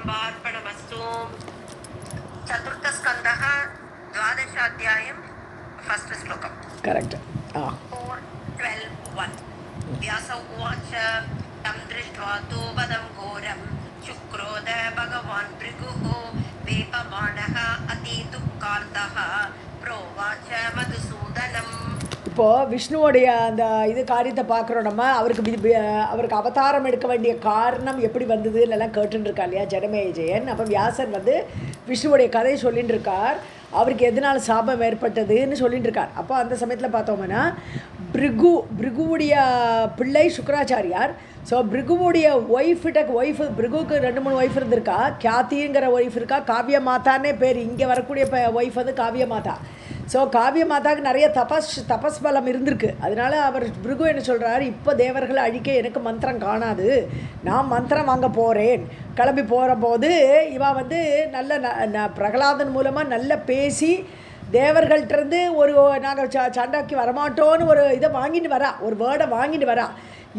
अम्बार्पणमस्तु चतुर्थस्कन्धः 12 अध्यायं फस्ट् श्लोकम् करेक्ट् 4:12:1 व्यास उवाच तं दृष्ट्वा तु वदं घोरं शुक्रोध भगवान् भृगुः वेपमानः अतिदुःखार्तः प्रोवाच मधुसूदनम् இப்போது விஷ்ணுவோடைய அந்த இது காரியத்தை பார்க்குறோம் நம்ம. அவருக்கு அவதாரம் எடுக்க வேண்டிய காரணம் எப்படி வந்ததுன்னெல்லாம் கேட்டுருக்கா இல்லையா ஜனமேஜயன். அப்போ வியாசர் வந்து விஷ்ணுவோடைய கதையை சொல்லிட்டு இருக்கார். அவருக்கு எதனால் சாபம் ஏற்பட்டதுன்னு சொல்லிட்டு இருக்கார். அப்போ அந்த சமயத்தில் பார்த்தோம்னா பிருகுவுடைய பிள்ளை சுக்கராச்சாரியார். ஸோ பிருகுவுடைய ஒய்ஃபு பிருகுவுக்கு 2-3 ஒய்ஃப் இருந்திருக்கா. கியாத்திங்கிற ஒய்ஃப் இருக்கா, காவிய மாதான்னே பேர். இங்கே வரக்கூடிய ஒய்ஃப் வந்து காவிய மாதா. ஸோ காவிய மாதாவுக்கு நிறைய தபஸ் பலம் இருந்திருக்கு. அதனால அவர் பிருகு என்ன சொல்கிறார், இப்போ தேவர்களை அழிக்க எனக்கு மந்திரம் காணாது, நான் மந்திரம் வாங்க போகிறேன். கிளம்பி போகிற போது இவா வந்து நல்ல பிரகலாதன் மூலமாக நல்ல பேசி தேவர்கள்ட்டேருந்து ஒரு நாங்கள் சண்டைக்கு வரமாட்டோன்னு ஒரு இதை வாங்கிட்டு வரா, ஒரு வேர்டை வாங்கிட்டு வரா.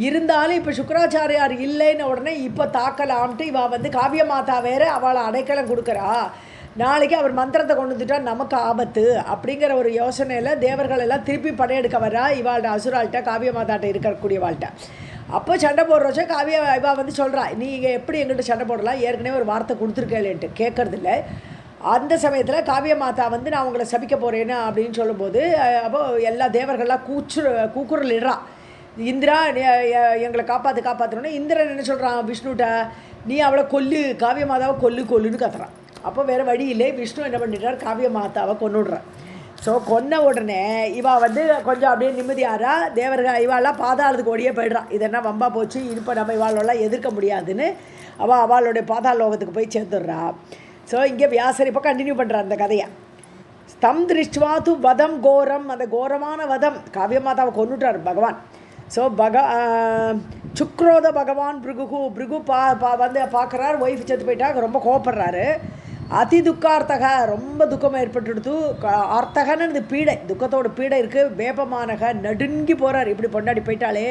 இருந்தாலும் இப்போ சுக்கராச்சாரியார் இல்லைன்னு உடனே இப்போ தாக்கலாம்ட்டு இவா வந்து காவிய மாதா வேறு அவளை அடைக்கலம் கொடுக்குறா. நாளைக்கு அவர் மந்திரத்தை கொண்டு வந்துட்டால் நமக்கு ஆபத்து அப்படிங்கிற ஒரு யோசனையில் தேவர்கள் எல்லாம் திருப்பி படையெடுக்க வரா. இவாள்கிட்ட அசுராள்கிட்ட காவிய மாதாட்ட இருக்கக்கூடிய வாழ்கிட்ட. அப்போ சண்டை போடுறச்சோ இவா வந்து சொல்கிறா, நீங்கள் எப்படி எங்கள்கிட்ட சண்டை போடலாம், ஏற்கனவே ஒரு வார்த்தை கொடுத்துருக்கேன்ட்டு கேட்கறதில்ல. அந்த சமயத்தில் காவிய மாதா வந்து நான் உங்களை சபிக்க போகிறேன்னு அப்படின்னு சொல்லும்போது அப்போது எல்லா தேவர்கள்லாம் கூக்குரல் இடுறா, இந்திரா எங்களை காப்பாற்றணுன்னு. இந்திரன் என்ன சொல்கிறான் விஷ்ணுகிட்ட, நீ அவளை கொல்லு, காவிய மாதாவை கொல்லுன்னு கத்துறான். அப்போ வேறு வழி இல்லை, விஷ்ணு என்ன பண்ணிட்டார், காவிய மாதாவை கொன்னுடுறான். ஸோ கொன்ன உடனே இவா வந்து கொஞ்சம் அப்படியே நிம்மதியாரா. தேவர்கள் இவாளெலாம் பாதாளத்துக்கு ஓடியே போய்ட்றான். இதெல்லாம் வம்பா போச்சு, இப்போ நம்ம இவாளெல்லாம் எதிர்க்க முடியாதுன்னு அவளுடைய பாதாள லோகத்துக்கு போய் சேர்ந்துடுறா. ஸோ இங்கே வியாசர் இப்போ கண்டினியூ பண்ணுறார் அந்த கதையை. ஸ்தம் திருஷ்டுவாத்து வதம் கோரம், அந்த கோரமான வதம், காவிய மாதாவை கொன்னுட்டார் பகவான். ஸோ சுக்ரோத பகவான் பிருகு வந்து பார்க்குறார், ஒய்ஃப் செத்து போயிட்டா, ரொம்ப கோவப்படுறாரு. அதி துக்கார்த்தக, ரொம்ப துக்கம் ஏற்பட்டுடுத்து. ஆர்த்தகன்னு இந்த பீடை, துக்கத்தோட பீடை இருக்குது. வேப்பமானக நடுங்கி போகிறார், இப்படி பொண்டாடி போயிட்டாலே.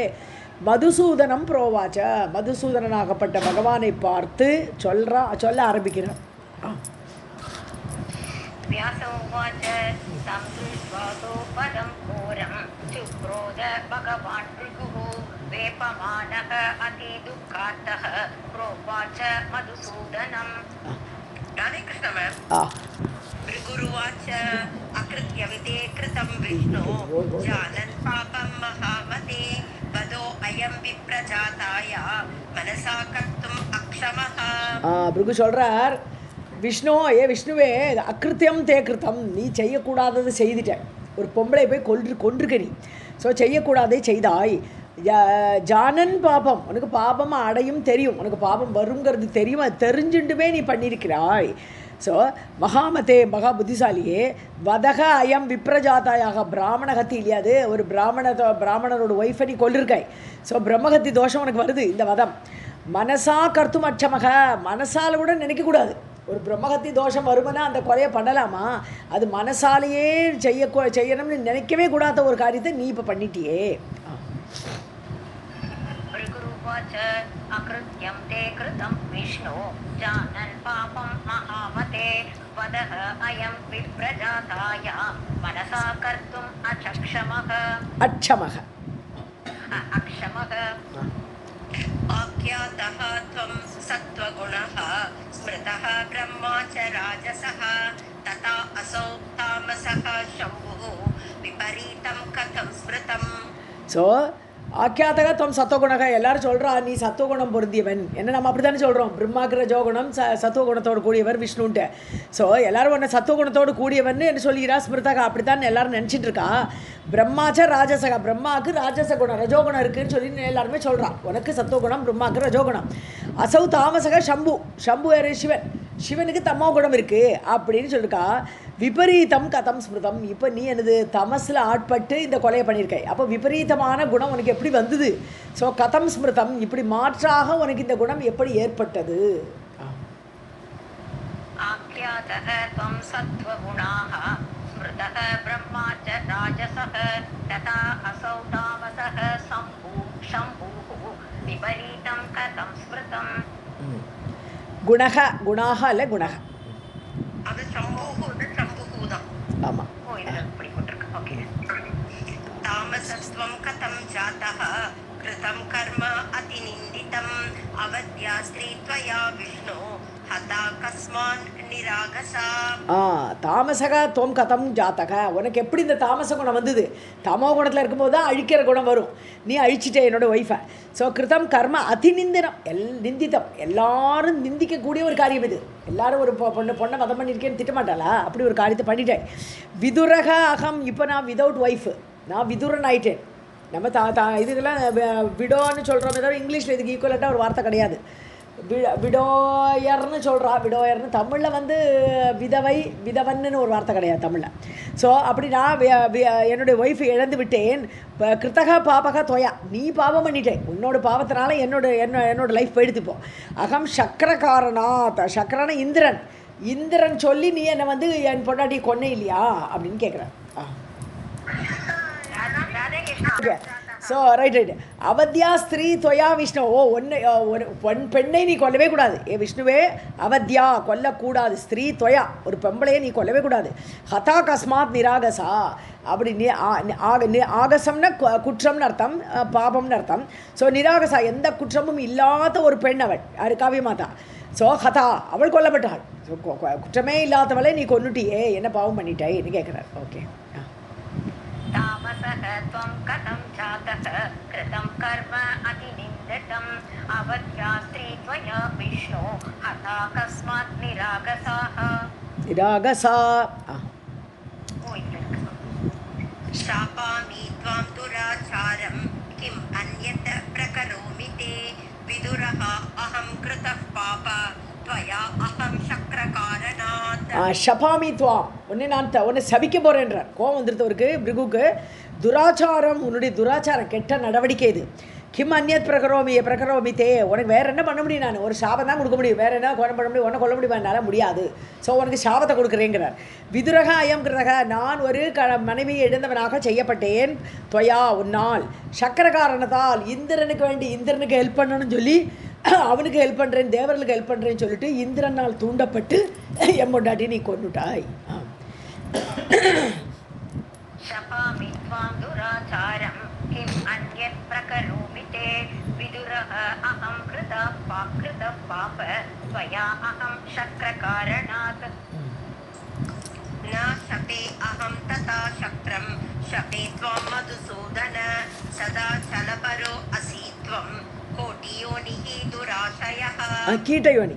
மதுசூதனம் புரோவாச்ச, மதுசூதனனாகப்பட்ட பகவானை பார்த்து சொல்ல ஆரம்பிக்கிறார். व्यासोवाच तं दृष्ट्वा तु पदं घोरं शुक्रोध भगवान् भृगुः वेपमानः अतिदुःखार्तः प्रोवाच मधुसूदनम्. राधे कृष्ण मैम. भृगुरुवाच अकृत्यं ते कृतं विष्णो जानन् पापं महामते वदो अयं विप्रजाताय मनसा कर्तुम् अक्षमः. भृगु சொல்றார், விஷ்ணுவே அக்கிருத்தியம் தே கிருத்தம், நீ செய்யக்கூடாதது செய்துட்ட. ஒரு பொம்பளை போய் கொன்றுக்க நீ. ஸோ செய்யக்கூடாதே செய்தாய். ஜானன் பாபம், உனக்கு பாபம் அடையும் தெரியும், உனக்கு பாபம் வருங்கிறது தெரியும், அது தெரிஞ்சுட்டுமே நீ பண்ணியிருக்கிறாய். ஸோ மகாமதே, மகா புத்திசாலியே, வதக அயம் விப்ரஜாத்தாயாக, பிராமணகத்தி இல்லையாது, ஒரு பிராமணரோட ஒய்ஃபை நீ கொல்லிருக்காய். ஸோ பிரம்மகத்தி தோஷம் உனக்கு வருது இந்த வதம். மனசா கர்த்தும் அச்சமக, மனசால் கூட நினைக்கக்கூடாது. ஒரு பிரம்மகத்தி தோஷம் வருமானா அந்த கொலையை பண்ணலாமா? அது மனசாலேயே செய்யணும்னு நினைக்கவே கூடாத ஒரு காரியத்தை நீ இப்போ பண்ணிட்டியே. अकृत्यं ते कृतं विष्णु जानन् पापं महामते वदः अयं विप्रजाताय मनसा कर्तुम् अक्षमः आख्यातः त्वं सत्त्वगुणः स्मृतः ब्रह्मा च राजसः तथा असौ तामसः शम्भुः विपरीतं कथं स्मृतम्. ஸோ ஆக்கியாத்தக துவம் சத்துவகுணக, எல்லாரும் சொல்கிறா நீ சத்துவகுணம் பொருந்தியவன். என்ன நம்ம அப்படி தானே சொல்கிறோம், பிரம்மாக்கிற ரஜோகுணம் சத்துவகுணத்தோடு கூடியவர் விஷ்ணுன்ட்டு. ஸோ எல்லோரும் உன்னை சத்துவகுணத்தோடு கூடியவன் என்று சொல்கிறா ஸ்மிருதகா, அப்படித்தான் எல்லாரும் நினச்சிட்டு இருக்கா. பிரம்மாச்ச ராஜசகா, பிரம்மாவுக்கு ராஜச குணம் ரஜோகுணம் இருக்குதுன்னு சொல்லி எல்லாருமே சொல்கிறான். உனக்கு சத்துவகுணம், பிரம்மாவுக்கு ரஜோகுணம். அசௌ தாமசக சம்பு வேறு சிவனுக்கு தமோ குணம் இருக்குது அப்படின்னு சொல்லிருக்கா. விபரீதம் கதம் ஸ்மிருதம், இப்போ நீ எனது தமஸில் ஆட்பட்டு இந்த கொலையை பண்ணியிருக்காய். அப்போ விபரீதமான குணம் உனக்கு எப்படி வந்தது? ஸோ கதம் ஸ்மிருதம், இப்படி மாற்றாக உனக்கு இந்த குணம் எப்படி ஏற்பட்டது? குணக குணாக அல்ல குணக. அது சம்பூஹு தான். ஆமாம். ஓ இதில் இப்படி போட்டிருக்கு. ஓகே. தாமசஸ்வம் கதம் ஜாதः கிருதம் கர்ம அதிநிந்திதம் அவத்யா ஸ்ரீத்வயா விஷ்ணு ஹதா கஸ்மான் நிராகசா. தாமசக தோம் கதம் ஜாத்தக, உனக்கு எப்படி இந்த தாமச குணம் வந்தது? தமோ குணத்தில் இருக்கும்போது தான் அழிக்கிற குணம் வரும். நீ அழிச்சிட்டே என்னோடய ஒய்ஃபை. ஸோ கிருதம் கர்ம அதிநிந்தினம், நிந்தித்தம், எல்லாரும் நிந்திக்கக்கூடிய ஒரு காரியம் இது. எல்லாரும் ஒரு பொண்ணை மதம் பண்ணியிருக்கேன்னு திட்டமாட்டாளா? அப்படி ஒரு காரியத்தை பண்ணிட்டேன். விதுரக அகம், இப்போ நான் விதவுட் ஒய்ஃபு, நான் விதுரன் ஆயிட்டேன். நம்ம இதுக்கெல்லாம் விடோன்னு சொல்கிறோமே தவிர இங்கிலீஷில் இதுக்கு ஈக்குவலட்டாக ஒரு வார்த்தை கிடையாது. விடோயர்னு சொல்கிறா. விடோயர்னு தமிழில் வந்து விதவை விதவன்னு ஒரு வார்த்தை கிடையாது தமிழில். ஸோ அப்படி நான் என்னுடைய ஒய்ஃபை இழந்து விட்டேன். கிருத்தக பாபக தொயா, நீ பாவம் பண்ணிட்டேன். உன்னோட பாவத்தினால என்னோட லைஃப் போயிடுத்துப்போ. அகம் சக்கரகாரனாத், சக்கரான இந்திரன். இந்திரன் சொல்லி நீ என்னை வந்து என் பொண்டாட்டி கொன்னே இல்லையா அப்படின்னு கேட்குறேன். So right. அவத்யா ஸ்திரீ தொயா விஷ்ணு. ஒரு பெண்ணை நீ கொல்லவே கூடாது. விஷ்ணுவே அவத்யா கொல்லக்கூடாது. ஸ்திரீ தொயா, ஒரு பெம்பளையை நீ கொல்லவே கூடாது. ஹதா கஸ்மாத் நிராகசா, அப்படி ஆகசம்னா குற்றம்னு அர்த்தம், பாபம்னு அர்த்தம். ஸோ நிராகசா, எந்த குற்றமும் இல்லாத ஒரு பெண் அவள், அது காவியமாதா. ஸோ ஹதா, அவள் கொல்லப்பட்டாள். ஸோ குற்றமே இல்லாதவளை நீ கொன்னுட்டியே, என்ன பாவம் பண்ணிட்டாய்ன்னு கேட்குறார். ஓகே. தாமசக த்வம் கதம் ஜாதः கிருதம் கர்ம அதிநிந்திதம் அவத்யா ஸ்ரீத்வயா விஷ்ணு ஹதா கஸ்மாத் நிராகசாஹ. நிராகசா. ஷாபாமி த்வாம் துராச்சாரம் கிம் அன்யத் பிரகரோமி தே விதுரஹ அஹம் கிருதः பாப த்வயா அஹம் சக்ரகாரணாத். ஷபாமி துவாம், உன்னை சபிக்க போகிறேன்றார். கோவம் வந்துருத்தவருக்கு பிருகுக்கு. துராச்சாரம், உன்னுடைய துராச்சாரம், கெட்ட நடவடிக்கை இது. கிம் அந்நியத் பிரகரோமி தே, உனக்கு வேறு என்ன பண்ண முடியும்? நான் ஒரு சாபம் தான் கொடுக்க முடியும், வேறு என்ன கொலை பண்ண முடியும்? உன்னை கொல்ல முடியுமா? என்னால் முடியாது. ஸோ உனக்கு சாபத்தை கொடுக்குறேங்கிறார். விதுரக அயம் கிருதக, நான் ஒரு மனைவியை இழந்தவனாக செய்யப்பட்டேன். தொயா, உன்னால். சக்கர காரணத்தால், இந்திரனுக்கு வேண்டி இந்திரனுக்கு ஹெல்ப் பண்ணணும்னு சொல்லி அவனுக்கு ஹெல்ப் பண்ணுறேன், தேவர்களுக்கு ஹெல்ப் பண்ணுறேன்னு சொல்லிட்டு இந்திரனால் தூண்டப்பட்டு என் பொண்டாட்டி நீ கொண்டுட்டாய். ஷபாமி த்வாம் துராச்சாரம் கிம் அன்யத் பிரகரோமி தே விதுரஹ அஹம் கிருதः பாப த்வயா அஹம் சக்ரகாரணாத். ந ஷபே அஹம் ததா சக்ரம் ஷபே த்வாம் மதுசூதன சதா சலபரோ அசி த்வம் கோட்டியோனிஹி துராசயः. கீட்டயோனி.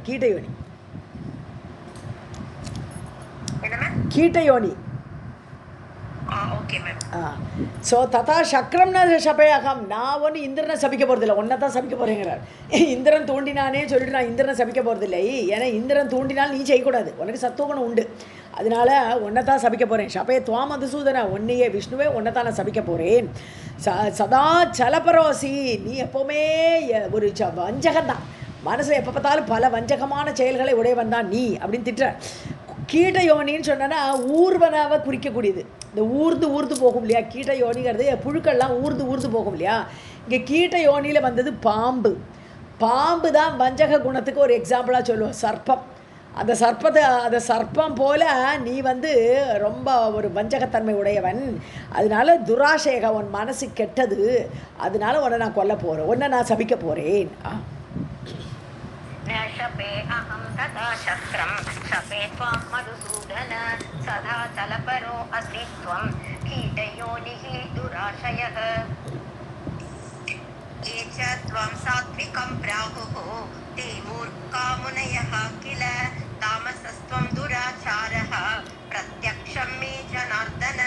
கீட்டயோனி. Okay ma'am. ஸோ ததா சக்கரம்னா சபையாகம், நான் ஒன்று இந்திரனை சபிக்க போகிறதில்லை, ஒன்றை தான் சபிக்க போகிறேங்கிறார். இந்திரன் தூண்டினானே சொல்லிட்டு நான் இந்திரனை சபிக்க போகிறதில்லை. ஏன்னா இந்திரன் தூண்டினால் நீ செய்யக்கூடாது, உனக்கு சத்துவகுணம் உண்டு. அதனால் ஒன்றை தான் சபிக்க போகிறேன். ஷபே துவாம் மதுசூதன, ஒன்னையே விஷ்ணுவே ஒன்றை தான் நான் சபிக்க போகிறேன். சதா சலபரோசி, நீ எப்போவுமே ஒரு வஞ்சகம்தான், மனசில் எப்போ பார்த்தாலும் பல வஞ்சகமான செயல்களை உடையவன் தான் நீ அப்படின்னு திட்டுற. கீட்டயோனின்னு சொன்னா ஊர்வனாவை குறிக்கக்கூடியது. இந்த ஊர்ந்து போகும் இல்லையா கீட்டயோனிங்கிறது, புழுக்கள்லாம் ஊர்ந்து போகும் இல்லையா. இங்கே கீட்டயோனியில் வந்தது பாம்பு. பாம்பு தான் வஞ்சக குணத்துக்கு ஒரு எக்ஸாம்பிளாக சொல்லுவோம். சர்ப்பம், அந்த சர்ப்பம் போல் நீ வந்து ரொம்ப ஒரு வஞ்சகத்தன்மை உடையவன். அதனால துராசேக, உன் மனசு கெட்டது, அதனால உன்னை நான் கொல்ல போகிறேன், உன்னை நான் சபிக்க போகிறேன். ஷபே அஹம் ததா சக்ரம் ஷபே த்வாம் மதுசூதன சதா சலபரோ அசி த்வம் கீட்டயோனிஹி துராசயः. ஏச்ச த்வம் சாத்விகம் பிராஹுः தே மூர்க்கா முனயः கில தாமசஸ்த்வம் துராச்சாரः பிரத்யக்ஷம் மே ஜனார்தன.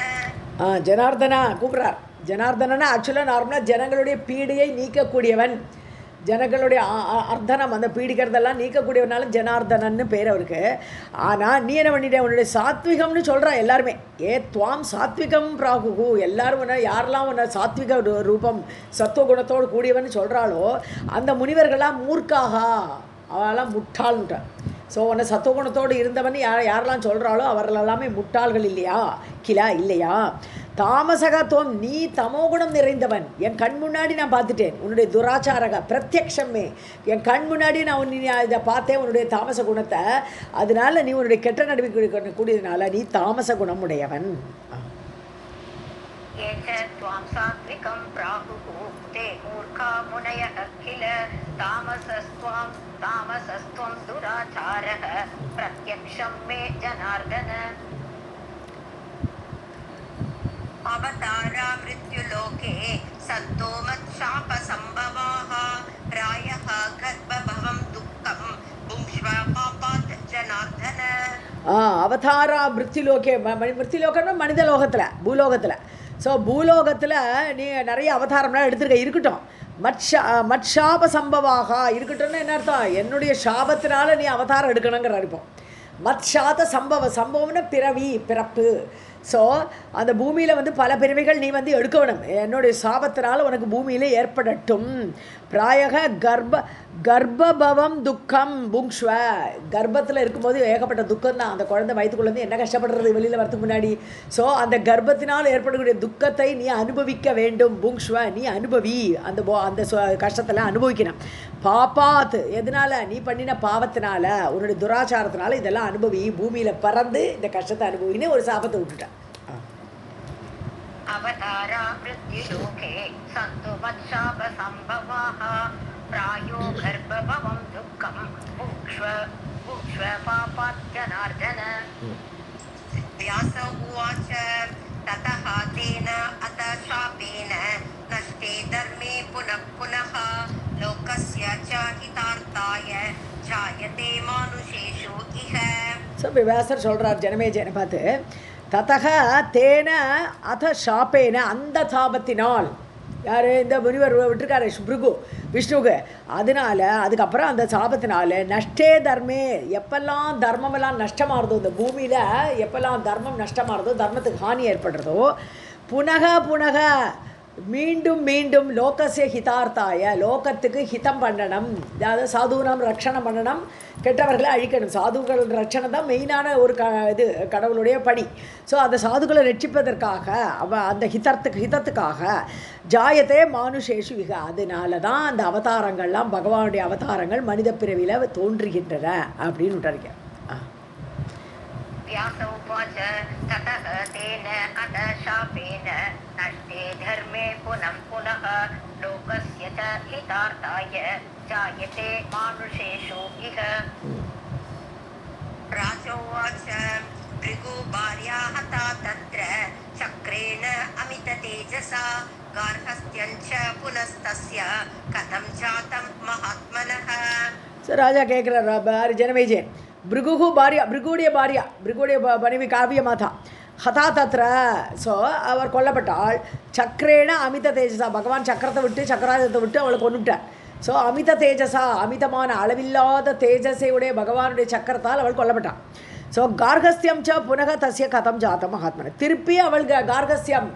ஜனார்தனா கூப்பிட்றார். ஜனார்தனா ஆக்சுவலாக நார்மலாக ஜனங்களுடைய பீடையை நீக்கக்கூடியவன், ஜனங்களுடைய அர்த்தனம் அந்த பீடிக்கிறதெல்லாம் நீக்கக்கூடியவனாலும் ஜனார்தனன்னு பேர் அவருக்கு. ஆனால் நீ என்ன பண்ணிட்டே, உன்னுடைய சாத்விகம்னு சொல்கிறா எல்லாருமே. துவாம் சாத்விகம் பிராகுகு, எல்லாரும் உன்னை யாரெல்லாம் உன்னை சாத்விக ரூபம் சத்துவகுணத்தோடு கூடியவன் சொல்கிறாளோ அந்த முனிவர்கள்லாம் மூர்க்காக, அவெல்லாம் முட்டாள்னுட்டான். ஸோ உன்னை சத்துவகுணத்தோடு இருந்தவன் யாரெல்லாம் சொல்கிறாளோ அவர்கள் எல்லாமே முட்டாள்கள் இல்லையா? கிலா இல்லையா? தாமசகத்துவம், நீ தமோகுணம் நிறைந்தவன், என் கண் முன்னாடி நான் பார்த்துட்டேன் உன்னுடைய துராச்சாரக பிரத்யக்ஷமே, என் கண் முன்னாடி நான் இதை பார்த்தேன் உன்னுடைய தாமச குணத்தை. அதனால நீ உன்னுடைய கெட்ட நடவடிக்கை கூடியதுனால நீ தாமச குணம் உடையவன். அவதாரா மிருத்யுலோகே சந்தோ மத்சாப சம்பவாஹ ராயஹ கர்ப்பபவம் துக்கம் புங்ஷ்வ பாபாத் ஜனார்தன. அவதாரா மிருத்யுலோகே, மிருத்யுலோகம்னா மனித லோகத்தில், பூலோகத்தில். ஸோ பூலோகத்தில் நீ நிறைய அவதாரம்லாம் எடுத்துருக்க, இருக்கட்டும். மட்சாப சம்பவாக இருக்கட்டும்னு என்ன அர்த்தம்? என்னுடைய சாபத்தினால நீ அவதாரம் எடுக்கணுங்கிற அனுப்போம். மத்ஷாத சம்பவம்னா பிறவி, பிறப்பு. ஸோ அந்த பூமியில் வந்து பல பிறவிகள் நீ வந்து எடுக்க வேணும். என்னுடைய சாபத்தினால் உனக்கு பூமியில் ஏற்படட்டும். பிராயக கர்ப்பபவம் துக்கம் புங்ஷ்வ, கர்ப்பத்தில் இருக்கும்போது ஏகப்பட்ட துக்கம் தான். அந்த குழந்தை வயிற்றுக்குள்ளேருந்து என்ன கஷ்டப்படுறது வெளியில் வரதுக்கு முன்னாடி. ஸோ அந்த கர்ப்பத்தினால் ஏற்படக்கூடிய துக்கத்தை நீ அனுபவிக்க வேண்டும். புங்ஷ்வ, நீ அனுபவி, அந்த கஷ்டத்தில் அனுபவிக்கணும். பாப்பாத், எதனால்? நீ பண்ணின பாவத்தினால, உன்னுடைய துராச்சாரத்தினால இதெல்லாம் அனுபவி, பூமியில் பறந்து இந்த கஷ்டத்தை அனுபவின்னு ஒரு சாபத்தை விட்டுட்டேன். அவதாரா மிருத்யுலோகே சந்து மத்சாப சம்பவாஹ பிராயோ கர்ப்பபவம் துக்கம் புங்ஷ்வ பாபாத் ஜனார்தன. வியாச உவாச ததஹ தேன அத சாபேன நஷ்டே தர்மே புனః புனः லோகஸ்ய ச ஹிதார்த்தாய ஜாயதே மானுஷேஷு இஹ. ஸோ வியாசர் சொல்கிறார் ஜனமேஜயனை பார்த்து, ததக தேன அத சாப்பேன, அந்த சாபத்தினால், யார்? இந்த முனிவர் விட்டுருக்காரு பிருகு விஷ்ணுக்கு. அதனால அதுக்கப்புறம் அந்த சாபத்தினால நஷ்டே தர்மே, எப்பெல்லாம் தர்மமெல்லாம் நஷ்டமாகிறதோ, இந்த பூமியில் எப்பெல்லாம் தர்மம் நஷ்டமாகிறதோ, தர்மத்துக்கு ஹானி ஏற்படுறதோ, புனக மீண்டும் மீண்டும் லோகசிய ஹிதார்த்தாய, லோகத்துக்கு ஹிதம் பண்ணணும், அதாவது சாதுனாம் ரட்சணம் பண்ணணும், கெட்டவர்களை அழிக்கணும். சாதுக்கள் ரட்சணம் தான் மெயினான ஒரு இது கடவுளுடைய பணி. ஸோ அந்த சாதுக்களை ரட்சிப்பதற்காக அந்த ஹிதத்துக்காக ஜாயத்தே மானுஷேஷு இக, அதனால தான் அந்த அவதாரங்கள்லாம், பகவானுடைய அவதாரங்கள் மனித பிறவியில் தோன்றுகின்றன அப்படின்னு விட்டாருங்க. व्यासोवाच ततः तेन अथ शापेन नष्टे धर्मे पुनः पुनः लोकस्य च हितार्थाय जायते मानुषेषु इह. राजोवाच भृगु भार्या हता तत्र चक्रेण अमित तेजसा गार्हस्थ्यञ्च पुनस्तस्य कथं जातं महात्मनः. ஸோ ராஜா கேட்குறார் ஜனமேஜயன், பிருகு பாரியா, பிருகுடைய மனைவி காவிய மாதா ஹதா தத்ர. ஸோ அவர் கொல்லப்பட்டாள். சக்கரேன அமித தேஜஸா, பகவான் சக்கராயுதத்தை விட்டு அவளை கொண்டுவிட்டார். ஸோ அமித தேஜஸா, அமிதமான அளவில்லாத தேஜஸையுடைய பகவானுடைய சக்கரத்தால் அவள் கொல்லப்பட்டாள். ஸோ கார்கஸ்தியம் ச புனக தஸ்ய கதம் ஜாத்தம் மகாத்மன, திருப்பி அவள் கார்கஸ்யம்னு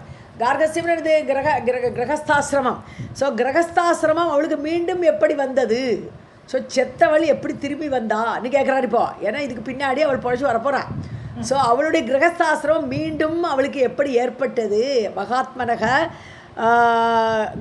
கிரகஸ்தாசிரமம். ஸோ கிரகஸ்தாசிரமம் அவளுக்கு மீண்டும் எப்படி வந்தது? ஸோ செத்தவள் எப்படி திரும்பி வந்தான்னு கேட்குறாரு இப்போ. ஏன்னா இதுக்கு பின்னாடி அவள் பொழைச்சி வரப்போகிறாள். ஸோ அவளுடைய கிரகஸ்தாசிரமம் மீண்டும் அவளுக்கு எப்படி ஏற்பட்டது? மகாத்மனக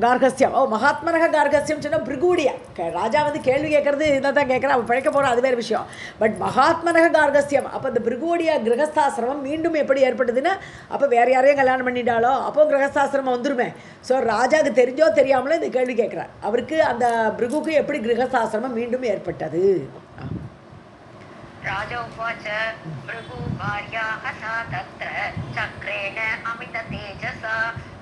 கார்கஸ்யம். மகாத்மனக கார்கஸ்யம் சொன்னால் பிருகுடியா. ராஜா வந்து கேள்வி கேட்குறது இதை தான் கேட்குறா, அவள் பிழைக்க போகிறான், அது வேறு விஷயம். பட் மகாத்மனக கார்கஸ்யம், அப்போ இந்த பிருகுடியா கிரகஸ்தாசிரமம் மீண்டும் எப்படி ஏற்பட்டதுன்னா, அப்போ வேறு யாரையும் கல்யாணம் பண்ணிட்டாலோ அப்போ கிரகஸ்தாசிரமம் வந்துருமே. ஸோ ராஜாவுக்கு தெரிஞ்சோ தெரியாமலோ இந்த கேள்வி கேட்குறார். அவருக்கு அந்த பிருகுக்கு எப்படி கிரகஸ்தாசிரமம் மீண்டும் ஏற்பட்டது? राजोवाच भृगु भार्या हता तत्र चक्रेण अमित तेजसा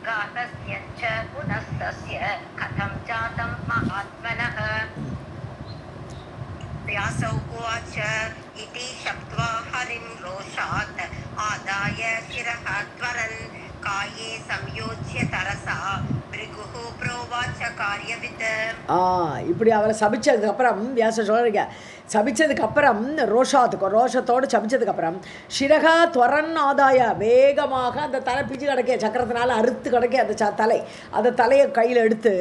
गार्हस्थ्यञ्च पुनस्तस्य कथं जातं महात्मनः. व्यास उवाच इति शप्त्वा हरिं रोषात् आदाय शिरः त्वरन् काये संयोज्य तरसा भृगुः प्रोवाच कार्यवित्. இப்படி அவளை சபிச்சதுக்கப்புறம் வியாசர் சொல்கிறீங்க, சபிச்சதுக்கப்புறம் ரோஷத்தோடு சபிச்சதுக்கப்புறம் ஷிரகா துவரன் ஆதாய, வேகமாக அந்த தலை பிச்சு கிடக்க, சக்கரத்தினால அறுத்து கிடக்க அந்த தலையை கையில் எடுத்து,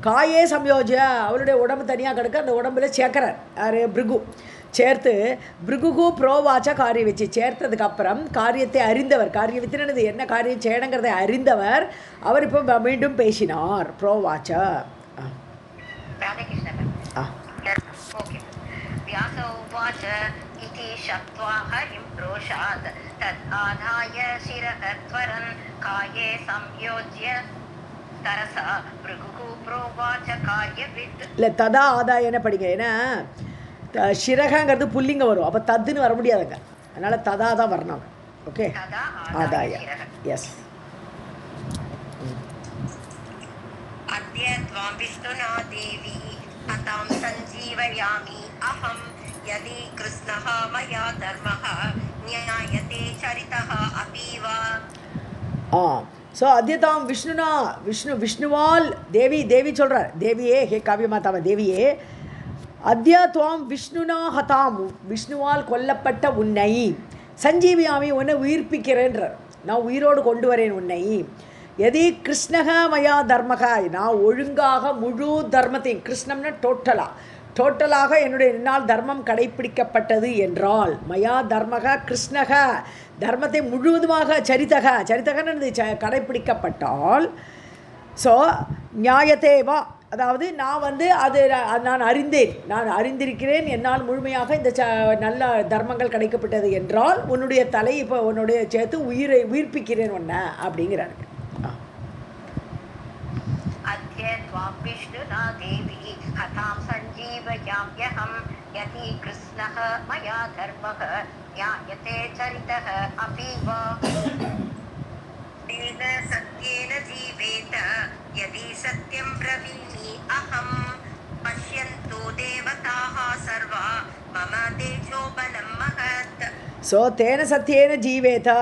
காயே சம்யோஜ, அவளுடைய உடம்பு தனியாக கிடக்க, அந்த உடம்புல சேர்க்கிறார் யார்? பிருகு. சேர்த்து பிருகுகு புரோவாச்ச காரிய வச்சு சேர்த்ததுக்கப்புறம் காரியத்தை அறிந்தவர், காரியவித்தினது என்ன காரியம் செய்யணுங்கிறதை அறிந்தவர் அவர் இப்போ மீண்டும் பேசினார். புரோவாச்ச. ओके व्यास उवाच इति शक्त्वा हरिं प्रोषात् तद् आधाय शिरः त्वरन् काये संयोज्य तरसा भृगुः प्रोवाच कार्यवित्. இல்லை ததா ஆதாயன படிங்க, ஏன்னா ஷிரகங்கிறது புல்லிங்க வரும், அப்போ தத்துன்னு வர முடியாதுங்க, அதனால் ததா தான் வரணும். ஓகே, ஆதாய. எஸ். अद्य त्वां विष्णुना देवी अतां सञ्जीवयामि अहं यदि कृष्णः मया धर्मः न्यायते चरितः अपि वा. ஸோ அத்யதாம் விஷ்ணுனா விஷ்ணுவால் தேவி சொல்கிறார், தேவியே, ஹே காவிய மாதாவ தேவியே, அத்யா துவாம் விஷ்ணுனா ஹதாம், விஷ்ணுவால் கொல்லப்பட்ட உன்னை, சஞ்சீவியாமி உன்னை உயிர்ப்பிக்கிறேன்றார், நான் உயிரோடு கொண்டு வரேன் உன்னை. எதி கிருஷ்ணக மயா தர்மக, நான் ஒழுங்காக முழு தர்மத்தையும், கிருஷ்ணம்னா டோட்டலாக என்னுடைய என்னால் தர்மம் கடைப்பிடிக்கப்பட்டது என்றால், மயா தர்மக கிருஷ்ணக, தர்மத்தை முழுவதுமாக சரித்தகன்னு கடைப்பிடிக்கப்பட்டால், ஸோ நியாயத்தேவா, அதாவது நான் அது நான் அறிந்திருக்கிறேன், என்னால் முழுமையாக இந்த நல்ல தர்மங்கள் கிடைக்கப்பட்டது என்றால் உன்னுடைய தலை இப்போ உன்னுடைய சேர்த்து உயிர்ப்பிக்கிறேன் ஒன்ன அப்படிங்கிறாங்க. अद्य त्वां विष्णुना देवी हतां सञ्जीवयाम्यहं यदि कृष्णः मया धर्मः न्यायते चरितः अपि वा. तेन सत्येन जीवेत यदि सत्यं ब्रवीमि अहं पश्यन्तु देवताः सर्वा मम तेजो बलं महत्. ஸோ தேன சத்தியேன ஜீவேதா,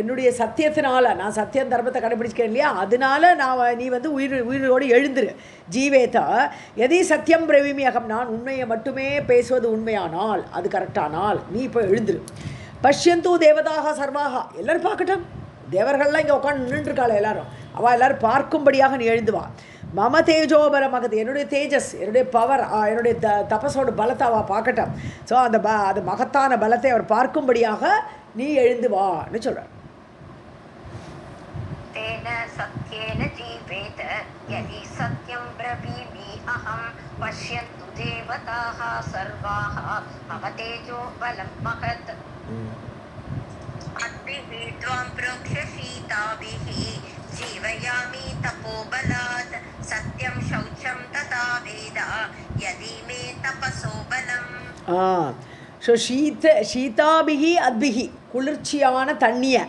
என்னுடைய சத்தியத்தினால, நான் சத்தியம் தர்மத்தை கடைபிடிச்சிக்கிறேன் இல்லையா, அதனால நீ உயிரோடு எழுந்துரு. ஜீவேதா எதி சத்தியம் பிரவிமி அகம், நான் உண்மையை மட்டுமே பேசுவது உண்மையானால், அது கரெக்டானால் நீ இப்போ எழுந்துரு. பஷ்யந்து தேவதாக சர்வாகா, எல்லோரும் பார்க்கட்டும், தேவர்கள்லாம் இங்கே உட்காந்து நின்றுருக்காள் எல்லாரும், அவள் எல்லோரும் பார்க்கும்படியாக நீ எழுந்துவா. மம தேஜோபர மகது, என்னுடைய தேஜஸ், என்னுடைய பவர், என்னுடைய தபஸோட பலத்தை அவள் பார்க்கட்டும். ஸோ அந்த மகத்தான பலத்தை அவர் பார்க்கும்படியாக நீ எழுந்து வான்னு சொல்கிறார். तेन सत्येन जीवेत यदि सत्यं ब्रवीमि अहं पश्यन्तु देवताः सर्वाः मम तेजो बलं महत्. अद्भिः त्वां प्रोक्षशीताभिः जीवयामि तपोबलात् सत्यं शौचं तथा वेद यदि मे तपसो बलम्. ஸோ ஷீதாபிகி அத்பிகி, குளிர்ச்சியான தண்ணியை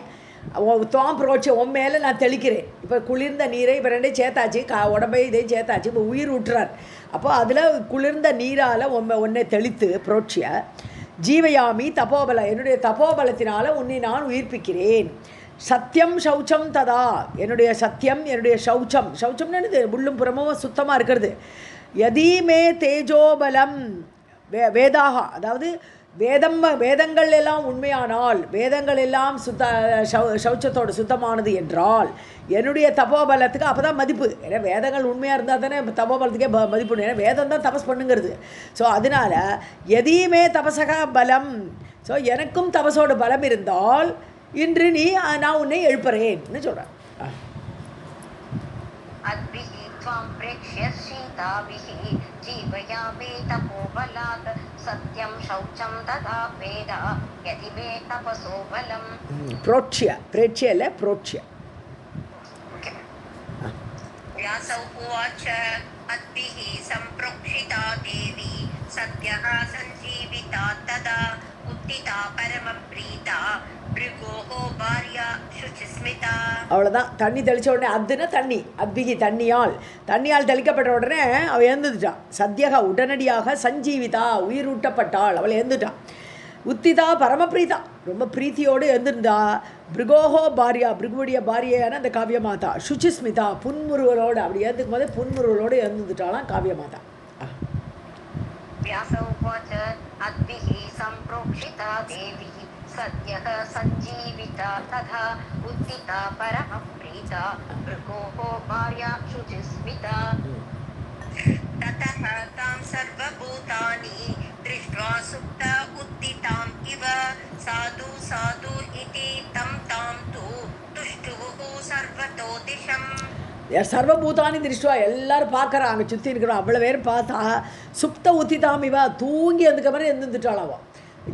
துவாம் புரோட்சி உன் மேலே நான் தெளிக்கிறேன். இப்போ குளிர்ந்த நீரை இப்போ ரெண்டே சேர்த்தாச்சு, உடம்பை இதையும் சேர்த்தாச்சு, இப்போ உயிர் விட்டுறார். அப்போ அதில் குளிர்ந்த நீரால் உன்னை தெளித்து புரோட்சிய ஜீவயாமி தபோபல, என்னுடைய தபோபலத்தினால் உன்னை நான் உயிர்ப்பிக்கிறேன். சத்தியம் சௌச்சம் ததா, என்னுடைய சத்தியம், என்னுடைய சௌச்சம்னு உள்ளும் புறமும் சுத்தமாக இருக்கிறது. யதீமே தேஜோபலம் வேதாக, அதாவது வேதங்கள் எல்லாம் உண்மையானால், வேதங்கள் எல்லாம் சௌச்சத்தோடு சுத்தமானது என்றால் என்னுடைய தபோபலத்துக்கு அப்போ தான் மதிப்பு. ஏன்னா வேதங்கள் உண்மையாக இருந்தால் தானே தபோபலத்துக்கே மதிப்பு, ஏன்னா வேதம் தான் தபஸ் பண்ணுங்கிறது. ஸோ அதனால் எதையுமே தபசக பலம், ஸோ எனக்கும் தபஸோட பலம் இருந்தால் இன்று நான் உன்னை எழுப்புறேன்னு சொல்கிறேன். त्वां प्रेक्ष्य शीताभिः जीवयामि तपोबलात् सत्यं शौचं तथा वेद यदि मे तपसो बलम्. प्रेक्ष्य இல்லை प्रोक्ष्य. व्यास उवाच अद्भिः सम्प्रोक्षिता देवी सद्यः सञ्जीविता तदा उत्थिता परमप्रीता भृगोः भार्या शुचिस्मिता. அவ்வளோதான், தண்ணி தெளித்த உடனே, அதுன்னா தண்ணி, அத்பிகி தண்ணியால் தெளிக்கப்பட்ட உடனே அவள் எழுந்துட்டான். சத்யகா உடனடியாக, சஞ்சீவிதா உயிரூட்டப்பட்டாள், அவள் எழுந்துட்டான். உத்திதா பரமப்ரீதா ரொம்ப பிரீத்தியோடு எழுந்திருந்தா. பிருகோஹோ பாரியா, பிருகுவுடைய பாரியான அந்த காவியமாதா. சுச்சிஸ்மிதா புன்முருவலோடு, அப்படி எழுந்துக்கும் போதே புன்முருவலோடு எழுந்துட்டாலாம் காவியமாதா. व्यास उवाच अद्भिः सम्प्रोक्षिता देवी सद्यः सञ्जीविता तथा उत्थिता परमप्रीता भृगोः भार्या शुचिस्मिता. ततः तां सर्वभूतानि दृष्ट्वा सुप्त उत्थिताम् इव साधु साधु इति तं तां तु तुष्टुः सर्वतो दिशम्. சர்வபூதானி திருஷ்டுவா எல்லாரும் பார்க்குறாங்க, சுற்றி இருக்கிறோம், அவ்வளோ பேரும் பார்த்தா சுப்த உத்திதாம் இவா தூங்கி அந்த மாதிரி எழுந்துட்டாளாவா.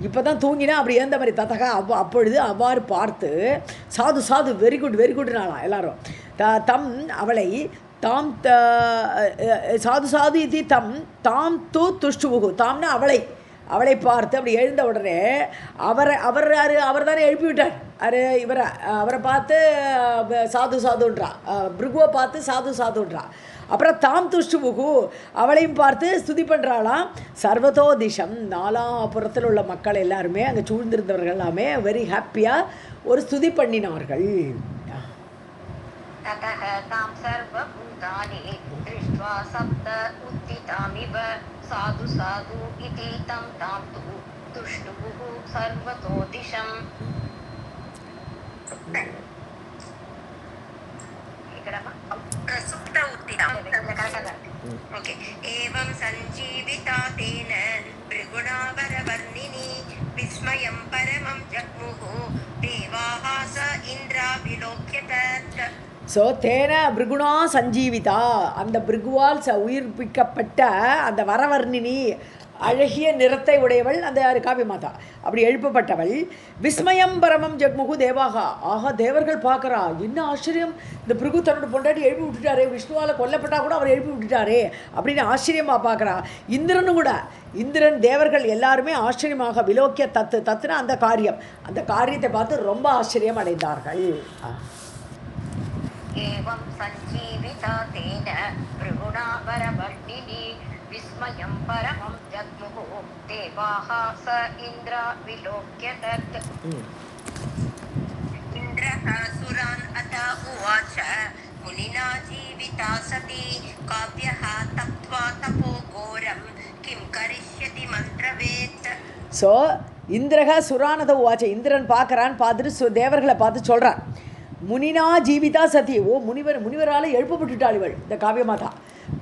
இப்போ தான் தூங்கினா அப்படி எழுந்த மாதிரி தத்தகா அப்பொழுது அவ்வாறு பார்த்து சாது சாது வெரி குட்னாலாம் எல்லாரும் தம் அவளை தாம் சாது சாது இது தாம் தூ துஷ்டுவுகு தாம்னா அவளை பார்த்து அப்படி எழுந்த உடனே அவர் தானே எழுப்பி விட்டார். அவரை பார்த்து சாதுன்றா, பிருகுவை பார்த்து சாதுன்றா. அப்புறம் தாம் துஷ்டுமுகு அவளையும் பார்த்து ஸ்துதி பண்ணுறாளாம். சர்வதோ திசம் நாலாபுறத்தில் உள்ள மக்கள் எல்லாருமே அங்கே சூழ்ந்திருந்தவர்கள் எல்லாமே வெரி ஹாப்பியாக ஒரு ஸ்துதி பண்ணினார்கள். साधु साधु इति तं तां तु तुष्टुः सर्वतो दिशम्. प्रसुप्त उत्थिताम्. ओके. एवं सञ्जीविता तेन भृगुणावरवर्णिनी विस्मयं परमं जग्मुः देवाः स इन्द्राभिलोक्यत. ஸோ தேன பிருகுணா சஞ்சீவிதா, அந்த பிருகுவால் உயிர்ப்பிக்கப்பட்ட அந்த வரவர்ணினி அழகிய நிறத்தை உடையவள் அந்த காவிய மாதா அப்படி எழுப்பப்பட்டவள். விஸ்மயம் பரமம் ஜக்முகு தேவாகா, ஆஹா தேவர்கள் பார்க்குறா, என்ன ஆச்சரியம், இந்த பிருகு தன்னோட பொண்டாட்டி எழுப்பி விட்டுட்டாரே, விஷ்ணுவால் கொல்லப்பட்டா கூட அவர் எழுப்பி விட்டுட்டாரே அப்படின்னு ஆச்சரியமாக பார்க்குறா. இந்திரனும் கூட, இந்திரன் தேவர்கள் எல்லாருமே ஆச்சரியமாக விலோக்கிய தத்துனா அந்த காரியத்தை பார்த்து ரொம்ப ஆச்சரியம் அடைந்தார்கள். एवं सञ्जीविता तेन भृगुणावरवर्णिनी विस्मयं परमं जग्मुः देवाः स इन्द्रा विलोक्यत. इन्द्रः सुरान् अत उवाच मुनिना जीविता सती काव्यः तप्त्वा तपो घोरं किं करिष्यति मन्त्रवेत्. ஸோ இந்திரக சுரானத உவாச்ச, இந்திரன் பார்க்குறான்னு பார்த்துட்டு தேவர்களை பார்த்து சொல்கிறான், முனினா ஜீவிதா சதி, முனிவரால் எழுப்பப்பட்டுட்டாள் இவள் இந்த காவியமாதா.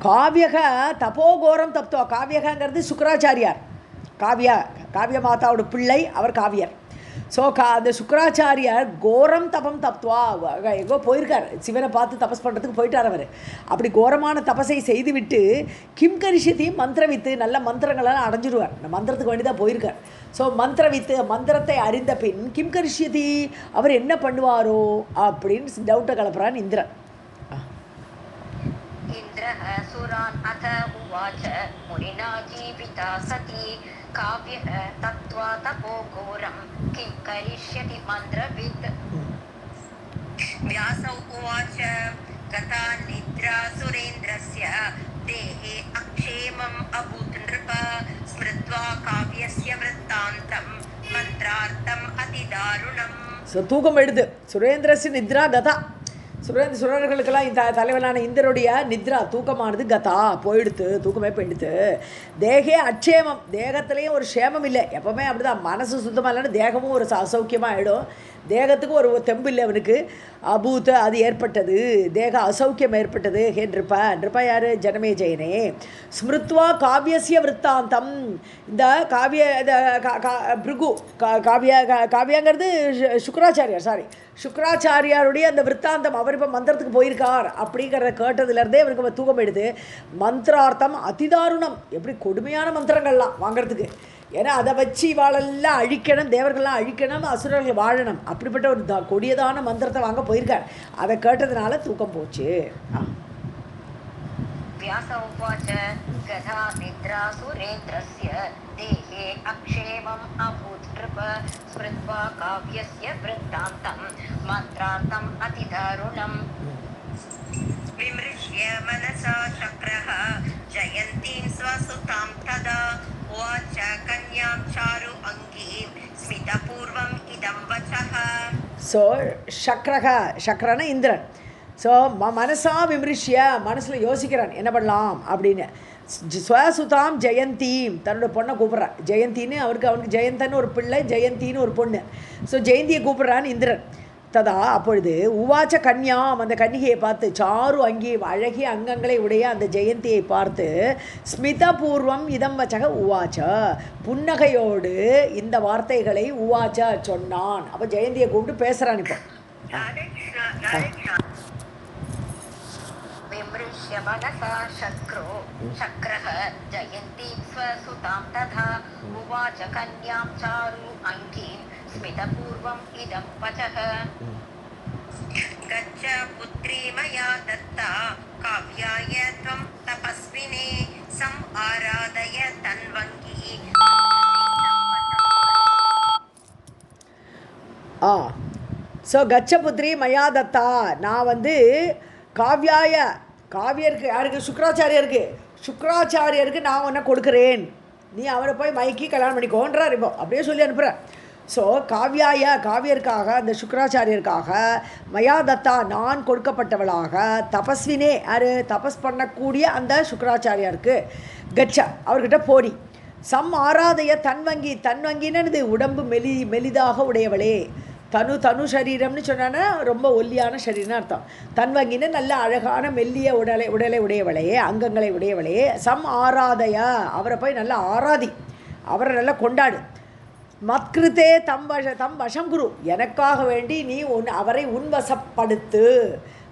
காவியக தபோகோரம் தப்துவா, காவியகங்கிறது சுக்கராச்சாரியார், காவியமாதாவோட பிள்ளை, அவர் காவியர். ஸோ அந்த சுக்கராச்சாரியார் கோரம் தபம் தப்துவா, எங்கோ போயிருக்கார், சிவனை பார்த்து தபஸ் பண்ணுறதுக்கு போயிட்டார் அவர். அப்படி கோரமான தபஸை செய்துவிட்டு கிம் கரிஷதி மந்திரவித்து, நல்ல மந்திரங்களெல்லாம் அடைஞ்சிடுவார், இந்த மந்திரத்துக்கு வேண்டி தான் போயிருக்கார். ஸோ மந்திரவித்து, மந்திரத்தை அறிந்த பின் கிம் கரிஷதி, அவர் என்ன பண்ணுவாரோ அப்படின்னு டவுட்டை கலப்புறான் இந்திரன். इन्द्रः सुरान् अथ उवाच मुनिना जीविता सती काव्यः तत्त्वा तपो घोरं किं करिष्यति मन्त्रवित्. व्यासौ उवाच गता निद्रा सुरेन्द्रस्य देहे अक्षेमम् अभूत् नृप स्मृत्वा काव्यस्य वृत्तान्तं मन्त्रार्थम् अतिदारुणम्. ஸோ தூக்கம் எடுது, சுரேந்திரசி நித்ரா கதா, சுரர்களுக்கெல்லாம் இந்த தலைவனான இந்திரனுடைய நித்ரா தூக்கமானது கதா போயிடுத்து, தூக்கமே போயிடுத்து. தேகே அட்சேமம், தேகத்துலேயும் ஒரு க்ஷேமம் இல்லை, எப்போவுமே அப்படி தான், மனசு சுத்தமாக இல்லைன்னா தேகமும் ஒரு அசௌக்கியமாக ஆகிடும். தேகத்துக்கு ஒரு தெம்பு இல்லை அவனுக்கு. அபூத், அது ஏற்பட்டது, தேக அசௌக்கியம் ஏற்பட்டது. ஹே நிருப்பா யார், ஜனமேஜயனே. ஸ்மிருத்வா காவியசிய விற்த்தாந்தம், இந்த பிருகு காவியங்கிறது சுக்கராச்சாரியாருடைய அந்த விற்த்தாந்தம், அவர் இப்போ மந்திரத்துக்கு போயிருக்கார் அப்படிங்கிறத கேட்டதுலேருந்தே அவருக்கு தூக்கம் எடுத்து. மந்திரார்த்தம் அதிதாருணம், எப்படி கொடுமையான மந்திரங்கள்லாம் வாங்கிறதுக்கு, ஏன்னா அதை வச்சு இவாளெல்லாம் அழிக்கணும், தேவர்கள்லாம் அழிக்கணும், அசுரர்கள் வாழணும், அப்படிப்பட்ட ஒரு கொடியதான மந்திரத்தை வாங்க போயிருக்கார். அதை கேட்டதுனால தூக்கம் போச்சு. व्यास उवाच गता निद्रा सुरेन्द्रस्य देहे अक्षेमम् अभूत् नृप स्मृत्वा काव्यस्य वृत्तान्तं मन्त्रार्थम् अतिदारुणम्. विमृश्य मनसा शक्रः जयन्तीं स्वसुतां तदा उवाच कन्यां चारु अङ्गीं स्मितपूर्वम् इदं वचः. ஸோ சக்கரன இந்திரன். ஸோ மனசா விமர்சிய, மனசில் யோசிக்கிறான் என்ன பண்ணலாம் அப்படின்னு. ஸ்வசுதாம் ஜெயந்தீம், தன்னோட பொண்ணை கூப்பிட்றான் ஜெயந்தின்னு. அவனுக்கு ஜெயந்தன்னு ஒரு பிள்ளை, ஜெயந்தின்னு ஒரு பொண்ணு. ஸோ ஜெயந்தியை கூப்பிட்றான்னு இந்திரன். ததா அப்பொழுது உவாச்ச கன்யாம் அந்த கன்னிகையை பார்த்து சாரு அங்கி அழகிய அங்கங்களை உடைய அந்த ஜெயந்தியை பார்த்து ஸ்மிதபூர்வம் இதம் வச்சக உவாச்ச புன்னகையோடு இந்த வார்த்தைகளை உவாச்ச சொன்னான். அப்போ ஜெயந்தியை கூப்பிட்டு பேசுகிறான். இப்போ विमृश्य मनसा शक्रो शक्रः जयन्तीं स्वसुतां तथा उवाच कन्यां चारु अङ्गीं स्मितपूर्वम् इदं वचः गच्छ पुत्री मया दत्ता काव्याय त्वं तपस्विने सम् आराधय तन्वङ्गी. ஸோ கச்சபுத்ரி மயா தத்தா நான் வந்து காவியருக்கு யாருக்கு சுக்ராச்சாரியருக்கு நான் உன்னை கொடுக்குறேன், நீ அவரை போய் மைக்கி கல்யாணம் பண்ணிக்கோன்றார். இப்போ அப்படியே சொல்லி அனுப்புகிறேன். ஸோ காவியருக்காக அந்த சுக்ராச்சாரியருக்காக மயா தத்தா நான் கொடுக்கப்பட்டவளாக தபஸ்வினே யார் தபஸ் பண்ணக்கூடிய அந்த சுக்ராச்சாரியாருக்கு கச்ச அவர்கிட்ட போடி சம் ஆராதய தன்வங்கின்னு உடம்பு மெலிதாக உடையவளே. தனு சரீரம்னு சொன்னான்னா ரொம்ப ஒல்லியான சரீரம்னு அர்த்தம். தன்வங்கின்னு நல்ல அழகான மெல்லிய உடலை உடையவளே, அங்கங்களை உடையவளே. சம் ஆராதய அவரை போய் நல்லா ஆராதி, அவரை நல்லா கொண்டாடு. மத்கிருத்தே தம் வசம் குரு எனக்காக வேண்டி நீ அவரை உன்வசப்படுத்து.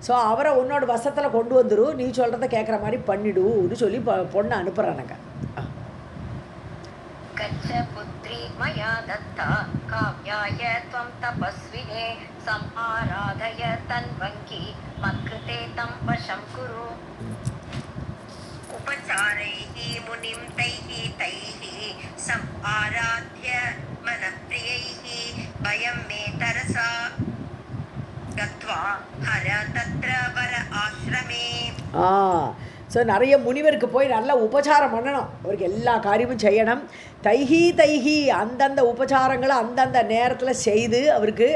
ஸோ அவரை உன்னோட வசத்தில் கொண்டு வந்துரு, நீ சொல்கிறத கேட்குற மாதிரி பண்ணிடுன்னு சொல்லி பொண்ணை அனுப்புகிறானுங்க. गच्छ पुत्री मया दत्ता काव्याय त्वं तपस्विने सम् आराधय तन्वङ्गी मत्कृते तं वशं कुरु. उपचारैः मुनिं तैः सम् आराध्य मनप्रियैः वयं मे तरसा गत्वा हर तत्र वर आश्रमे. ஸோ நிறைய முனிவருக்கு போய் நல்லா உபச்சாரம் பண்ணணும், அவருக்கு எல்லா காரியமும் செய்யணும். தைஹி அந்தந்த உபச்சாரங்களை அந்தந்த நேரத்தில் செய்து அவருக்கு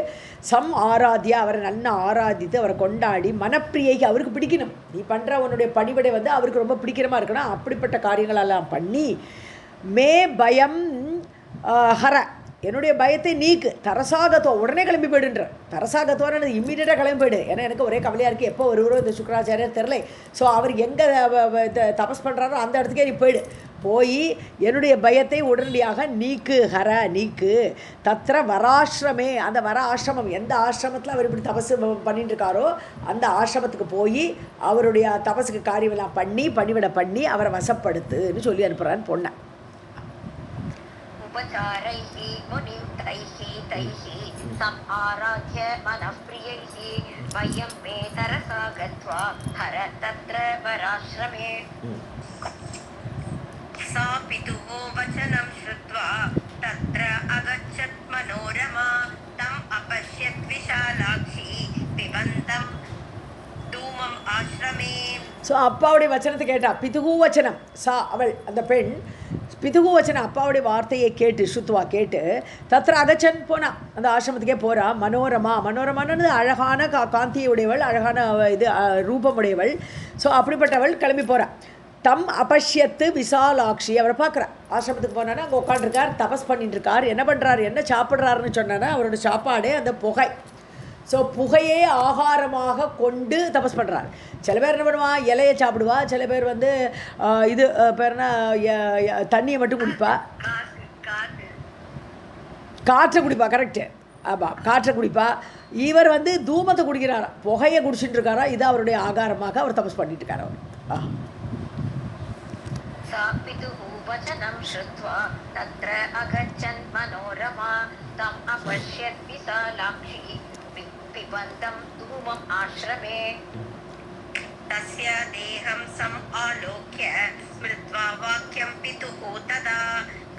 சம் ஆராத்தியா அவரை நல்லா ஆராதித்து அவரை கொண்டாடி மனப்பிரியைக்கு அவருக்கு பிடிக்கணும். நீ பண்ணுற உன்னுடைய பணிவிடை வந்து அவருக்கு ரொம்ப பிடிக்கிறமா இருக்கணும். அப்படிப்பட்ட காரியங்களெல்லாம் பண்ணி மே பயம் ஹர என்னுடைய பயத்தை நீக்கு தரசாகத்தோ உடனே கிளம்பி போயிடுன்ற. தரசாகத்தோன்னு இம்மீடியட்டாக கிளம்பி போயிடு. ஏன்னா எனக்கு ஒரே கவலையாக இருக்குது, எப்போ வருவரோ இந்த சுக்ராச்சாரியர் தெரில. ஸோ அவர் எங்கே தபஸ் பண்ணுறாரோ அந்த இடத்துக்கே நீ போய் என்னுடைய பயத்தை உடனடியாக நீக்கு. தத்திர வராசிரமே அந்த வர ஆசிரமம் எந்த ஆசிரமத்தில் அவர் இப்படி தபஸ் பண்ணிட்டு இருக்காரோ அந்த ஆசிரமத்துக்கு போய் அவருடைய தபஸுக்கு காரியமெல்லாம் பணிவிட பண்ணி அவரை வசப்படுத்துன்னு சொல்லி அனுப்புகிறான்னு பொண்ணை. उपचारैः मुनिं तैः सम् आराध्य मनःप्रियैः वयं मे तरसा गत्वा हर तत्र वराश्रमे. सा पितुः वचनं श्रुत्वा तत्र अगच्छत् मनोरमा तम् अपश्यत् विशालाक्षी पिबन्तं धूमम् आश्रमे. ஸோ அப்பாவுடைய வச்சனத்தை கேட்டா பிதுகு வச்சனம் அவள் அந்த பெண் பிதுகு வச்சன அப்பாவுடைய வார்த்தையை கேட்டு சுத்துவா கேட்டு தத்திர அகச்சன் போனா அந்த ஆசிரமத்துக்கே போகிறா. மனோரமானது அழகான காந்தியை உடையவள், அழகான இது ரூபமுடையவள். ஸோ அப்படிப்பட்டவள் கிளம்பி போகிறா. தம் அபஷ்யத்து விசாலாட்சி அவரை பார்க்குறா. ஆசிரமத்துக்கு போனான்னா அங்கே உட்காந்துருக்கார், தபஸ் பண்ணிட்டு இருக்கார். என்ன பண்ணுறாரு என்ன சாப்பிட்றாருன்னு சொன்னான்னா அவரோட சாப்பாடே அந்த புகை. ஸோ புகையே ஆகாரமாக கொண்டு தபஸ் பண்ணுறாரு. சில பேர் என்ன பண்ணுவான் இலையை சாப்பிடுவா, சில பேர் வந்து இது பேர்னா தண்ணியை மட்டும் குடிப்பா, காற்றை குடிப்பா. கரெக்டு, ஆமாம் காற்றை குடிப்பா. இவர் வந்து தூமத்தை குடிக்கிறாரா, புகையை குடிச்சிட்டு இருக்காரா. இது அவருடைய ஆகாரமாக அவர் தபஸ் பண்ணிட்டு இருக்கார். அவர் वचनं श्रुत्वा तत्र अगच्छन् मनोरमा तम् अपश्यत् विशालाक्षी पिबन्तं धूमम् आश्रमे. तस्य देहं सम् आलोक्य स्मृत्वा वाक्यं पितुः तदा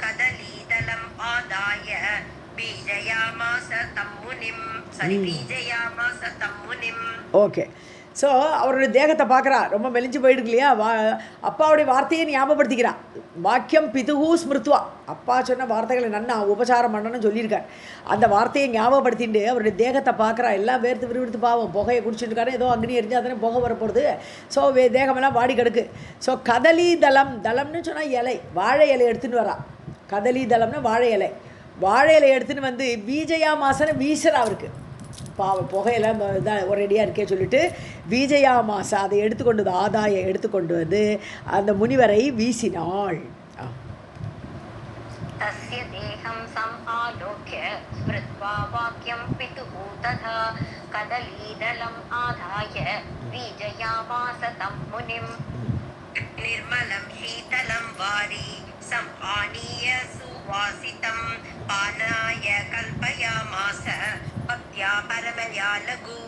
कदलीदलम् आदाय बीजयामास तं मुनिम्. ஓகே. ஸோ அவருடைய தேகத்தை பார்க்குறா, ரொம்ப மெலிஞ்சு போயிடுக்கு இல்லையா. அப்பாவுடைய வார்த்தையை ஞாபகப்படுத்திக்கிறா. வாக்கியம் பிதுகு ஸ்மிருத்வா அப்பா சொன்ன வார்த்தைகளை நன்னா உபசாரம் பண்ணணும்னு சொல்லியிருக்கார். அந்த வார்த்தையை ஞாபகப்படுத்திட்டு அவருடைய தேகத்தை பார்க்குறா. எல்லாம் வேர்த்து விறுவிறுத்து பாவம், புகையை குடிச்சிட்டு இருக்காரு. ஏதோ அக்னி எரிஞ்சால் தானே புகை வரப்போகிறது. ஸோ தேகமெல்லாம் வாடி கிடக்கு. ஸோ கதலி தளம்னு சொன்னால் இலை, வாழை இலை எடுத்துன்னு வரா. கதலி தளம்னா வாழை இலை எடுத்துன்னு வந்து பீஜயா மாசனை வீசுறா அவருக்கு. புகையெல்லாம் இதாக ஒரேடியாக இருக்கே சொல்லிட்டு விஜயா மாசா அதை எடுத்துக்கொண்டு வந்து ஆதாயம் எடுத்துக்கொண்டு வந்து அந்த முனிவரை வீசினாள். तस्य देहं समालोक्य स्मृत्वा वाक्यं पितुः तथा कदलीदलम् आधाय बीजयामास तं मुनिं निर्मलं शीतलं वारी समानीय सुवासितं पानाय कल्पयामास भक्त्या परमया लघु.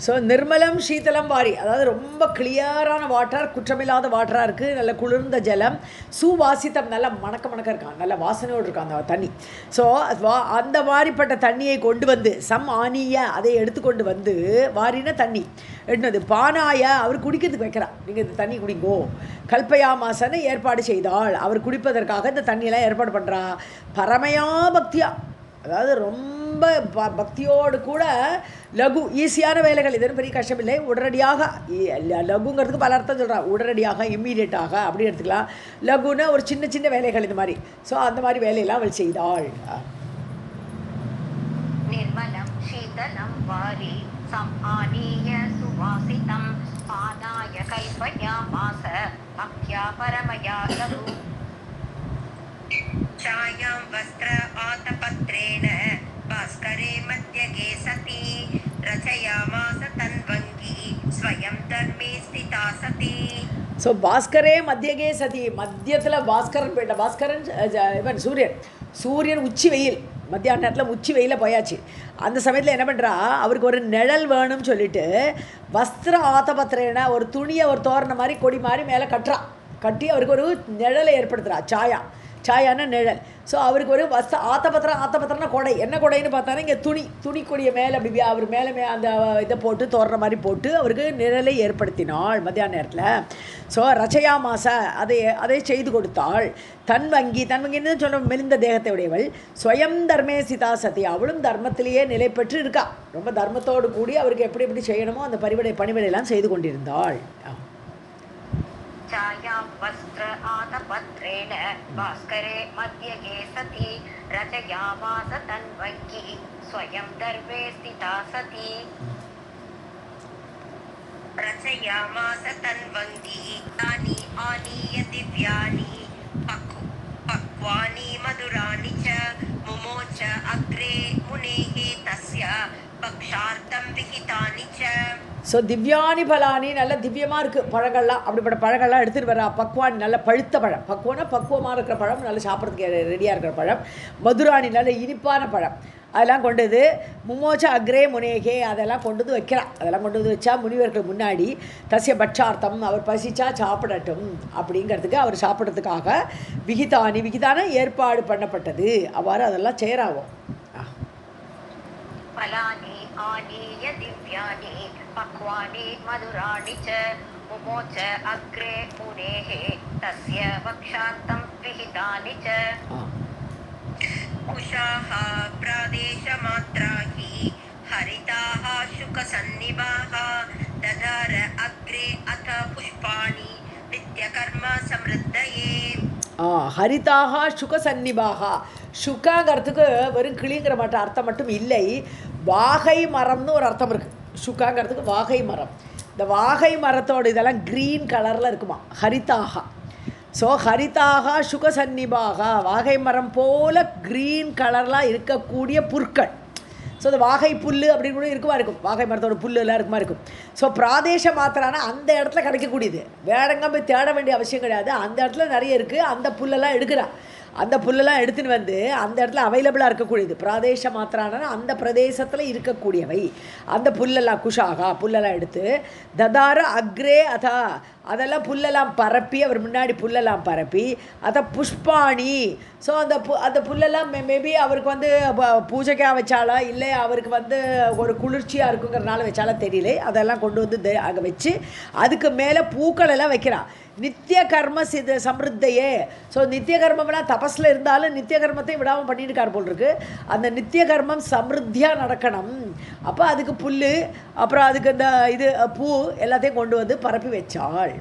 ஸோ நிர்மலம் சீதலம் வாரி, அதாவது ரொம்ப கிளியரான வாட்டர், குற்றமில்லாத வாட்டராக இருக்குது, நல்ல குளிர்ந்த ஜலம், சுவாசித்தம் நல்ல மணக்க இருக்கான், நல்ல வாசனையோடு இருக்கான் அந்த தண்ணி. ஸோ அந்த மாதிரிப்பட்ட தண்ணியை கொண்டு வந்து ஆனிய அதை எடுத்துக்கொண்டு வந்து வாரின தண்ணி எடுனது பானாய அவர் குடிக்கிறதுக்கு வைக்கிறார். நீங்கள் இந்த தண்ணி குடிங்கோ. கல்பயாமாசனை ஏற்பாடு செய்தாள். அவர் குடிப்பதற்காக இந்த தண்ணியெல்லாம் ஏற்பாடு பண்ணுறா. பரமையா பக்தியா, அதாவது ரொம்ப பக்தியோடு கூட லகு ஈஸியான வேலைகள், இது பெரிய கஷ்டமில்லை. உடனடியாக லகுங்கிறதுக்கு பல அர்த்தம் சொல்கிறா. உடனடியாக இம்மீடியட்டாக அப்படி எடுத்துக்கலாம். லகுன்னா ஒரு சின்ன சின்ன வேலைகள் இந்த மாதிரி. ஸோ அந்த மாதிரி வேலையெல்லாம் அவள் செய்தாள். நிர்மலம் சீதலம் வாரி சமானீய சுவாசிதம் பானாய கல்பயாமாச பக்த்யா பரமயா லகு. छायां वस्त्र आतपत्रेण भास्करे मध्यगे सती रचयामास तन्वङ्गी स्वयं धर्मे स्थिता सती. ஸோ பாஸ்கரே மத்தியகே சதி, மத்தியத்தில் பாஸ்கரன் போயிட்ட. பாஸ்கரன் இவன் சூரியன் உச்சி வெயில், மத்தியான நேரத்தில் உச்சி வெயிலில் போயாச்சு. அந்த சமயத்தில் என்ன பண்ணுறா, அவருக்கு ஒரு நிழல் வேணும்னு சொல்லிட்டு வஸ்திர ஆத்தபத்திரேன ஒரு துணியை ஒரு தோரண மாதிரி கொடி மாதிரி மேலே கட்டி அவருக்கு ஒரு நிழலை ஏற்படுத்துகிறா. சாயான நிழல். ஸோ அவருக்கு ஒரு ஆத்தபத்திரம்னா கொடை. என்ன கொடைன்னு பார்த்தானா இங்கே துணி கொடியை மேலே அப்படி அவர் மேலே அந்த இதை போட்டு தோற மாதிரி போட்டு அவருக்கு நிழலை ஏற்படுத்தினாள் மத்தியான நேரத்தில். ஸோ ரச்சயா மாச அதை செய்து கொடுத்தாள். தன்வங்கின்னு சொன்ன மெலிந்த தேகத்தை உடையவள். ஸ்வயம் தர்மே சிதா சதி, அவளும் தர்மத்திலேயே நிலை பெற்று இருக்கா. ரொம்ப தர்மத்தோடு கூடி அவருக்கு எப்படி செய்யணுமோ அந்த பணிவிடையெல்லாம் செய்து கொண்டிருந்தாள். छायां वस्त्र आतपत्रेण भास्करे मध्यगे सती रचयामास तन्वङ्गी स्वयं दर्वे स्थिता सती. रचयामास तन्वङ्गी तानि आनीय दिव्यानि पक्वानि मधुराणि च मुमोच अग्रे मुनेः तस्य भक्षार्थं विहितानि च. ஸோ திவ்யானி பலானி, நல்ல திவ்யமாக இருக்குது பழங்கள்லாம். அப்படிப்பட்ட பழங்கள்லாம் எடுத்துகிட்டு வரா. பக்வானி நல்ல பழுத்த பழம், பக்குவமாக இருக்கிற பழம், நல்ல சாப்பிட்றதுக்கு ரெடியாக இருக்கிற பழம். மதுராணி நல்ல இனிப்பான பழம், அதெல்லாம் கொண்டது. முமோச்ச அக்ரே முனேகே, அதெல்லாம் கொண்டு வந்து வைக்கிறான். அதெல்லாம் கொண்டு வந்து வச்சா முனிவர்கள் முன்னாடி தசிய பட்சார்த்தம், அவர் பசிச்சா சாப்பிடட்டும் அப்படிங்கிறதுக்கு, அவர் சாப்பிட்றதுக்காக விகிதான ஏற்பாடு பண்ணப்பட்டது. அவ்வாறு அதெல்லாம் செய்யறாவும். फलानि आनीय दिव्यानि पक्वानि मधुराणि च मुमोच अग्रे मुनेः तस्य भक्षार्थं विहितानि च. कुशाः प्रादेशमात्राहि हरिताः शुकसन्निभाः ददार अग्रे अथ पुष्पाणि नित्यकर्म समृद्धये. ஹரிதாக சுகசன்னிபாகா. சுகாங்கிறதுக்கு வெறும் கிளிங்கிற அர்த்தம் மட்டும் இல்லை, வாகை மரம்னு ஒரு அர்த்தம் இருக்குது. சுகாங்கிறதுக்கு வாகை மரம். இந்த வாகை மரத்தோடு இதெல்லாம் க்ரீன் கலரில் இருக்குமா, ஹரிதாகா. ஸோ ஹரிதாகா சுகசன்னிபாகா, வாகை மரம் போல் க்ரீன் கலர்லாம் இருக்கக்கூடிய புற்கள். ஸோ இந்த வாகை புல் அப்படின்னு கூட இருக்கும். வாகை மரத்தோட புல் எல்லாம் இருக்குமா இருக்கும். ஸோ பிராதேச மாத்திரானா அந்த இடத்துல கிடைக்கக்கூடியது, வேறங்க போய் தேட வேண்டிய அவசியம் கிடையாது. அந்த இடத்துல நிறைய இருக்குது. அந்த புல்லெல்லாம் எடுக்கிறா. அந்த புல்லெல்லாம் எடுத்துன்னு வந்து அந்த இடத்துல அவைலபிளாக இருக்கக்கூடியது. பிராதேச மாத்திரானா அந்த பிரதேசத்தில் இருக்கக்கூடியவை. அந்த புல்லெல்லாம் குஷாகா புல்லெல்லாம் எடுத்து ததார அக்ரே அதா, அதெல்லாம் புல்லெல்லாம் பரப்பி, அவர் முன்னாடி புல்லெல்லாம் பரப்பி, அதை புஷ்பாணி. ஸோ அந்த புல்லெல்லாம் மேபி அவருக்கு வந்து பூஜைக்காக வச்சாலா, இல்லை அவருக்கு வந்து ஒரு குளிர்ச்சியாக இருக்குங்கிறனால வச்சாலா தெரியல. அதெல்லாம் கொண்டு வந்து அங்கே வச்சு அதுக்கு மேலே பூக்கள் எல்லாம் வைக்கிறான். நித்திய கர்ம சமிருத்தையே. ஸோ நித்திய கர்மம்னா தபஸில் இருந்தாலும் நித்திய கர்மத்தை விடாமல் பண்ணியிருக்கார் போல் இருக்கு. அந்த நித்திய கர்மம் சமிருத்தியாக நடக்கணும். அப்போ அதுக்கு புல், அப்புறம் அதுக்கு இந்த பூ எல்லாத்தையும் கொண்டு வந்து பரப்பி வச்சாள்.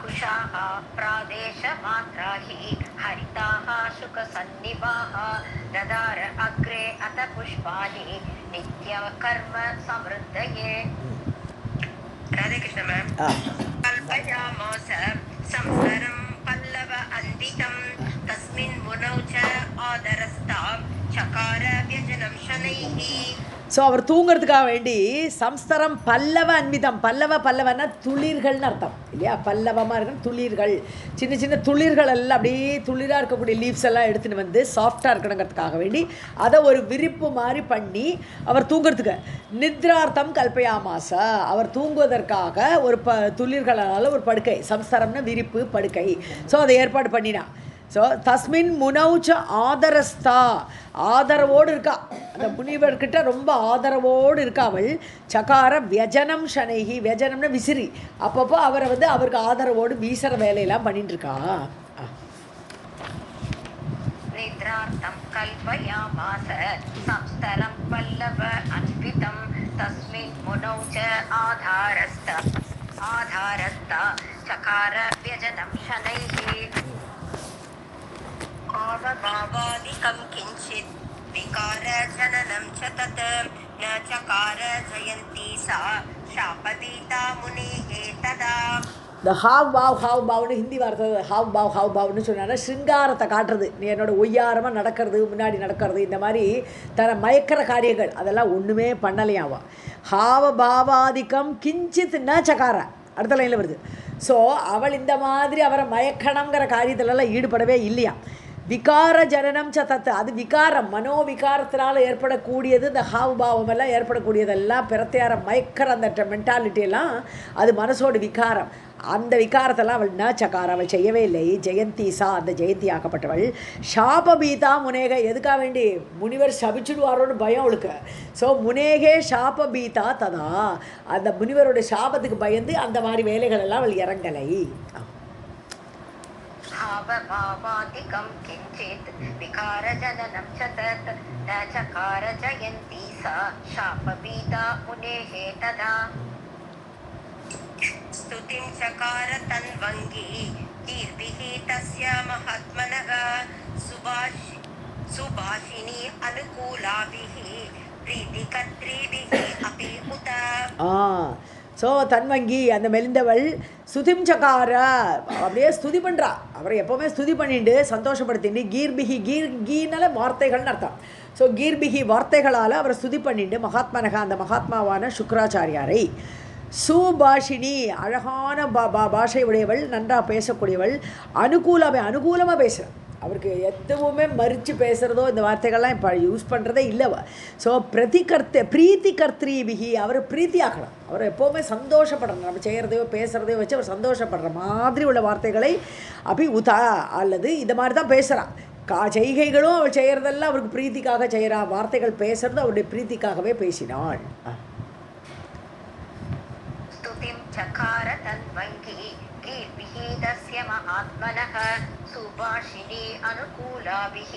कुशाः वृक्षाः प्रादेशमात्रा हि हरिताः शुकसन्निभाः ददार अग्रे अथ पुष्पाणि नित्यकर्म समृद्धये. राधे कृष्ण मैम. कल्पयामास संसारं पल्लव अन्वितं तस्मिन् मुनौ च आदरस्तां चकार व्यजनं शनैः. ஸோ அவர் தூங்கிறதுக்காக வேண்டி சம்ஸ்தரம் பல்லவ அன்விதம். பல்லவன்னா துளிர்கள்னு அர்த்தம் இல்லையா? பல்லவமாக இருக்கணும் துளிர்கள், சின்ன சின்ன துளிர்கள் எல்லாம் அப்படியே துளிராக இருக்கக்கூடிய லீவ்ஸ் எல்லாம் எடுத்துகிட்டு வந்து சாஃப்டாக இருக்கணுங்கிறதுக்காக வேண்டி அதை ஒரு விரிப்பு மாதிரி பண்ணி அவர் தூங்கிறதுக்கு நித்ரார்த்தம் கல்பயாமாச. அவர் தூங்குவதற்காக ஒரு துளிர்களால் ஒரு படுக்கை, சம்ஸ்தரம்னா விரிப்பு படுக்கை, ஸோ அதை ஏற்பாடு பண்ணினா. ஸோ தஸ்மின் முனௌச்ச ஆதரஸ்தா, ஆதரவோடு இருக்கா அந்த முனிவர்கிட்ட, ரொம்ப ஆதரவோடு இருக்கா அவள். சகார வியஜனம் ஷனைஹி, வியஜனம்னா விசிறி, அப்பப்போ அவரை வந்து அவருக்கு ஆதரவோடு வீசுகிற வேலையெல்லாம் பண்ணிட்டு இருக்கா. निद्रार्थं कल्पयामास संस्तरं पल्लव अन्वितं तस्मिन् मुनौ च आधारस्थ चकार व्यजनं शनैः. आवभावादिकं किञ्चित् विकार जननं च तत् न चकार जयन्ती सा शापभीता मुनेः तदा. இந்த ஹாவ் பாவ்னு ஹிந்தி வார்த்தை ஹாவ் பாவ்னு சொன்னான்னா ஸ்ருங்காரத்தை காட்டுறது. நீ என்னோட ஒய்யாரமாக நடக்கிறது, முன்னாடி நடக்கிறது, இந்த மாதிரி தன்னை மயக்கிற காரியங்கள் அதெல்லாம் ஒன்றுமே பண்ணலையாவா. ஹாவ பாவாதிக்கம் கிஞ்சித் ந சகார அடுத்த லைனில் வருது. ஸோ அவள் இந்த மாதிரி அவரை மயக்கணங்கிற காரியத்திலலாம் ஈடுபடவே இல்லையா. விகார ஜனனம் சத்தத்து, அது விகாரம், மனோவிகாரத்தினால் ஏற்படக்கூடியது. இந்த ஹாவ் பாவமெல்லாம் ஏற்படக்கூடியதெல்லாம் பிரத்தியார மயக்கிற அந்த மென்டாலிட்டியெல்லாம் அது மனசோட விகாரம். அந்த விகாரத்தெல்லாம் அவள் ந சக்கார, அவள் செய்யவே இல்லை. ஜெயந்தீசா, அந்த ஜெயந்தி ஆக்கப்பட்டவள். ஷாபபீதா முனேக, எதுக்காக வேண்டி முனிவர் சபிச்சுடுவாரோன்னு பயம் அவளுக்கு. ஸோ முனேகே ஷாபபீதா ததா, அந்த முனிவரோட சாபத்துக்கு பயந்து அந்த மாதிரி வேலைகள் எல்லாம் அவள் இறங்கலை. भावभावादिकं किञ्चित् विकारजननं च तत् न चकार जयन्ती सा शापभीता मुनेः तदा. स्तुतिं चकार तन्वङ्गी कीर्तिः तस्य महात्मनः सुभाषिणी अनुकूलाभिः प्रीतिकर्तृभिः अपि उत. ஸோ தன்வங்கி அந்த மெலிந்தவள் ஸ்துதிம் சக்கார, அப்படியே ஸ்துதி பண்ணுறா. அவரை எப்போவுமே ஸ்துதி பண்ணிட்டு சந்தோஷப்படுத்திட்டு கீர்பிகி, கீர்னால வார்த்தைகள்னு அர்த்தம். ஸோ கீர்பிகி வார்த்தைகளால் அவரை ஸ்துதி பண்ணிட்டு மகாத்மனகா, அந்த மகாத்மாவான சுக்ராச்சாரியாரை. சுபாஷினி, அழகான பாஷை உடையவள், நன்றாக பேசக்கூடியவள். அனுகூலமாக பேசுகிறாள். அவருக்கு எதுவுமே மறித்து பேசுகிறதோ இந்த வார்த்தைகள்லாம் இப்போ யூஸ் பண்ணுறதே இல்லைவ. ஸோ பிரீத்தி கர்த்ரீபிகி, அவர் பிரீத்தி ஆகலாம். அவர் எப்போவுமே சந்தோஷப்படணும். நம்ம செய்கிறதையோ பேசுகிறதையோ வச்சு அவர் சந்தோஷப்படுற மாதிரி உள்ள வார்த்தைகளை அப்படி உதா, அல்லது இந்த மாதிரி தான் பேசுகிறான். செய்கைகளும் அவள் செய்கிறதெல்லாம் அவருக்கு பிரீத்திக்காக செய்கிறான். வார்த்தைகள் பேசுறது அவருடைய பிரீத்திக்காகவே பேசினாள். चकार तन्वङ्गी कीर्तिः तस्य महात्मनः सुभाषिणी अनुकूलाभिः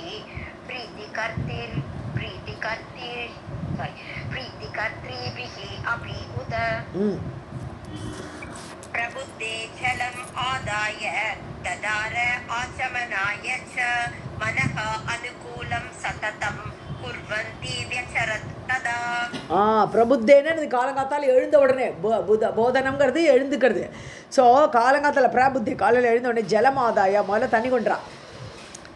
प्रीतिकर्तृभिः अपि उत. प्रबुद्धे जलम् आदाय ददार आचमनाय च मनः अनुकूलं सततं कुर्वन्ति व्यचरत् तदा. பிரபுத்தேன்னு இது காலங்காத்தால் எழுந்த உடனே போதனம்ங்கிறது எழுந்துக்கிறது. ஸோ காலங்காத்தால் பிரபுத்தி காலையில் எழுந்த உடனே ஜலமாதாய முதல்ல தண்ணி கொண்டுறா.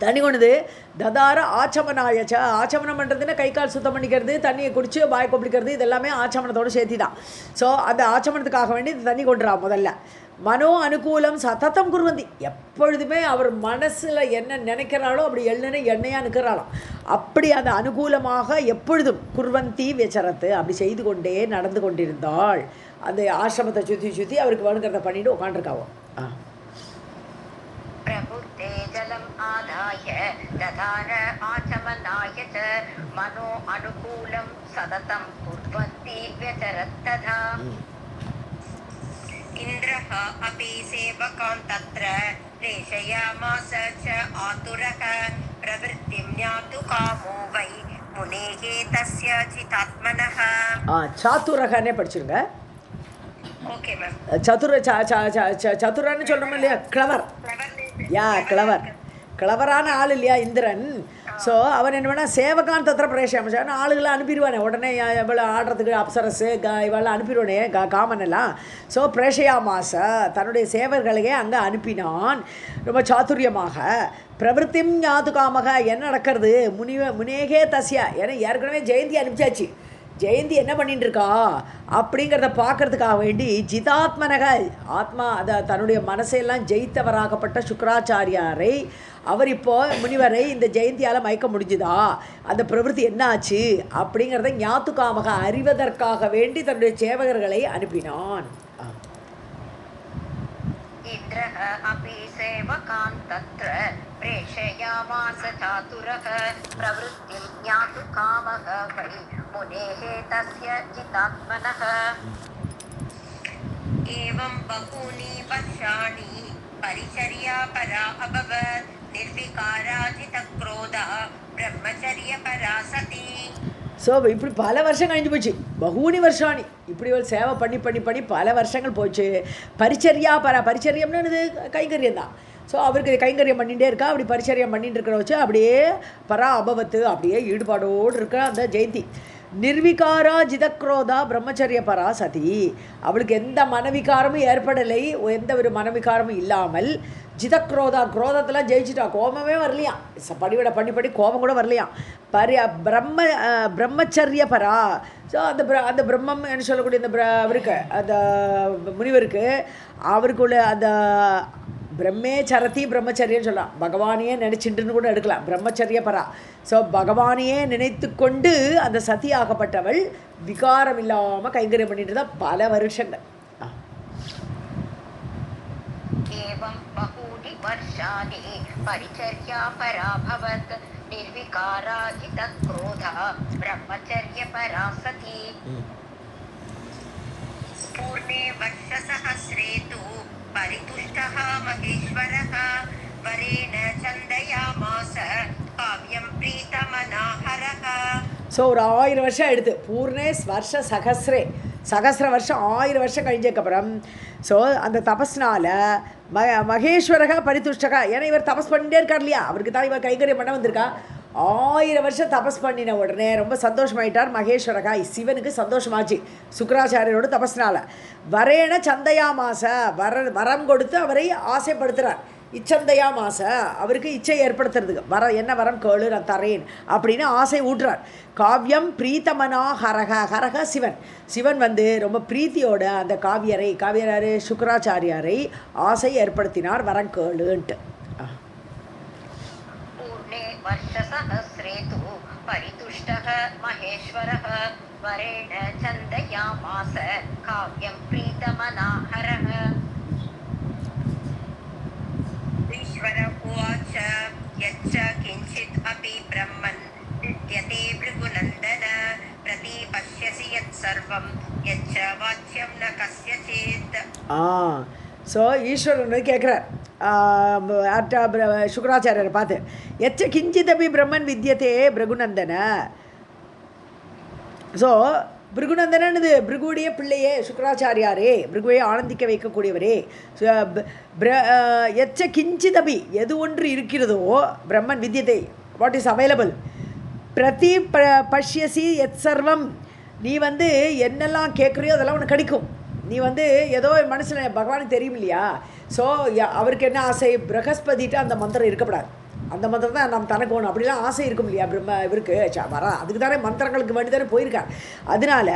தண்ணி கொண்டுது ததார ஆச்சமனாயச்ச, ஆச்சமனம் பண்ணுறதுன்னா கை கால் சுத்தம் பண்ணிக்கிறது, தண்ணியை குடிச்சு பாய் கொப்பிடிக்கிறது, இதெல்லாமே ஆச்சமனத்தோடு சேர்த்தி தான். ஸோ அந்த ஆச்சமனத்துக்காக வேண்டி தண்ணி கொண்டுறா. முதல்ல மனோ அனுகூலம் சதத்தம் குர்வந்தி, எப்பொழுதுமே அவர் மனசில் என்ன நினைக்கிறாளோ அப்படி எண்ணெயாக நிற்கிறாளாம். அப்படி அந்த அனுகூலமாக எப்பொழுதும் குர்வந்தி விசரத்து, அப்படி செய்து கொண்டே நடந்து கொண்டிருந்தாள். அந்த ஆசிரமத்தை சுற்றி அவருக்கு வேணுங்கிறத பண்ணிட்டு உட்காந்துருக்காவோ. प्रबुद्धे जलम् आदाय ददार आचमनाय च मनो अनुकूलं सततं कुर्वन्ति व्यचरत् तथा. इन्द्रः अपि सेवकान् तत्र प्रेषयामास च आतुरः प्रवृत्तिं ज्ञातु कामो वै मुनेः तस्य चितात्मनः. சாத்துரகனே படிச்சிருங்க. Okay ma'am. சதுரன்னு சொல்கிறோம் இல்லையா, கிளவர். யா கிளவர், கிளவரான ஆள் இல்லையா இந்திரன். ஸோ அவன் என்ன பண்ணால் சேவகான் தத்திர பிரேஷம் ஆளுகளை அனுப்பிடுவானே உடனே, இவ்வளோ ஆடுறதுக்கு அப்சரஸு இவெல்லாம் அனுப்பிடுவானே காமன் எல்லாம். ஸோ பிரேஷயா மாச தன்னுடைய சேவர்களையே அங்கே அனுப்பினான் ரொம்ப சாதுரியமாக. பிரவருத்திம் ஞாதுகாமக என்ன நடக்கிறது முனேகே தஸ்யா, ஏன்னா ஏற்கனவே ஜெயந்தி அனுப்பிச்சாச்சு. ஜெயந்தி என்ன பண்ணிட்டு இருக்கா அப்படிங்கிறத பார்க்கறதுக்காக வேண்டி ஜிதாத்மனக ஆத்மா அதை தன்னுடைய மனசையெல்லாம் ஜெயித்தவராகப்பட்ட சுக்கராச்சாரியாரை அவர் இப்போ முனிவரை இந்த ஜெயந்தியால் மயக்க முடிஞ்சுதா, அந்த பிரவருத்தி என்ன ஆச்சு அப்படிங்கிறத ஞாத்துக்காமக அறிவதற்காக வேண்டி தன்னுடைய சேவகர்களை அனுப்பினான். इन्द्रः अपि सेवकान् तत्र प्रेषयामास चातुरः प्रवृत्तिं ज्ञातु कामः वै मुनेः तस्य जितात्मनः एवं बहूनि वर्षाणि परिचर्या परा अभवत् निर्विकाराजितक्रोधा ब्रह्मचर्यपरा सती. ஸோ இப்படி பல வருஷம் கழிஞ்சு போச்சு, பகூனி வருஷாணி இப்படி ஒரு சேவை பண்ணி பண்ணி பண்ணி பல வருஷங்கள் போச்சு. பரிச்சரியா பரிச்சரியம்னு இது கைங்கரியம் தான். ஸோ அவருக்கு கைங்கரியம் பண்ணிகிட்டே இருக்கா. அப்படி பரிச்சரியம் பண்ணிட்டு இருக்கிற வச்சு அப்படியே பரா அபவத்து அப்படியே ஈடுபாடோடு இருக்கிற அந்த ஜெயந்தி. நிர்விகாரா ஜிதக்ரோதா பிரம்மச்சரிய பரா சதி, அவளுக்கு எந்த மனவிகாரமும் ஏற்படலை, எந்த ஒரு மனவிகாரமும் இல்லாமல் ஜிதக்ரோதா குரோதத்தெல்லாம் ஜெயிச்சுட்டா, கோபமே வரலையாம், படிவிட பண்ணி கோபம் கூட வரலையாம். பிரம்மச்சரிய பரா. ஸோ அந்த பிரம்மம் என்று சொல்லக்கூடிய இந்த அவருக்கு அந்த முனிவருக்கு அவருக்குள்ள அந்த பிரம்மே சரதி பிரம்மச்சரியன்னு சொல்லலாம், பகவானையே நினைச்சிட்டுன்னு கூட எடுக்கலாம், பிரம்மச்சரிய பரா. ஸோ பகவானையே நினைத்து கொண்டு அந்த சதியாகப்பட்டவள் விகாரம் இல்லாமல் கைங்கரியம் பண்ணிட்டு தான் பல வருஷங்கள். एवं बहूनि वर्षाणि परिचर्या पराभवत् निर्विकारा जितक्रोधा ब्रह्मचर्यपरा सती. पूर्णे वर्षसहस्रे तु परितुष्टः महेश्वरः वरेण चन्दयामास काव्यं प्रीतमनाहरः. ஸோ ஒரு 1000 வருஷம் எடுத்து பூர்ணே ஸ்வர்ஷ சகசிர வருஷம் 1000 வருஷம் கழிஞ்சதுக்கப்புறம் ஸோ அந்த தபஸ்னால் மகேஸ்வரக பரிதுஷ்டகா, ஏன்னா இவர் தபஸ் பண்ணிட்டே இருக்கார் இல்லையா, அவருக்கு தான் இவர் கைங்கரியம் பண்ண வந்திருக்கா. 1000 வருஷம் தபஸ் பண்ணின உடனே ரொம்ப சந்தோஷமாயிட்டார் மகேஸ்வரகா. சிவனுக்கு சந்தோஷமாச்சு சுக்கராச்சாரியரோட தபஸ்னால். வரேன சந்தையா மாச வரம் கொடுத்து அவரை ஆசைப்படுத்துகிறார். இச்சந்தையா மாச அவருக்கு இச்சை ஏற்படுத்துறதுக்கு என்ன வரம் கேளு நான் தரேன் அப்படின்னு ஆசை ஊட்டுறார். காவியம் பிரீத்தமனா ஹரக சிவன் ரொம்ப பிரீத்தியோட அந்த காவியராரு சுக்கராச்சாரியாரை ஆசை ஏற்படுத்தினார் வரம் கேளுன்ட்டு. पूर्णे वर्षसहस्रे तु परितुष्टः महेश्वरः वरेण चन्दयामास काव्यं प्रीतमनाहरः. ईश्वर उवाच यच्च किञ्चित् अपि ब्रह्मन् विद्यते भृगुनन्दन प्रतिपश्यसि यत्सर्वं यच्च वाच्यं न कस्यचित्. ஸோ ஈஸ்வரன் கேட்குறார் சுக்கராச்சாரியரை பார்த்து, எச்ச கிஞ்சிதபி பிரம்மன் வித்யத்தே பிருகுநந்தன. ஸோ பிருகுநந்தனது பிருகுடைய பிள்ளையே சுக்கராச்சாரியாரே, பிருகுவை ஆனந்திக்க வைக்கக்கூடியவரே. எச்ச கிஞ்சிதபி எது ஒன்று இருக்கிறதோ பிரம்மன் வித்யத்தை வாட் இஸ் அவைலபிள் பிரதி பஷ்யசி எத் சர்வம், நீ என்னெல்லாம் கேட்குறியோ அதெல்லாம் உனக்கு கிடைக்கும். நீ ஏதோ மனசில் பகவானுக்கு தெரியும் இல்லையா. ஸோ அவருக்கு என்ன ஆசை, பிரகஸ்பதிட்டு அந்த மந்திரம் இருக்கப்படாது, அந்த மந்திரம் தான் நம்ம தனக்கு வேணும் அப்படிலாம் ஆசை இருக்கும் இல்லையா இவருக்கு அதுக்கு தானே மந்திரங்களுக்கு வேண்டி தானே போயிருக்கார். அதனால்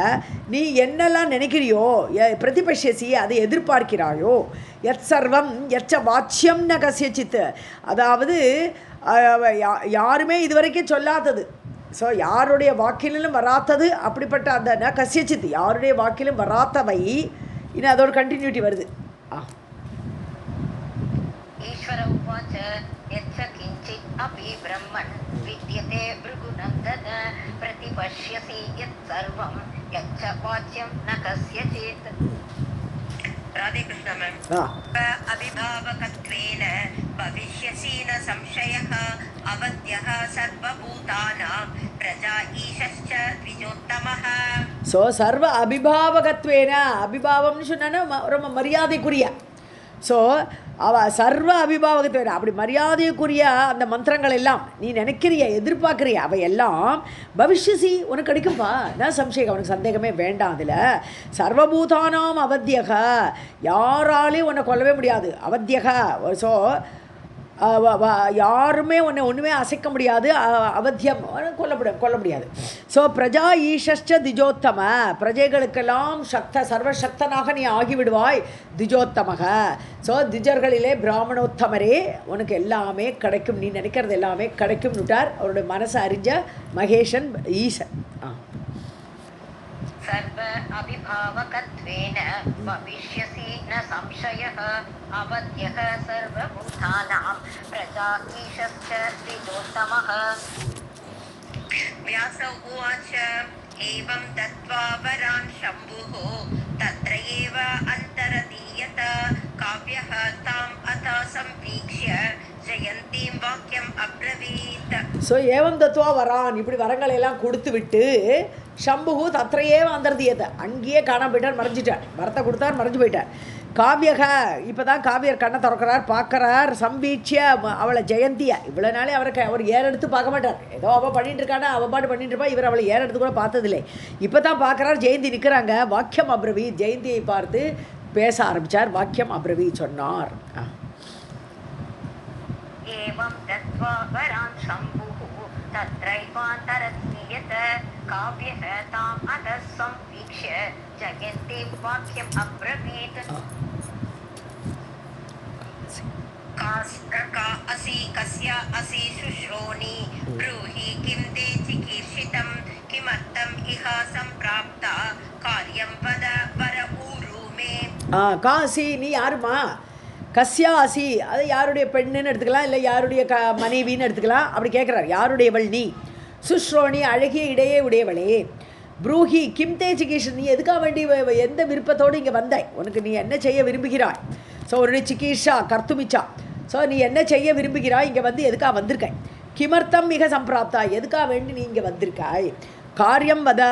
நீ என்னெல்லாம் நினைக்கிறியோ பிரதிபஷ்யசி அதை எதிர்பார்க்கிறாயோ, எத் சர்வம் எச்ச வாச்சியம் ந கசியச்சித்து, அதாவது யாருமே இதுவரைக்கும் சொல்லாதது, ஸோ யாருடைய வாக்கிலும் வராத்தது அப்படிப்பட்ட அந்த ந கசியச்சித்து யாருடைய வாக்கிலும் வராத்தவை இன்னும் அதோட கண்டினியூட்டி வருது. ஈஸ்வர உவாச்ச யச்ச கிஞ்சித் அபி பிரம்மன் வித்யதே பிருகுநந்தன பிரதிபஷ்யசி யத் சர்வம் யச்ச வாச்யம் ந கஸ்யசித். ராதே கிருஷ்ண மேம். அபிபாவகத்வேன பவிஷ்யசி ந சம்சயः அவத்யः சர்வபூதானாம் प्रजा ईशश्च द्विजोत्तमः ஸோ சர்வ அபிபாவகத்வேன அபிபாவம்னு சொன்னா ரொம்ப மரியாதைக்குரிய ஸோ சர்வ அபிபாவகத்வேன அப்படி மரியாதைக்குரிய அந்த மந்திரங்கள் எல்லாம் நீ நினைக்கிறிய எதிர்பார்க்குறிய அவை எல்லாம் பவிஷ்யசி உனக்கு கிடைக்கும்பா நான் சம்சயம் அவனுக்கு சந்தேகமே வேண்டாம் அதில் சர்வபூதானாம் அவத்தியக யாராலையும் உன்னை கொல்லவே முடியாது அவத்தியக ஸோ யாருமே உன்னை ஒன்றுமே அசைக்க முடியாது அவத்தியம் கொல்ல முடியாது ஸோ பிரஜா ஈஷஷ்ட திஜோத்தம பிரஜைகளுக்கெல்லாம் சர்வசக்தனாக நீ ஆகிவிடுவாய் திஜோத்தமக ஸோ திஜர்களிலே பிராமணோத்தமரே உனக்கு எல்லாமே கிடைக்கும் நீ நினைக்கிறது எல்லாமே கிடைக்கும் விட்டார் அவருடைய மனசை அறிஞ்ச மகேஷன் ஈசன் सर्व अभिभावकत्वेन भविष्यसि न संशयः अवध्यः सर्वभूतानां प्रजा ईशश्च द्विजोत्तमः व्यास उवाच एवं दत्त्वा वरान् शम्भुः तत्र एव अन्तरदीयत काव्यः ताम् अथा सम्वीक्ष्य ஜெயந்தீ வாக்கியம் அப்ரவீத் ஸோ ஏவம் தத்துவா வரான் இப்படி வரங்களை எல்லாம் கொடுத்து விட்டு சம்புகு தத்திரையே அந்தர்தியத்தை அங்கேயே காணாம போயிட்டார் மறைஞ்சிட்டார் வரத்தை கொடுத்தார் மறைஞ்சு போயிட்டார் காவியக இப்போ தான் காவியர் கண்ணை திறக்கிறார் பார்க்குறார் சம்பீட்சிய அவளை ஜெயந்தியை இவ்வளோ நாளே அவர் ஏறெடுத்து பார்க்க மாட்டார் ஏதோ அவள் பண்ணிட்டு இருக்கானா அவள் பாட்டு பண்ணிட்டு இருப்பா இவர் அவளை ஏறெடுத்து கூட பார்த்ததில்லை இப்போ தான் பார்க்குறார் ஜெயந்தி நிற்கிறாங்க வாக்கியம் அப்ரவி ஜெயந்தியை பார்த்து பேச ஆரம்பித்தார் வாக்கியம் அப்ரவி சொன்னார் एवं दत्त्वा वरान् शम्भुः तत्रैवान्तरदीयत काव्यः ताम् अधः संवीक्ष्य जयन्तीं वाक्यम् अब्रवीत् का असि कस्य असि शुश्रोणि ब्रूहि किं ते चिकीर्षितं किमर्थम् इह सम्प्राप्ता कार्यं वद वर ऊरु मे காசி நீ யாருமா கஸ்யா அசி அது யாருடைய பெண்ணுன்னு எடுத்துக்கலாம் இல்லை யாருடைய மனைவின்னு எடுத்துக்கலாம் அப்படி கேட்குறார் யாருடையவள் நீ சுஷ்ரோணி அழகிய இடையே உடையவளே ப்ரூஹி கிம் தே சிகிஷன் நீ எதுக்காக வேண்டி எந்த விருப்பத்தோடு இங்கே வந்தாய் உனக்கு நீ என்ன செய்ய விரும்புகிறாய் ஸோ உன்னுடைய சிகிஷா கர்த்துமிச்சா ஸோ நீ என்ன செய்ய விரும்புகிறாய் இங்கே வந்து எதுக்காக வந்திருக்காய் கிமர்த்தம் மிக சம்பிராப்தா எதுக்காக வேண்டி நீ இங்கே வந்திருக்காய் காரியம் வத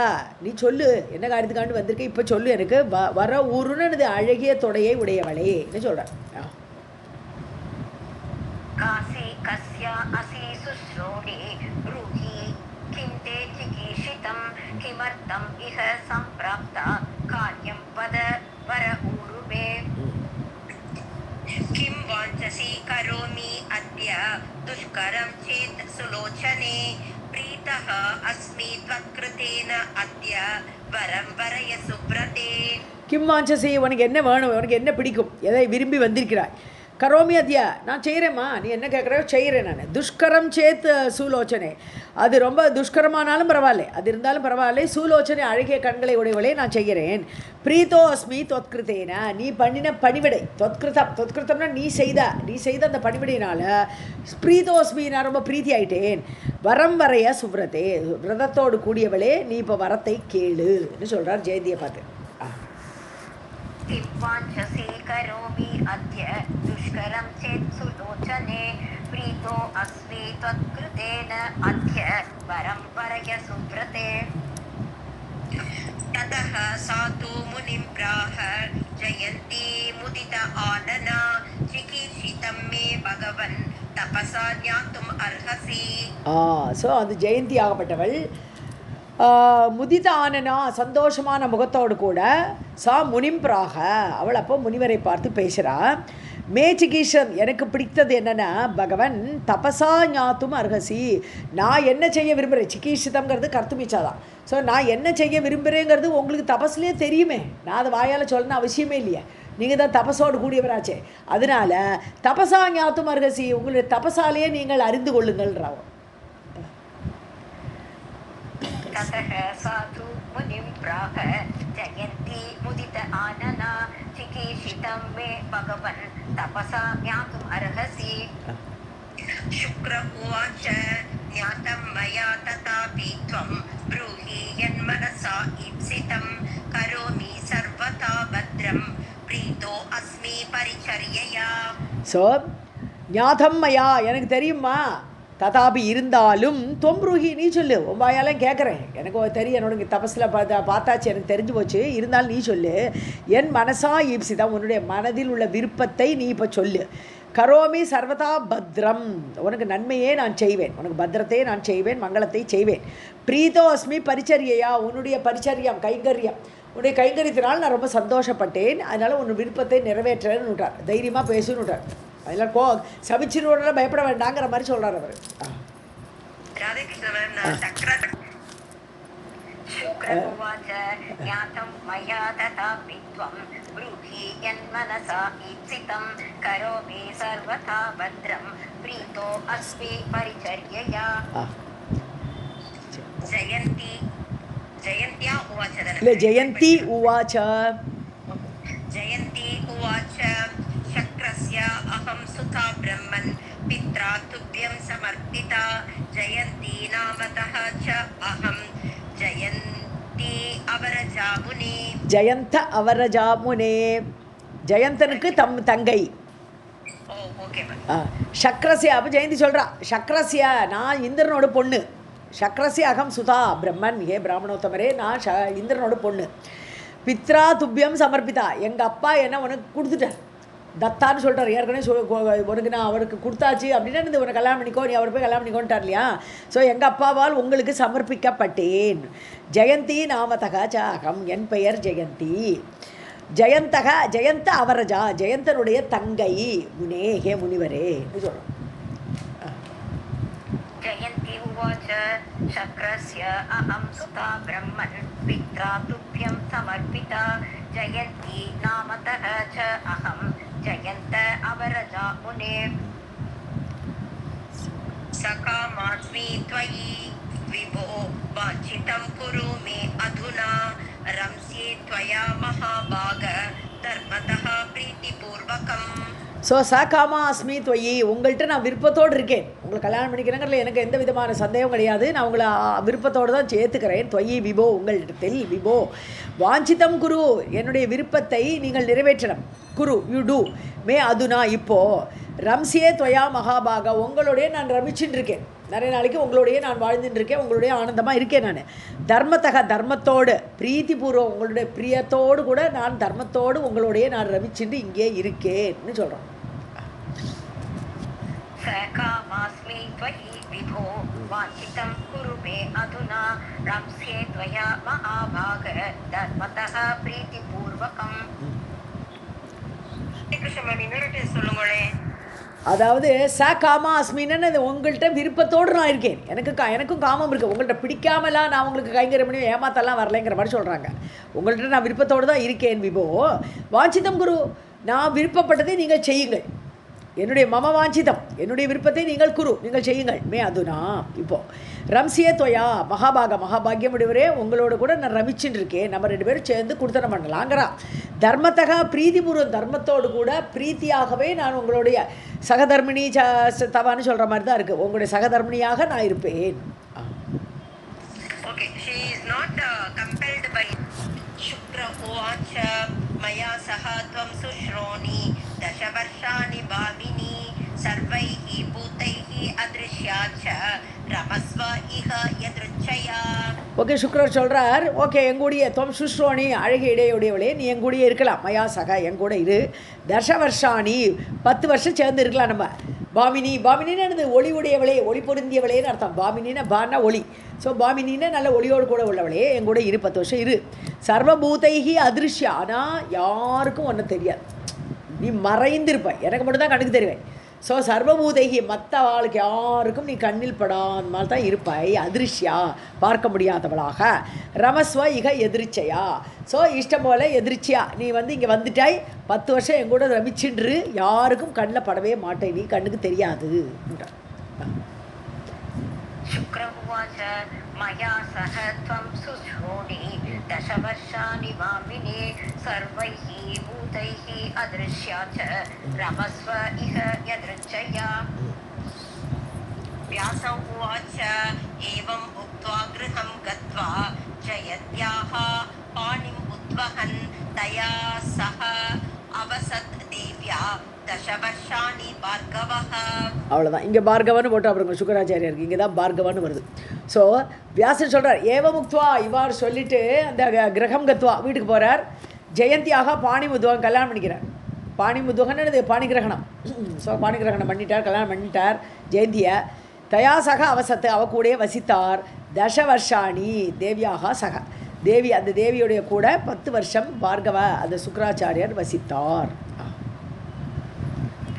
நீ சொல்லு என்ன காரியத்துக்காண்டு வந்திருக்க இப்போ சொல்லு எனக்கு வர ஊருன்னு அழகிய தொடையை உடையவளே என்ன சொல்கிறேன் कासी कस्या असि शुश्रोणि ब्रूहि किं ते चिकीर्षितं किमर्थम् इह सम्प्राप्ता कार्यं वद वर ऊरु मे किं वाञ्छसि करोमि अद्य दुष्करं चेत् सुलोचने प्रीतः अस्मि त्वत्कृतेन अद्य वरं वरय सुव्रते किं वाञ्छसि உனக்கு என்ன வேணும் உனக்கு என்ன பிடிக்கும் எதை விரும்பி வந்திருக்கிறாய் கரோமி அத்யா நான் செய்கிறேம்மா நீ என்ன கேட்குறையோ செய்கிறேன் நான் துஷ்கரம் சேத் சூலோச்சனை அது ரொம்ப துஷ்கரமானாலும் பரவாயில்ல அது இருந்தாலும் பரவாயில்ல சூலோச்சனை அழகிய கண்களை உடையவளே நான் செய்கிறேன் பிரீத்தோ அஸ்மி தொத்கிருத்தேன நீ பண்ணின பணிவிடை தொத்கிருத்தம்னா நீ செய்த அந்த பணிவிடையினால் பிரீத்தோ அஸ்மி நான் ரொம்ப பிரீத்தி ஆயிட்டேன் வரம் வரைய சுவ்ரதே விரதத்தோடு கூடியவளே நீ இப்போ வரத்தை கேளுன்னு சொல்கிறார் ஜெயந்தியை பார்த்து वाञ्छसि करोमि अद्य दुष्करं चेत् सुलोचने प्रीतो अस्मि त्वत्कृतेन अद्य वरं वरय सुव्रते ततः सा तु मुनिं प्राह जयन्ती मुदित आनना चिकीर्षितं मे भगवन् तपसा ज्ञातुम् अर्हसि ஸோ அது ஜெயந்தி ஆகப்பட்டவள் முதித ஆனனா சந்தோஷமான முகத்தோடு கூட சா முனிம்பிராக அவள் அப்போ முனிவரை பார்த்து பேசுகிறா மே சிகிஷம் எனக்கு பிடித்தது என்னென்னா பகவன் தபசா ஞாத்தும் அர்ஹசி நான் என்ன செய்ய விரும்புகிறேன் சிகிஷிதம்ங்கிறது கர்த்துமிச்சாதான் ஸோ நான் என்ன செய்ய விரும்புகிறேங்கிறது உங்களுக்கு தபஸ்லேயே தெரியுமே நான் அதை வாயால் சொல்லணும் அவசியமே இல்லையே நீங்கள் தான் தபஸோடு கூடியவராச்சே அதனால் தபசா ஞாத்தும் அர்ஹசி உங்களுடைய தபசாலேயே நீங்கள் அறிந்து கொள்ளுங்கள்ன்றாவும் ततः साधु मुनिं प्राह जयन्ती मुदित आनना चिकीर्षितं मे भगवन् तपसा ज्ञातुम् अर्हसि शुक्र उवाच ज्ञातं मया तथापि त्वं ब्रूहि यन्मनसा ईप्सितं करोमि सर्वथा भद्रं प्रीतो अस्मि परिचर्यया ஸோ ஞாதம் மயா எனக்கு தெரியுமா ததாபி இருந்தாலும் தொம்ருஹி நீ சொல்லு, உன் கேட்குறேன், எனக்கு தெரியும், என்னோட தபஸில் பார்த்தாச்சு, எனக்கு தெரிஞ்சு போச்சு, இருந்தாலும் நீ சொல்லு. என் மனசா ஈப்சிதம், உன்னுடைய மனதில் உள்ள விருப்பத்தை நீ இப்போ சொல்லு. கரோமி சர்வதா பத்ரம், உனக்கு நன்மையே நான் செய்வேன், உனக்கு பத்ரத்தையே நான் செய்வேன், மங்களத்தை செய்வேன். பிரீதோ அஸ்மி பரிச்சரியா, உன்னுடைய பரிச்சரியம் கைங்கரியம், உன்னுடைய கைங்கரியத்தினால் நான் ரொம்ப சந்தோஷப்பட்டேன், அதனால் உன் விருப்பத்தை நிறைவேற்றேன்னு விட்டார். தைரியமாக பேசுன்னு விட்டார். அதெல்லாம் சபிச்சிருவோட பயப்பட வேண்டாங்கிற மாதிரி சொல்கிறார் அவர். ஜெயந்தி உவாச்ச शक्रस्य अहं सुता ब्रह्मन् पित्रा तुभ्यं समर्पिता जयन्ती नामतः च अहं जयन्ती अवरजामुने. ஜயந்த அவரஜாமுனே, ஜெயந்தனுக்கு தங்கை. சக்ரஸ்யா, அப்போ ஜெயந்தி சொல்கிறா, சக்ரஸ்யா நான் இந்திரனோட பொண்ணு, சக்ரஸ்ய அகம் சுதா பிரம்மன், ஹே பிராமணோத்தமரே நான் இந்திரனோட பொண்ணு. பித்ரா துப்பியம் சமர்ப்பிதா, எங்கள் அப்பா என்ன உனக்கு கொடுத்துட்டார், தத்தான்னு சொல்கிறார். ஏற்கனவே உனக்கு நான் அவருக்கு கொடுத்தாச்சு அப்படின்னா உனக்கு கல்யாணம் பண்ணிக்கோ, நீ அவர் போய் கல்யாணம் பண்ணிக்கோன்ட்டார் இல்லையா. ஸோ எங்கள் அப்பாவால் உங்களுக்கு சமர்ப்பிக்கப்பட்டேன். ஜெயந்தி நாமதக சாகம், என் பெயர் ஜெயந்தி. ஜெயந்தக ஜெயந்த அவரஜா, ஜெயந்தனுடைய தங்கை. முனே, ஹே முனிவரே சொல்கிறோம். जयन्ती उवाच शक्रस्य अहं सुता ब्रह्मन् पित्रा तुभ्यं समर्पिता जयन्ती नामतः च अहं जयन्त अवरजा मुने. सकामास्मि त्वयि विभो वाञ्छितं कुरु मे अधुना रंस्ये त्वया महाभाग धर्मतः प्रीतिपूर्वकम्. ஸோ காமா அஸ்மி தொயி, உங்கள்கிட்ட நான் விருப்பத்தோடு இருக்கேன், உங்களை கல்யாணம் பண்ணிக்கிறேங்கிறதுல எனக்கு எந்த விதமான சந்தேகம் கிடையாது, நான் உங்களை விருப்பத்தோடு தான் சேர்த்துக்கிறேன். தொயி விபோ, உங்களிடத்தில் விபோ வாஞ்சிதம் குரு, என்னுடைய விருப்பத்தை நீங்கள் நிறைவேற்றணும். குரு யூ டூ மே அதுனா, இப்போது ரம்சியே தொயா மகாபாகா, உங்களுடைய நான் ரமிச்சுட்டு இருக்கேன், நிறைய நாளைக்கு உங்களுடைய நான் வாழ்ந்துட்டு இருக்கேன், உங்களுடைய ஆனந்தமாக இருக்கேன் நான். தர்மத்தக தர்மத்தோடு, பிரீத்திபூர்வம் உங்களுடைய பிரியத்தோடு கூட நான் தர்மத்தோடு உங்களுடைய நான் ரமிச்சுட்டு இங்கே இருக்கேன்னு சொல்கிறோம். सकामास्मि त्वयि विभो वाञ्छितं कुरु मे अधुना रंस्ये त्वया महाभाग धर्मतः प्रीतिपूर्वकम्. சொல்லுங்களே. அதாவது காமா அஸ்மின்னு உங்கள்கிட்ட விருப்பத்தோடு நான் இருக்கேன், எனக்கும் காமம் இருக்குது, உங்கள்கிட்ட பிடிக்காமலாம் நான் உங்களுக்கு கைங்கரியம் பண்ணி ஏமாத்தெல்லாம் வரலைங்கிற மாதிரி சொல்கிறாங்க. உங்கள்கிட்ட நான் விருப்பத்தோடு தான் இருக்கேன். விபோ வாஞ்சிதம் குரு, நான் விருப்பப்பட்டதை நீங்கள் செய்யுங்கள். என்னுடைய மம வாஞ்சிதம், என்னுடைய விருப்பத்தை நீங்கள் குரு, நீங்கள் செய்யுங்கள். மே அதுனா, இப்போது ரம்சியே தொயா மகாபாக, மகாபாகியம் உடையவரே உங்களோட கூட நான் ரமிச்சுட்டு இருக்கேன், நம்ம ரெண்டு பேரும் சேர்ந்து கொடுத்தனம் பண்ணலாங்கிறா. தர்மத்தகா பிரீதிபூர்வம், தர்மத்தோடு கூட பிரீத்தியாகவே நான் உங்களுடைய சகதர்மினி தவான்னு சொல்கிற மாதிரி தான் இருக்குது, உங்களுடைய சகதர்மினியாக நான் இருப்பேன். Okay, she is not compelled by Shukra uvacha maya saha tvam sushroni dashavarshani bhavini sarvaihi bhutaihi adrishyacha ramasva iha yadruchaya. Okay, சுக்ரர் சொல்கிறார், ஓகே எங்கூடிய தொம் சுஷ்ரோணி, அழகிய இடையுடையவளே நீ எங்கூடிய இருக்கலாம், மயா சகா எங்கூட இரு, தர்ஷவர்ஷாணி 10 வருஷம் சேர்ந்து இருக்கலாம் நம்ம. பாமினி, பாமினின்னு என்னது, ஒளி உடையவளே, ஒளி பொருந்தியவளேன்னு அர்த்தம். பாமினின்னா பான்னா ஒளி, ஸோ பாமினின்னா நல்ல ஒளியோடு கூட உள்ளவளே எங்கூட இரு, 10 வருஷம் இரு. சர்வபூதைகி அதிருஷ்யா, ஆனால் யாருக்கும் ஒன்றும் தெரியாது, நீ மறைந்திருப்ப, எனக்கு மட்டும் தான் கண்ணுக்கு தெரிவேன். ஸோ சர்வபூதைகி, மற்ற ஆளுக்கு யாருக்கும் நீ கண்ணில் படாமல் தான் இருப்பாய். அதிருஷ்யா, பார்க்க முடியாதவளாக. ரமஸ்வ இக எதிர்ச்சையா, ஸோ இஷ்டம் போல் எதிர்ச்சியா நீ இங்கே வந்துட்டாய், 10 வருஷம் எங்கூட ரமிச்சின்று, யாருக்கும் கண்ணில் படவே மாட்டேன், நீ கண்ணுக்கு தெரியாது. मया सह त्वं सुश्रोणि दशवर्षाणि वामिने सर्वैः भूतैः अदृश्या च रमस्व इह यदृच्छया. व्यास उवाच एवम् उक्त्वा गृहं गत्वा जयत्याः पाणिम् उद्वहन् तया सह अवसत् देव्या दशवर्ष தசவர்ஷாணி பார்கவஹ. அவ்வளோதான். இங்கே பார்கவன்னு போட்டு அப்புறம் சுக்கராச்சாரியாருக்கு இங்கே தான் பார்கவன்னு வருது. ஸோ வியாசர் சொல்கிறார் ஏவ முக்துவா இவ்வாறு சொல்லிட்டு அந்த கிரகம் கத்வா வீட்டுக்கு போகிறார். ஜெயந்தியாக பாணிமுதுவன் கல்யாணம் பண்ணிக்கிறார். பாணிமுதுவகன்னு பாணிகிரகணம். ஸோ பாணிகிரகணம் பண்ணிட்டார், கல்யாணம் பண்ணிட்டார் ஜெயந்தியை. தயாசக அவசத்து அவ கூடயே வசித்தார். தசவர்ஷாணி தேவியாக சக தேவி அந்த தேவியுடைய கூட 10 வருஷம் பார்கவ அந்த சுக்கராச்சாரியர் வசித்தார்.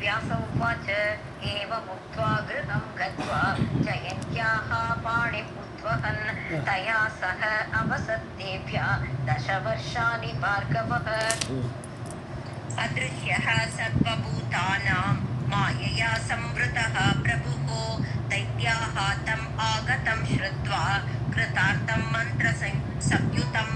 व्यास उवाच एवमुक्त्वा गृहं गत्वा जयन्त्याः पाणिमुद्वहन् तया सह अवसत्तेभ्यः 10 वर्षाणि भार्गवः. अदृश्यः सर्वभूतानां मायया संवृतः प्रभुः दैत्याः तम् आगतं श्रुत्वा कृतार्थं मन्त्रसंयुतम्.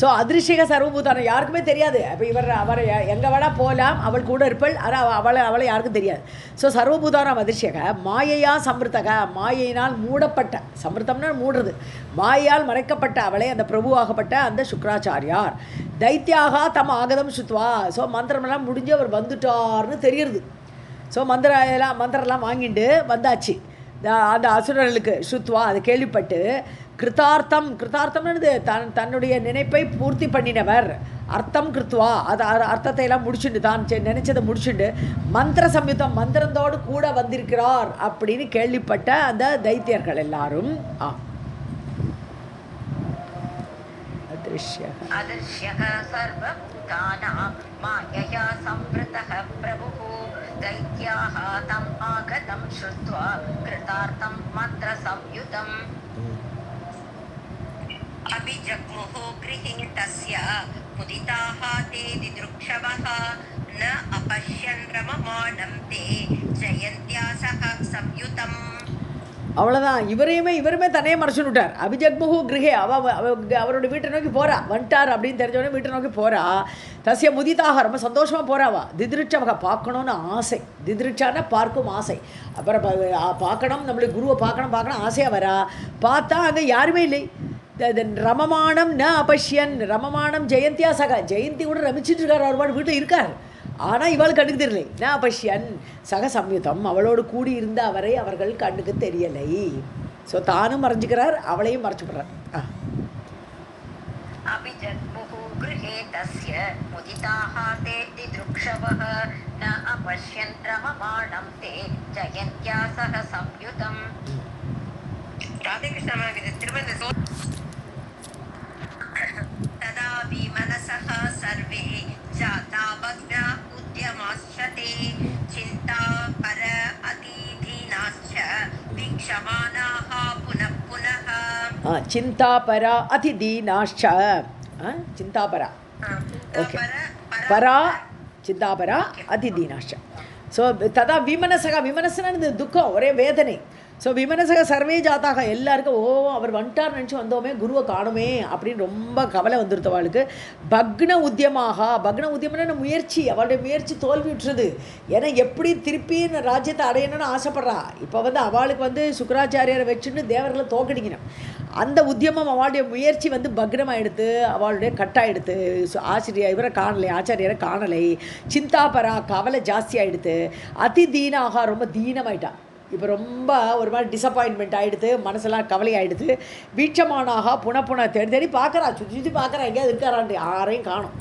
ஸோ அதிருஷ்டிக சர்வபூதானம் யாருக்குமே தெரியாது. அப்போ அவரை எங்கே வேணால் போகலாம், அவள் கூட இருப்பள், ஆனால் அவளை யாருக்கும் தெரியாது. ஸோ சர்வபூதானம் அதிருஷ்டிக மாயையா சம்பிருத்தக மாயையினால் மூடப்பட்ட சம்பிருத்தம்னா மூடுறது மாயையால் மறைக்கப்பட்ட அவளை அந்த பிரபுவாகப்பட்ட அந்த சுக்கராச்சாரியார் தைத்தியாக தம் ஆகதம் சுத்வா. ஸோ மந்திரமெல்லாம் முடிஞ்சு அவர் வந்துட்டார்னு தெரியுது. ஸோ மந்திரம்லாம் வாங்கிட்டு வந்தாச்சு அந்த அசுரர்களுக்கு சுத்வா அதை கேள்விப்பட்டு கிருத்தார்த்தம்னு தன்னுடைய நினைப்பை பூர்த்தி பண்ணினவர். அர்த்தம் கிருத்வா அது அர்த்தத்தை எல்லாம் முடிச்சுட்டு தான் நினைச்சதை முடிச்சுட்டு மந்திர சம்யுத்தம் மந்திரத்தோடு கூட வந்திருக்கிறார் அப்படின்னு கேள்விப்பட்ட அந்த தைத்தியர்கள் எல்லாரும் अदृश्यः सर्वभूतानां मायया संवृतः प्रभुः दैत्याः तम् आगतं श्रुत्वा कृतार्थं मन्त्रसंयुतम्. अभिजग्मुः गृहे तस्य मुदिताः ते दिदृक्षवः न अपश्यन् रममाणं ते जयन्त्या सह संयुतम्. அவ்வளோதான். இவருமே தன்னையே மறைச்சுன்னு விட்டார். அபிஜக்முகு கிரகே அவரோட வீட்டை நோக்கி போகிறா. வந்துட்டார் அப்படின்னு தெரிஞ்சவொடனே வீட்டை நோக்கி போகிறா. தசிய முதிதாக ரொம்ப சந்தோஷமாக போகிறாவா. திதிருட்சவக பார்க்கணுன்னு ஆசை. திதிருட்சான பார்க்கும் ஆசை. அப்புறம் பார்க்கணும் நம்மளுக்கு குருவை பார்க்கணும் ஆசையாக வரா. பார்த்தா அங்கே யாருமே இல்லை. ரமமானம் ந அபஷ்யன் ரமமானம் ஜெயந்தியா சக ஜெயந்தி கூட ரமிச்சிட்டு இருக்கார். அவர் பாட்டு வீட்டில் இருக்கார். ஆனால் இவள் கண்ணுக்கு தெரியலை. ந அபஷ்யன் சக சம்யுதம் அவளோடு கூடி இருந்த அவரை அவர்கள் கண்ணுக்கு தெரியலை. ஸோ தானும் மறைஞ்சுக்கிறார், அவளையும் மறைச்சு விடுறார். அபிஜக்முஹு கிருஹே தஸ்ய முதிதாஹ தே தித்ருக்ஷவஹ ந அபஷ்யன் ரமமாணம் தே ஜயந்த்யா சக சம்யுதம். ராதேகிருஷ்ண இது திருமண तदा विमनसः सर्वे जाता भग्ना उद्यमाश्चते चिन्ता पर अतिदीनाश्च वीक्षमाणाः पुनः पुनः. चिन्तापरा अतिदीनाश्च चिन्तापरा ओके परा चिन्तापरा अतिदीनाश्च. ஸோ ததா விமனசனது துக்கம் ஒரே வேதனை. ஸோ விமனசக சர்வே ஜாத்தாக எல்லாருக்கும் அவர் வந்துட்டார் நினச்சி வந்தோமே குருவை காணுமே அப்படின்னு ரொம்ப கவலை வந்துருத்தவாளுக்கு. பக்ன உத்தியம்னா முயற்சி அவளுடைய முயற்சி தோல்வி விட்டுருது. ஏன்னா எப்படி திருப்பி ராஜ்யத்தை அடையணும்னு ஆசைப்படுறா. இப்போ அவளுக்கு சுக்கராச்சாரியரை வச்சுன்னு தேவர்களை தோக்கடிக்கணும். அந்த உத்தியமம் அவளுடைய முயற்சி பக்னமாகிடுத்து, அவளுடைய கட்டாயிடுத்து. ஆச்சாரியரை காணலை. சிந்தாபரா கவலை ஜாஸ்தி ஆகிடுத்து. அதிதீனாக ரொம்ப தீனமாயிட்டா. இப்போ ரொம்ப ஒரு மாதிரி டிசப்பாயின்மெண்ட் ஆகிடுது, மனசெல்லாம் கவலை ஆகிடுது. வீட்சமானாக புன தேடி தேடி பார்க்குறா, சுற்றி பார்க்குறா எங்கேயாவது இருக்காரான்ட்டு யாரையும் காணும்.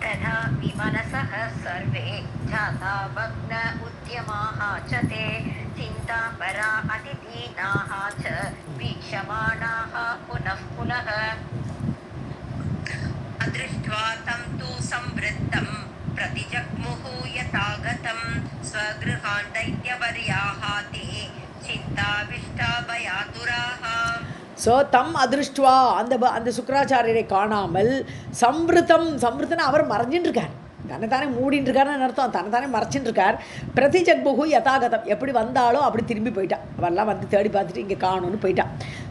तथा विमनसः सर्वे जाता भग्न उद्यमाः च ते चिन्तापरा अतिदीनाः च वीक्षमाणाः पुनः पुनः. अदृष्ट्वा तं तु संवृत्तं प्रतिजग्मुः यथागतं स्वगृहान् दैत्यवर्याः ते चिन्ताविष्टा भयातुराः. ஸோ தம் அதிருஷ்டுவா அந்த சுக்கராச்சாரியரை காணாமல் சம்வృத்தனா அவர் மறைஞ்சின்னு இருக்கார். தன்னைத்தானே மூடின்னு இருக்காருன்னு அர்த்தம். தன்னைத்தானே மறைச்சின்னு இருக்கார். பிரதிஜக்முகு யதாகதம் எப்படி வந்தாலும் அப்படி திரும்பி போயிட்டா. அவெல்லாம் தேடி பார்த்துட்டு இங்கே காணும்னு போயிட்டா.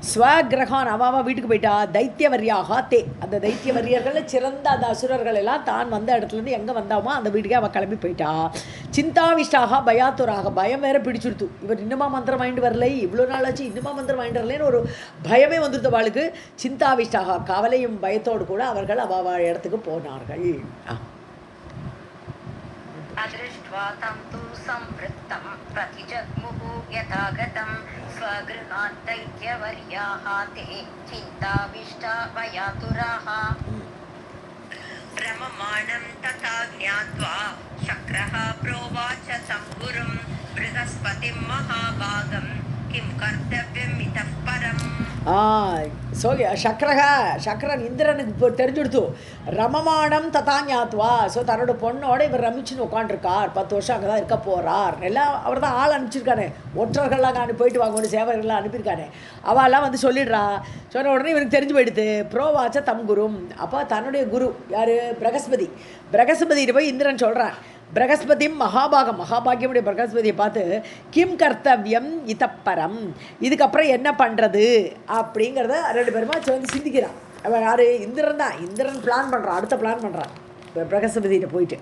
ஸ்வகிரகான் அவாவா வீட்டுக்கு போயிட்டா. தைத்தியவரியாக தே அந்த தைத்தியவரியர்களில் சிறந்த அந்த அசுரர்கள் எல்லாம் தான் வந்த இடத்துலேருந்து எங்கே வந்தாமோ அந்த வீட்டுக்கே அவள் கிளம்பி போயிட்டா. சிந்தாவிஷ்டாக பயாத்துராக பயம் வேற பிடிச்சுடுத்து. இவர் இன்னுமா மந்திரம் வாங்கிட்டு வரலை, இவ்வளோ நாள் ஆச்சு இன்னுமா மந்திரம் வாங்கிட்டு வரலைன்னு ஒரு பயமே வந்துடுத்து அவளுக்கு. சிந்தாவிஷ்டாக கவலையும் பயத்தோடு கூட அவர்கள் அவ இடத்துக்கு போனார்கள். दृष्ट्वा तं तु संवृत्तं प्रतिजग्मुः यथागतं स्वगृहान् दैत्यवर्याः ते चिन्ताविष्टा भयातुराः रममाणं तथा ज्ञात्वा शक्रः प्रोवाच तं गुरुं बृहस्पतिं महाभागं किं कर्तव्यम् इतः परम् ஸோ சக்கரன் இந்திரனுக்கு இப்போ தெரிஞ்சுடுத்து ரமமானம் ததா ஞாத்வா. ஸோ தன்னோட பொண்ணோட இவர் ரமிச்சுன்னு உட்காந்துருக்கார், 10 வருஷம் அங்கே தான் இருக்க போகிறார். எல்லாம் அவர் தான் ஆள் அனுப்பிச்சிருக்கானே, ஒற்றர்கள்லாம் அனுப்பி போயிட்டு வாங்க சேவர்கள்லாம் அனுப்பியிருக்கானே. அவெல்லாம் வந்து சொல்லிடுறா. சொன்ன உடனே இவருக்கு தெரிஞ்சு போயிடுது. ப்ரோவாச்ச தம் குரும். அப்போ தன்னுடைய குரு யார்? பிரகஸ்பதிகிட்ட போய் இந்திரன் சொல்கிறான். பிரகஸ்பதியும் மகாபாகியமுடைய பிரகஸ்பதியை பார்த்து கிம் கர்த்தவியம் இதப்பரம், இதுக்கப்புறம் என்ன பண்ணுறது அப்படிங்கிறத 2 பேருமா வந்து சிந்திக்கிறான். அவன் யார்? இந்திரன் தான். இந்திரன் பிளான் பண்ணுறான், அடுத்த பிளான் பண்ணுறான் பிரகஸ்பதிகிட்ட போயிட்டு.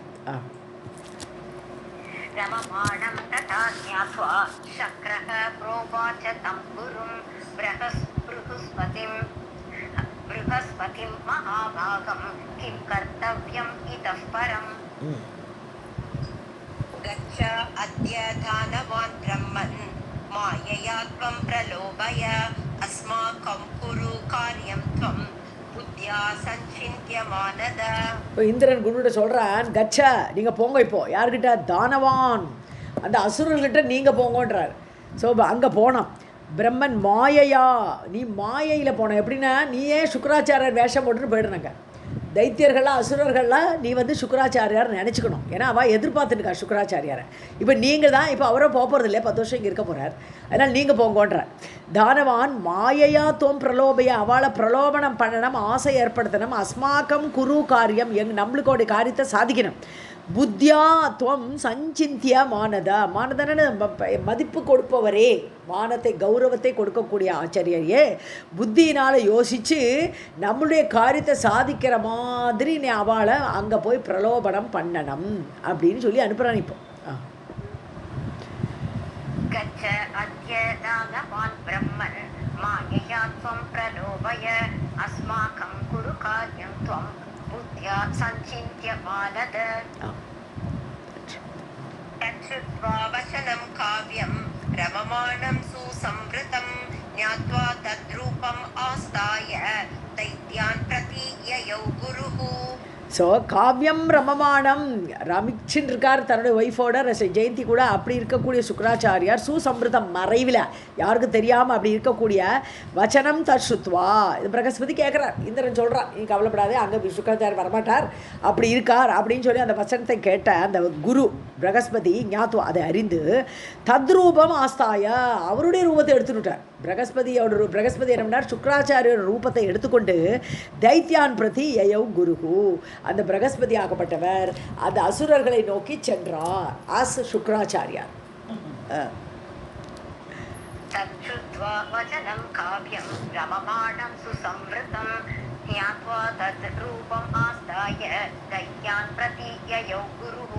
ரமமாணம் ததா ஞாத்வா சக்ரஹ ப்ரோவாச்ச தம் குரும் ப்ருஹஸ்பதிம் மகாபாகம் கிம் கர்த்தவ்யம் இதः பரம் गच्छ अद्य दानवान् ब्रह्मन् मायया त्वं प्रलोभय अस्माकं कुरु कार्यं त्वं बुद्ध्या सञ्चिन्त्य मानद. இப்போ இந்திரன் குருவிட்ட சொல்கிறான், கச்சா நீங்கள் போங்க. இப்போது யார்கிட்ட? தானவான், அந்த அசுரர்கிட்ட நீங்கள் போங்கன்றார். ஸோ அங்கே போனோம். பிரம்மன் மாயையா, நீ மாயையில் போன. எப்படின்னா நீயே சுக்கராச்சாரியர் வேஷம் போட்டுன்னு போயிடுறாங்க. தைத்தியர்கள்லாம் அசுரர்கள்லாம் நீ வந்து சுக்கராச்சாரியார் நினச்சிக்கணும். ஏன்னா அவள் எதிர்பார்த்துருக்கா சுக்கராச்சாரியாரை. இப்போ நீங்கள் தான், இப்போ அவரும் போக போகிறது இல்லை, 10 வருஷம் இங்கே இருக்க போகிறார். அதனால் நீங்கள் போங்கன்றார். தானவான் மாயையா தோம் பிரலோபையா, அவளை பிரலோபனம் பண்ணணும், ஆசை ஏற்படுத்தணும். அஸ்மாக்கம் குரு காரியம், நம்மளுக்கோடைய காரியத்தை சாதிக்கணும். புத்தியா துவம் சஞ்சிந்தியா மானதன்னு மதிப்பு கொடுப்பவரே, மானத்தை கௌரவத்தை கொடுக்கக்கூடிய ஆச்சாரியரையே புத்தியினால் யோசித்து நம்மளுடைய காரியத்தை சாதிக்கிற மாதிரி நீ அவளை அங்கே போய் பிரலோபனம் பண்ணணும் அப்படின்னு சொல்லி அனுப்புகிறான். இப்போ गच्छ अद्य दानवान् ब्रह्मन् मायया त्वं प्रलोभय अस्माकं कुरु कार्यं त्वं बुद्ध्या सञ्चिन्त्य मानद. तच्छ्रुत्वा वचनं काव्यं रममाणं सुसंवृतं ज्ञात्वा तद्रूपम् आस्ताय दैत्यान् प्रति ययौ गुरुः. ஸோ காவியம் ரமமானம் ரமிச்சின்னு இருக்கார் தன்னுடைய ஒய்ஃபோட ஜெயந்தி கூட. அப்படி இருக்கக்கூடிய சுக்கராச்சாரியார் சுசம்பிரதம் மறைவில் யாருக்கும் தெரியாமல் அப்படி இருக்கக்கூடிய வச்சனம் தர்ஷுத்வா, இது பிரகஸ்பதி கேட்குறார். இந்திரன் சொல்கிறார், நீ கவலைப்படாதே, அங்கே சுக்கராச்சாரியர் வரமாட்டார், அப்படி இருக்கார் அப்படின்னு சொல்லி அந்த வச்சனத்தை கேட்ட அந்த குரு பிரகஸ்பதி ஞாத்துவா அதை அறிந்து தத்ரூபம் ஆஸ்தாய, அவருடைய ரூபத்தை எடுத்துட்டார். பிரகஸ்பதி என்னன்னார், சுக்கராச்சாரியோட ரூபத்தை எடுத்துக்கொண்டு தைத்தியான் பிரதி யயௌ குருஹு, அந்த பிரகஸ்பதி ஆகப்பட்டவர் அந்த அசுரர்களை நோக்கி சென்றார் ஆஸ் சுக்கராச்சாரியார். तच्छ्रुत्वा वचनं काव्यं रममाणं सुसंवृतं ज्ञात्वा तद् रूपम् आस्ताय दैत्यान् प्रति ययौ गुरुः.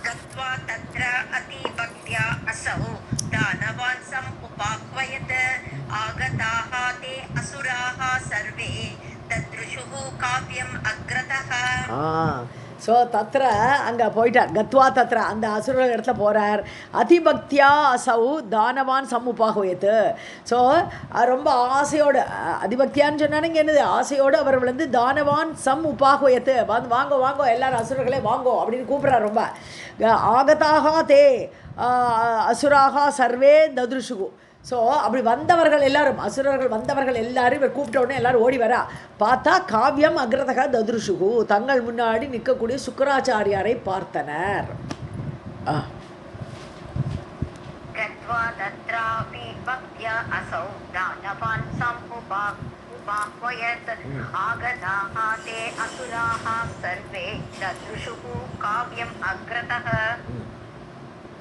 गत्वा तत्र अतिभक्त्या असौ दानवान् समुपाह्वयत् आगताः ते असुराः सर्वे तदृशुः काव्यम् अग्रतः. ஸோ தத்ர அங்கே போயிட்டார். கத்வா தத்ர அந்த அசுர இடத்துல போகிறார். அதிபக்தியா அசௌ தானவான் சம்முபாகுயத்து. ஸோ ரொம்ப ஆசையோடு, அதிபக்தியான்னு சொன்னானுங்க என்னது, ஆசையோடு அவர் வந்து தானவான் சம் உபாகுயத்து, வாங்கோ வாங்கோ எல்லாரும் அசுரர்களே வாங்கோ அப்படின்னு கூப்பிட்றார். ரொம்ப ஆகதாக தே அசுராக சர்வே ததுருஷுகு. ஸோ அப்படி வந்தவர்கள் எல்லாரும், அசுரர்கள் வந்தவர்கள் எல்லாரும் இவர் கூப்பிட்ட உடனே எல்லாரும் ஓடி வரா. பார்த்தா காவியம் அக்ரதக ததுருஷுகு, தங்கள் முன்னாடி நிற்கக்கூடிய சுக்கராச்சாரியாரை பார்த்தனர்.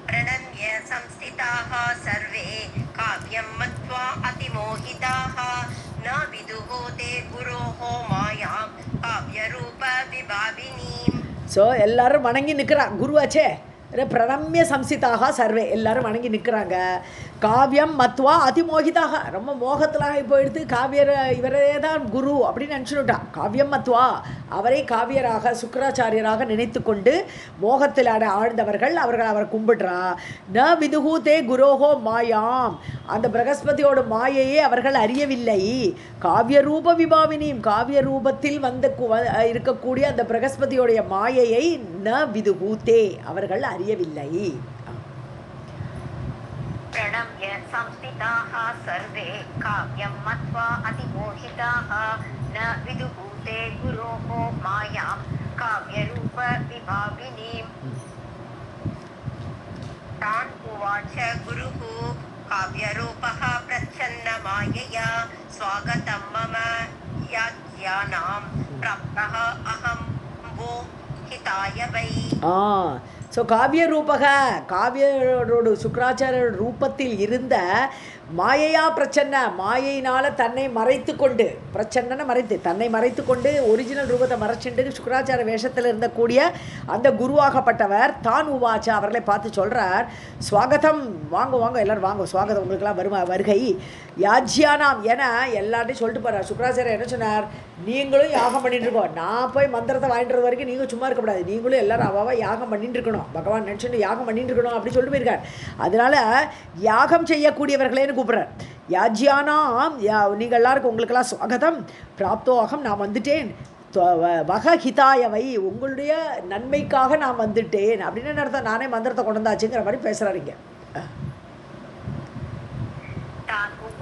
प्रणम्य संस्थिताः सर्वे काव्यं मत्वा अतिमोहिताः न विदुः ते गुरोः मायां काव्यरूप विभाविनीम्. ஸோ எல்லாரும் வணங்கி நிற்கிறான். குருவாச்சே பிரணம்ய சம்சிதாக சர்வே எல்லாரும் வணங்கி நிற்கிறாங்க. காவியம் மத்வா அதிமோகிதாக ரொம்ப மோகத்திலாக போயிடுத்து காவியர் இவரே தான் குரு அப்படின்னு நினச்சுட்டான். காவியம் மத்வா அவரை காவியராக சுக்கராச்சாரியராக நினைத்து கொண்டு மோகத்தில் ஆழ்ந்தவர்கள் அவரை கும்பிடுறா. ந விதுகூதே குரோஹோ மாயாம் அந்த பிரகஸ்பதியோட மாயையே அவர்கள் அறியவில்லை. காவிய ரூப விபாவினியும் காவிய ரூபத்தில் இருக்கக்கூடிய அந்த பிரகஸ்பதியோடைய மாயையை ந விதுகூதே அவர்கள் அறியவில்லை. प्रणम्य संस्थिताः सर्वे काव्यं मत्वा अतिमोहिताः न विदुः ते गुरोः मायां काव्यरूपविभाविनीम् तान् उवाच गुरुः काव्यरूपः प्रच्छन्नमायया स्वागतं मम याज्ञानां प्राप्तः अहं वो हिताय वै. ஸோ காவிய ரூபக காவியரோடு சுக்கராச்சாரிய ரூபத்தில் இருந்த மாயையா பிரச்சன்ன மாயையினால் தன்னை மறைத்து கொண்டு பிரச்சனை மறைத்து தன்னை மறைத்து கொண்டு ஒரிஜினல் ரூபத்தை மறைச்சுட்டு சுக்கராச்சார வேஷத்தில் இருந்தக்கூடிய அந்த குருவாகப்பட்டவர் தான் உவாச்ச அவர்களை பார்த்து சொல்கிறார், ஸ்வாகதம் வாங்க வாங்க எல்லோரும் வாங்க, ஸ்வாகதம் உங்களுக்கெல்லாம் வருகை யாஜ்யானாம் என எல்லார்ட்டையும் சொல்லிட்டு போகிறார். சுக்கராச்சாரியர் என்ன சொன்னார், நீங்களும் யாகம் பண்ணிட்டு இருக்கோம், நான் போய் மந்திரத்தை வாங்கிட்டு வரைக்கும் நீங்கள் சும்மா இருக்கக்கூடாது, நீங்களும் எல்லாரும் அவாவா யாகம் பண்ணிட்டு இருக்கணும், பகவான் நினச்சிட்டு யாகம் பண்ணிட்டு இருக்கணும் அப்படி சொல்லிட்டு போயிருக்கார். அதனால் யாகம் செய்யக்கூடியவர்களேன்னு கூப்பிட்றார். யாஜ்யானாம் நீங்கள் எல்லாருக்கும் உங்களுக்கெல்லாம் ஸ்வாகதம் பிராப்தோகம் நான் வந்துட்டேன், வக ஹிதாயவை உங்களுடைய நன்மைக்காக நான் வந்துட்டேன் அப்படின்னு அர்த்தம். நானே மந்திரத்தை கொண்டு வந்தாச்சுங்கிற மாதிரி பேசுகிறாருங்க.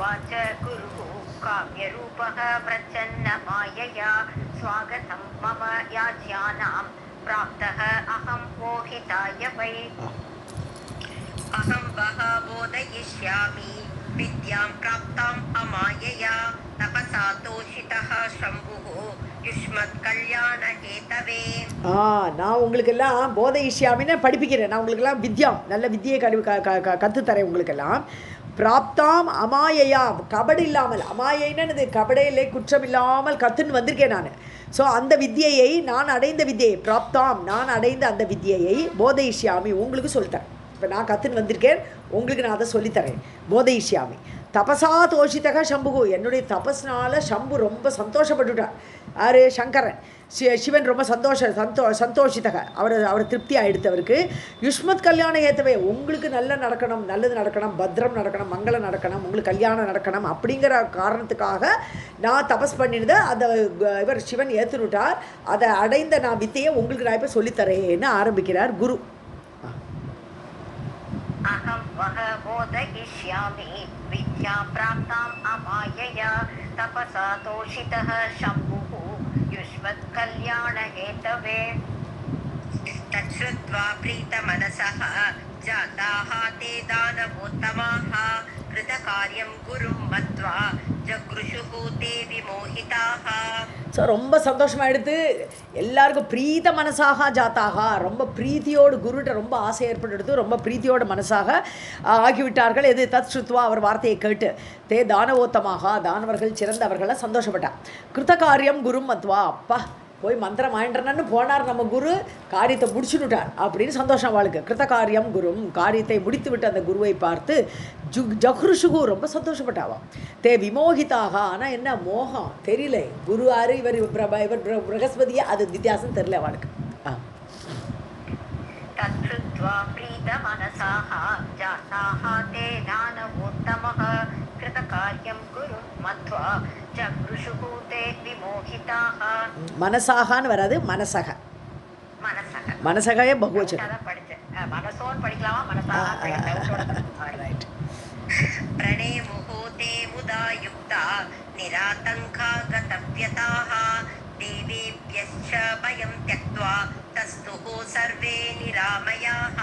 उवाच गुरुः काव्यरूपः प्रच्छन्न मायया स्वागतं मम याज्ञानां प्राप्तः अहं मोहिताय वै. अहं वः बोधयिष्यामि विद्यां प्राप्ताम् अमायया तपसा तोषितः शम्भुः युष्मत्कल्याणहेतवे. நான் உங்களுக்கெல்லாம் போதயிஷ்யாமின்னு படிப்பிக்கிறேன், நான் உங்களுக்கெல்லாம் வித்யாம் நல்ல வித்தியை கற்றுத்தரேன் உங்களுக்கெல்லாம். பிராப்தாம் அமாயையா கபடு இல்லாமல், அமாயைன்னு கபடையிலே குற்றம் இல்லாமல் கற்றுன்னு வந்திருக்கேன் நான். ஸோ அந்த வித்தியை நான் அடைந்த வித்தியை பிராப்தாம் நான் அடைந்த அந்த வித்தியை போதயிஷ்யாமி உங்களுக்கு சொல்லித்தரேன். இப்போ நான் கற்றுன்னு வந்திருக்கேன், உங்களுக்கு நான் அதை சொல்லித்தரேன். போதயிஷ்யாமி தபசா தோஷித்தக சம்புகு என்னுடைய தபஸ்னால சம்பு ரொம்ப சந்தோஷப்பட்டுட்டார். யார்? சங்கரன். சிவன் ரொம்ப சந்தோஷித்தக அவர் திருப்தி ஆகிடுத்தவருக்கு. யுஷ்மத் கல்யாண ஏத்தவே உங்களுக்கு நடக்கணும், நல்லது நடக்கணும், பத்ரம் நடக்கணும், மங்களம் நடக்கணும், உங்களுக்கு கல்யாணம் நடக்கணும் அப்படிங்கிற காரணத்துக்காக நான் தபஸ் பண்ணினதை அந்த இவர் சிவன் ஏற்றுனுட்டார். அதை அடைந்த நான் வித்தையை உங்களுக்கு நான் இப்போ சொல்லித்தரேன்னு ஆரம்பிக்கிறார் குரு. अहं वः बोधयिष्यामि विद्यां प्राप्ताम् अमायया तपसा तोषितः शम्भुः युष्मत्कल्याणहेतवे. तच्छ्रुत्वा प्रीतमनसः जाताः ते दानवोत्तमाः कृतकार्यं गुरुं मत्वा जगृषुः ते विमोहिताः. ஸோ ரொம்ப சந்தோஷமாக எடுத்து எல்லாருக்கும் பிரீத மனசாக ஜாத்தாக ரொம்ப பிரீத்தியோடு குருட்ட ரொம்ப ஆசை ஏற்பட்டு ரொம்ப பிரீத்தியோட மனசாக ஆகிவிட்டார்கள். எது தத் ஸ்ருத்வா அவர் வார்த்தையை கேட்டு தே தானவோத்தமாக தானவர்கள் சிறந்தவர்களை சந்தோஷப்பட்டார். கிருத்த காரியம் குரு மத்வா அப்பா போய் மந்திரம் ஆயின்றனன்னு போனார் நம்ம குரு, காரியத்தை முடிச்சுட்டார் அப்படின்னு சந்தோஷம் அவளுக்கு. கிருத்த காரியம் குரும் காரியத்தை முடித்து விட்டு அந்த குருவை பார்த்து ஜஹ்ருஷுகு ரொம்ப சந்தோஷப்பட்டாவாம். தே விமோகிதாக ஆனால் என்ன மோகம் தெரியல, குரு ஆறு இவர் பிரகஸ்பதியா அது வித்தியாசம் தெரியல அவளுக்கு. तच्छ्रुत्वा प्रीतमनसाः जाताः ते दानवोत्तमः कृतकार्यं गुरुं मत्वा जगृषुः ते विमोहिताः. மனசாகான்னு வராது, மனசக மனசகையே பகுவச்சனம். மனசோன் படிக்கலாமா மனசாக प्रणेमुः ते मुदा युक्ता निरातङ्का गतव्यताः देवेभ्यश्च भयं त्यक्त्वा तस्तुः सर्वे निरामयाः.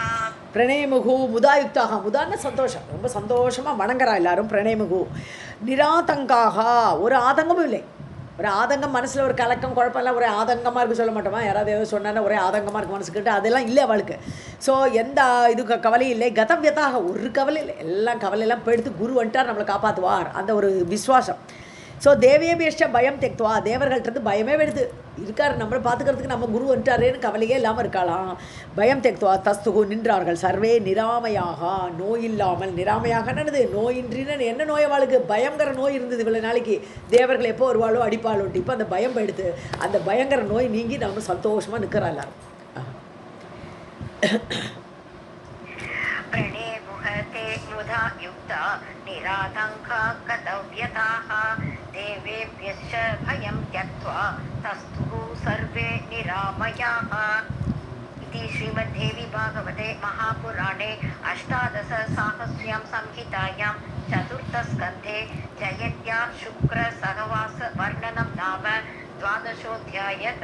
பிரணயமுகு முதாயுக்தாக முதான்னு சந்தோஷம் ரொம்ப சந்தோஷமாக வணங்குறா எல்லாரும். பிரணயமுகு நிராதங்காக ஒரு ஆதங்கமும் இல்லை. ஒரு ஆதங்கம் மனசில் ஒரு கலக்கம் குழப்பம்லாம் ஒரே ஆதங்கமாக இருக்குது சொல்ல மாட்டோமா, யாராவது ஏதோ சொன்னா ஒரே ஆதங்கமாக இருக்குது மனசுக்கிட்ட, அதெல்லாம் இல்லை அவளுக்கு. ஸோ எந்த இது கவலையும் இல்லை, கதவியத்தாக ஒரு கவலை இல்லை, எல்லாம் கவலையெல்லாம் போயிடுத்து குரு வந்துட்டார் நம்மளை காப்பாற்றுவார் அந்த ஒரு விஸ்வாசம். ஸோ தேவேபியஷ்ட பயம் தெக்துவா தேவர்கள்ட்டருந்து பயமே எடுத்து இருக்கார், நம்மளை பார்த்துக்கிறதுக்கு நம்ம குரு வந்துட்டாரேன்னு கவலையே இல்லாமல் இருக்கலாம். பயம் தெக்துவா தஸ்துகு நின்றார்கள் சர்வே நிராமையாக, நோய் இல்லாமல். நிராமையாகனது நோயின்றின்னு என்ன நோய் அவளுக்கு? பயங்கர நோய் இருந்தது இவ்வளோ நாளைக்கு. தேவர்கள் எப்போ வருவாளோ அடிப்பாளோட்டு. இப்போ அந்த பயம் போயிடுது. அந்த பயங்கர நோய் நீங்கி நம்ம சந்தோஷமாக நிற்கிறா எல்லாரும். प्रणेमुहते मुधा युक्ता निरातङ्का गतव्यताः देवेभ्यश्च भयं त्यक्त्वा तस्थुः सर्वे निरामयाः इति श्रीमद्देवी भागवते महापुराणे अष्टादशसाहस्र्यां संहितायां चतुर्थस्कन्धे जयत्या शुक्रसहवासवर्णनं नाम द्वादशोऽध्यायः.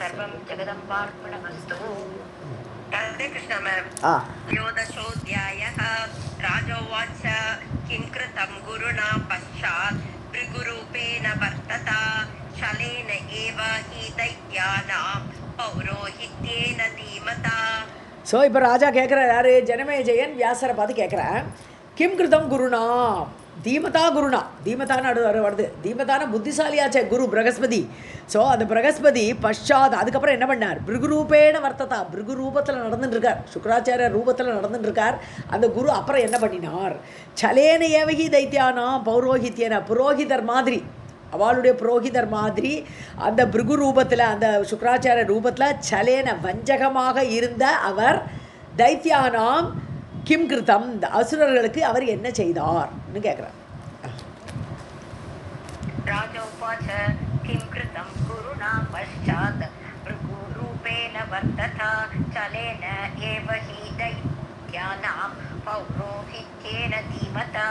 सर्वं जगदम्बार्पणमस्तु. राधे कृष्ण मैम. योदशोऽध्यायः. राजोवाच किं कृतं गुरुणा पश्चात् भृगुरूपेण वर्तता छलेन एव हि दैत्यानां पौरोहित्येन धीमता. ஸோ இப்போ ராஜா கேட்குறாரு, யார்? ஜனமேஜயன் வியாசரை பார்த்து கேட்குறேன். கிம் கிருதம் குருணா தீமதா குருணா. தீமதான்னு வருது. தீமதான புத்திசாலியாச்சே குரு பிரகஸ்பதி. ஸோ அந்த பிரகஸ்பதி பஷாத் அதுக்கப்புறம் என்ன பண்ணார்? பிருகுரூபேன வர்த்ததா, பிருகு ரூபத்தில் நடந்துட்டுருக்கார், சுக்கராச்சாரிய ரூபத்தில் நடந்துட்டுருக்கார். அந்த குரு அப்புறம் என்ன பண்ணினார்? சலேன ஏவகி தைத்தியானா பௌரோஹித்யன, புரோஹிதர் மாதிரி, அவளுடைய புரோஹிதர் மாதிரி அந்த பிருகு ரூபத்தில், அந்த சுக்கராச்சாரிய ரூபத்தில் சலேன வஞ்சகமாக இருந்த அவர் தைத்தியானாம் கிம் கிருத்தம், இந்த அசுரர்களுக்கு அவர் என்ன செய்தார்னு கேட்குறார். ராஜோவாச்ச கிம் கிருதம் குருணா பஷ்சாத் ப்ருகுரூபேண வர்த்ததா சலேன ஏவ ஹி தைத்யானாம் பௌரோஹித்யேன தீமதா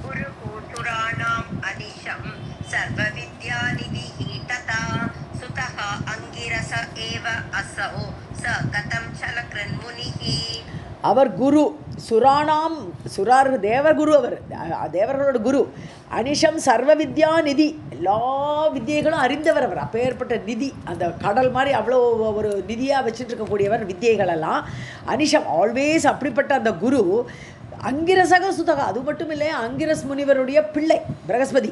குருகூசுராணாம் அனிஷம் சர்வவித்யாநிதிஹி ததா சுதஹ அங்கிரஸ ஏவ அஸௌ ச கதம் சலக்ரன்முனிஹி. அவர் குரு சுராணாம், சுரார் தேவகுரு, அவர் தேவர்களோட குரு. அனிஷம் சர்வ வித்யா நிதி, எல்லா வித்தியைகளும் அறிந்தவர் அவர். அப்பேற்பட்ட நிதி, அந்த கடல் மாதிரி அவ்வளோ ஒரு நிதியாக வச்சுட்டு இருக்கக்கூடியவர் வித்தியைகளெல்லாம். அனிஷம் ஆல்வேஸ் அப்படிப்பட்ட அந்த குரு அங்கிரசக சுதகா, அது மட்டும் இல்லை, அங்கிரஸ் முனிவருடைய பிள்ளை பிரகஸ்பதி.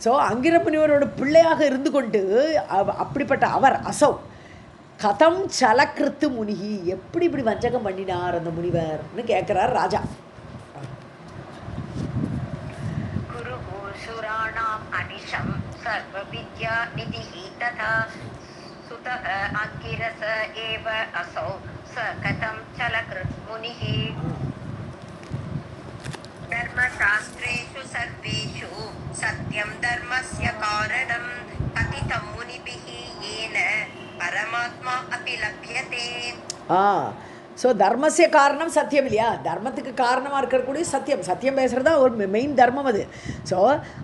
ஸோ அங்கிர முனிவரோட பிள்ளையாக இருந்து கொண்டு அப்படிப்பட்ட அவர் அசௌ கதம் சலக்கிருத்து முனிகி, எப்படி இப்படி வஞ்சகம் பண்ணினார் அந்த முனிவர்னு கேட்கிறார் ராஜா. குருகூசுராணாம் அனிஷம் சர்வவித்யா நிதிஹி ததா சுதஹ அங்கிரஸ ஏவ அஸௌ ச கதம் சலக்ருத் முனிஹி. धर्मशास्त्रेषु सर्वेषु सत्यं धर्मस्य कारणं कथितं मुनिभिः येन परमात्मा अपि लभ्यते. ஸோ தர்மசிய காரணம் சத்தியம் இல்லையா? தர்மத்துக்கு காரணமாக இருக்கக்கூடிய சத்தியம், சத்தியம் பேசுகிறது தான் ஒரு மெயின் தர்மம் அது. ஸோ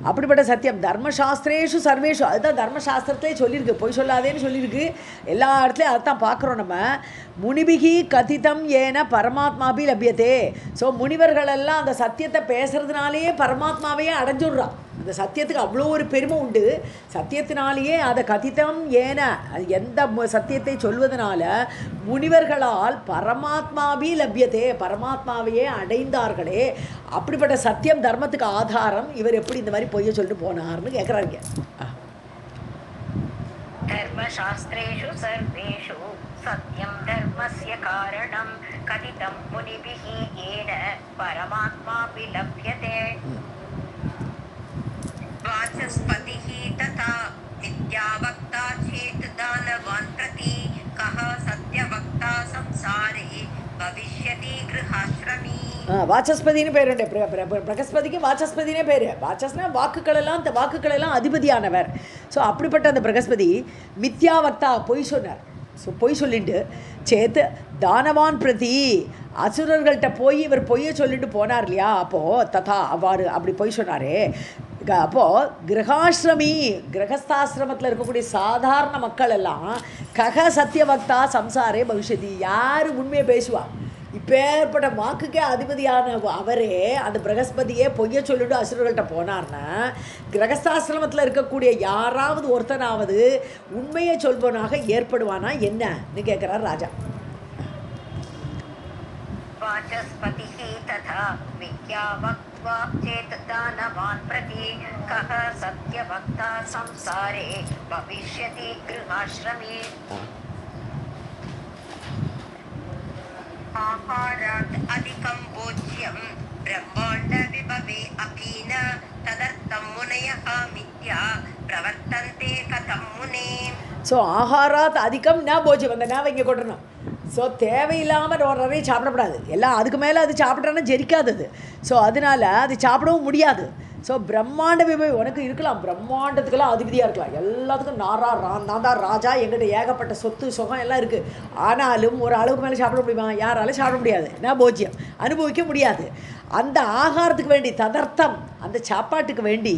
அப்படிப்பட்ட சத்தியம் தர்மசாஸ்திரேஷு சர்வேஷு, அதுதான் தர்மசாஸ்திரத்திலே சொல்லியிருக்கு, பொய் சொல்லாதேன்னு சொல்லியிருக்கு. எல்லா இடத்துலையும் அதுதான் பார்க்குறோம் நம்ம. முனிபிகி கதிதம் ஏன பரமாத்மாபி லபியத்தே. ஸோ முனிவர்களெல்லாம் அந்த சத்தியத்தை பேசுகிறதுனாலேயே பரமாத்மாவையே அடைஞ்சுடுறான். அந்த சத்தியத்துக்கு அவ்வளோ ஒரு பெருமை உண்டு. சத்தியத்தினாலேயே அதை கதிதம் ஏன, எந்த சத்தியத்தை சொல்வதனால முனிவர்களால் பரமாத்மாபி லபியத்தே, பரமாத்மாவையே அடைந்தார்களே. அப்படிப்பட்ட சத்தியம் தர்மத்துக்கு ஆதாரம். இவர் எப்படி இந்த மாதிரி பொய்ய சொல்லிட்டு போனார்னு கேட்குறாங்க. தர்மசாஸ்திரேஷு சர்வேஷு சத்யம் தர்மஸ்ய காரணம் கதிதம் முனிபிஹி ஏன பரமாத்மாபி லப்யதே. वाचस्पतिः तथा मिथ्यावक्ता चेत् दानवान् प्रति कः सत्यवक्ता संसारे भविष्यति गृहाश्रमी. வாச்சஸ்பதினு பேர் உண்டு. பிரகஸ்பதிக்கு வாச்சஸ்பதினே பேர். வாச்சஸ்னா வாக்குகளெல்லாம், அந்த வாக்குகளெல்லாம் அதிபதியானவர். ஸோ அப்படிப்பட்ட அந்த பிரகஸ்பதி மித்யாவக்தா, பொய் சொன்னார். ஸோ பொய் சொல்லிட்டு சேத்து தானவான் பிரதி, அசுரர்கள்ட்ட போய் இவர் பொய்யை சொல்லிட்டு போனார் இல்லையா? அப்போது ததா அவ்வாறு அப்படி பொய் சொன்னாரே. அப்போது கிரகாசிரமி, கிரகஸ்தாசிரமத்தில் இருக்கக்கூடிய சாதாரண மக்கள் எல்லாம் கக சத்தியவக்தா சம்சாரே பவிஷ்யதி, யார் உண்மையை பேசுவா? இப்போ ஏற்பட்ட வாக்குக்கே அதிபதியான அவரே, அந்த பிரகஸ்பதியே பொய்ய சொல்லிட்டு அசுரர்கள்ட்ட போனார்னா கிரகஸ்தாசிரமத்தில் இருக்கக்கூடிய யாராவது ஒருத்தனாவது உண்மையை சொல்பவனாக ஏற்படுவானா என்னன்னு கேட்குறார் ராஜா. वाचस्पतिः तथा विद्यावक्त्वा चेत् दानवान् प्रति कः सत्यवक्ता संसारे भविष्यति गृहाश्रमे आहारात् अधिकं भोज्यं ब्रह्माण्ड विभवे अपि न तदर्थं मुनयः मिथ्या प्रवर्तन्ते कथं मुने. ஸோ ஆகாராத் அதிகம் ந போஜ்யம், அந்த நாவை இங்கே கொட்டணும். ஸோ தேவையில்லாமல் நிறைய சாப்பிடக்கூடாது. எல்லாம் அதுக்கு மேலே அது சாப்பிட்றான்னா ஜெரிக்காது அது. ஸோ அதனால் அது சாப்பிடவும் முடியாது. ஸோ பிரம்மாண்ட விபவை உனக்கு இருக்கலாம், பிரம்மாண்டத்துக்கெல்லாம் அதிபதியாக இருக்கலாம், எல்லாத்துக்கும் நான் தான் ராஜா, எங்கிட்ட ஏகப்பட்ட சொத்து சுகம் எல்லாம் இருக்குது. ஆனாலும் ஒரு அளவுக்கு மேலே சாப்பிட முடியுமா? யாராலும் சாப்பிட முடியாது. நான் போஜ்யம் அனுபவிக்க முடியாது. அந்த ஆகாரத்துக்கு வேண்டி ததர்த்தம், அந்த சாப்பாட்டுக்கு வேண்டி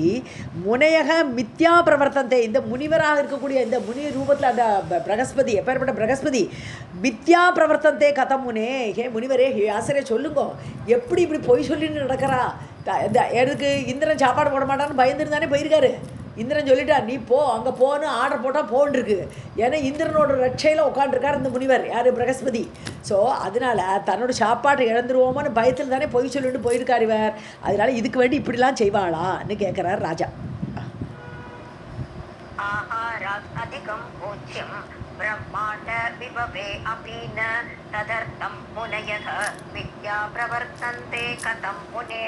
முனையக மித்யா பிரவர்த்தந்தை, இந்த முனிவராக இருக்கக்கூடிய இந்த முனி ரூபத்தில் அந்த பிரகஸ்பதி, எப்பேற்பட்ட பிரகஸ்பதி மித்யா பிரவர்த்தந்தே கதம் முனே. ஹே முனிவரே, ஹே ஆசிரியர் சொல்லுங்க, எப்படி இப்படி பொய் சொல்லின்னு நடக்கிறா? எனக்கு இந்திரன் சாப்பாடு போட மாட்டான்னு பயந்துருந்தானே போயிருக்காரு. இந்திரன் சொல்லிட்டா நீ போ, அங்கே போன்னு ஆர்டர் போட்டால் போன்ருக்கு. ஏன்னா இந்திரனோட ரட்சையில் உட்காந்துருக்கார் இந்த முனிவர், யார்? பிரகஸ்பதி. ஸோ அதனால் தன்னோட சாப்பாட்டை இழந்துருவோமான்னு பயத்தில் தானே பொய் சொல்லிட்டு போயிருக்கார் இவர். அதனால் இதுக்கு வேண்டி இப்படிலாம் செய்வாளான்னு கேட்குறார் ராஜா. அதிகம் பூஜ்யம் ब्रह्माण्ड विभवे अपि न तदर्थं मुनयः विद्या प्रवर्तन्ते कथं मुने.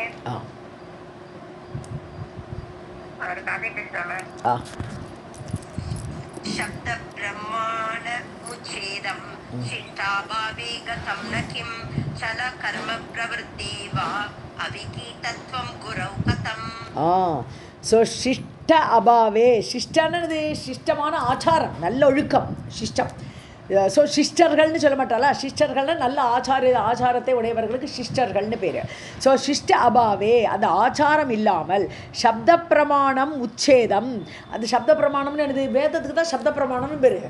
शब्द ब्रह्माण्ड मुच्छेदं शिष्टाभावे गतं न किं चल कर्म प्रवृत्ति वा अविगीतत्वं गुरौ कथम्. ஸோ சிஷ்ட அபாவே, சிஷ்டன்னு சிஷ்டமான ஆச்சாரம், நல்ல ஒழுக்கம் சிஷ்டம். ஸோ சிஸ்டர்கள்னு சொல்ல மாட்டாளா? சிஸ்டர்கள்னு நல்ல ஆச்சாரத்தை உடையவர்களுக்கு சிஸ்டர்கள்னு பேர். ஸோ சிஷ்ட அபாவே, அந்த ஆச்சாரம் இல்லாமல் சப்த பிரமாணம் உச்சேதம். அந்த சப்த பிரமாணம்னு என்னது? வேதத்துக்கு தான் சப்த பிரமாணம்னு பேர்.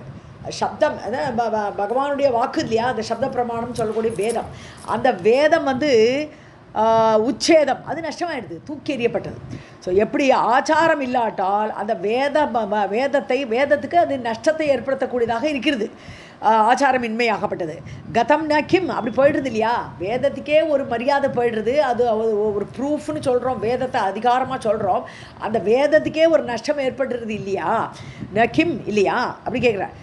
சப்தம் அதான் பகவானுடைய வாக்கு இல்லையா, அந்த சப்த பிரமாணம் சொல்லக்கூடிய வேதம். அந்த வேதம் உச்சேதம், அது நஷ்டமாயிடுது, தூக்கி எறியப்பட்டது. ஸோ எப்படி ஆச்சாரம் இல்லாட்டால் அந்த வேதத்துக்கு அது நஷ்டத்தை ஏற்படுத்தக்கூடியதாக இருக்கிறது, ஆச்சாரமின்மையாகப்பட்டது. கதம் ந கிம், அப்படி போயிடுறது இல்லையா? வேதத்துக்கே ஒரு மரியாதை போயிடுறது, அது ஒரு ப்ரூஃப்னு சொல்கிறோம், வேதத்தை அதிகாரமாக சொல்கிறோம், அந்த வேதத்துக்கே ஒரு நஷ்டம் ஏற்படுறது இல்லையா? ந கிம் இல்லையா? அப்படி கேட்குறேன்.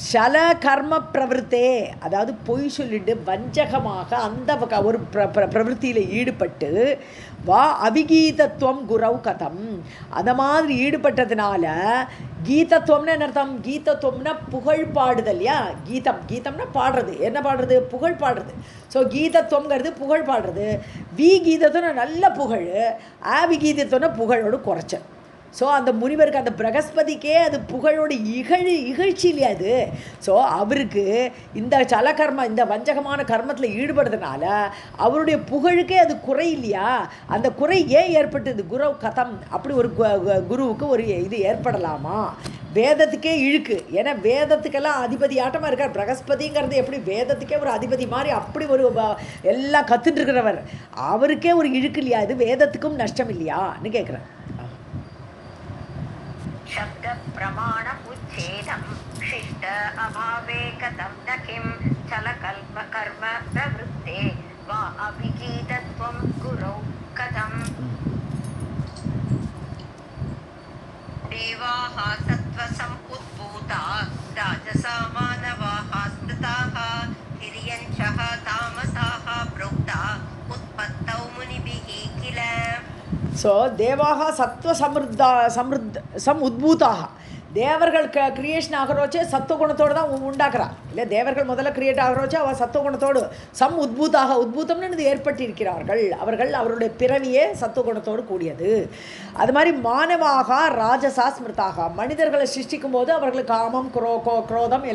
சல கர்ம பிரவருத்தே, அதாவது பொய் சொல்லிட்டு வஞ்சகமாக அந்த ஒரு பிரவருத்தியில் ஈடுபட்டு வா அபிகீதத்துவம் குரவ் கதம், அந்த மாதிரி ஈடுபட்டதுனால கீதத்துவம்னா என்ன அர்த்தம்? கீதத்துவம்னா புகழ் பாடுதல் இல்லையா? கீதம்னா பாடுறது, என்ன பாடுறது? புகழ் பாடுறது. ஸோ கீதத்துவங்கிறது புகழ் பாடுறது. கீதத்துவம்னா நல்ல புகழ், அவிகீதத்துவம்னா புகழோடு குறைச்சல். ஸோ அந்த முனிவருக்கு, அந்த பிரகஸ்பதிக்கே அது புகழோட இகழ்ச்சி இல்லையா அது? ஸோ அவருக்கு இந்த சலகர்ம, இந்த வஞ்சகமான கர்மத்தில் ஈடுபடுறதுனால அவருடைய புகழுக்கே அது குறை இல்லையா? அந்த குறை ஏன் ஏற்பட்டது? குரு கதம், அப்படி ஒரு குருவுக்கு ஒரு இது ஏற்படலாமா? வேதத்துக்கே இழுக்கு. ஏன்னா வேதத்துக்கெல்லாம் அதிபதி ஆட்டமாக இருக்கார் பிரகஸ்பதிங்கிறது. எப்படி வேதத்துக்கே ஒரு அதிபதி மாதிரி அப்படி ஒரு எல்லாம் கற்றுட்டு இருக்கிறவர், அவருக்கே ஒரு இழுக்கு இல்லையா? இது வேதத்துக்கும் நஷ்டம் இல்லையான்னு கேட்குறேன். शब्द प्रमाण उच्छेदं शिष्ट अभावे कथं न किं चल कल्प कर्म प्रवृत्ते वा अभिगीतत्वं गुरौ कथम्. देवाः सत्त्वसम् उद्भूता राजसा मानवाः स्मृताः हिर्यञ्चः तामसाः प्रोक्ता उत्पत्तौ मुनिभिः किल. ஸோ தேவாக சத்வ உத்பூதாக, தேவர்கள் கிரியேஷன் ஆகிறோச்சே சத்துவகுணத்தோடு தான் உண்டாக்குறா இல்லை? தேவர்கள் முதல்ல கிரியேட் ஆகிறோச்சே அவள் சத்துவகுணத்தோடு உத்பூதாக, உத்பூதம்னு ஏற்பட்டிருக்கிறார்கள். அவருடைய பிறவியே சத்துவகுணத்தோடு கூடியது. அது மாதிரி மானவாக ராஜசா ஸ்மிருதாக, மனிதர்களை சிருஷ்டிக்கும் போது அவர்களுக்கு காமம் குரோதம்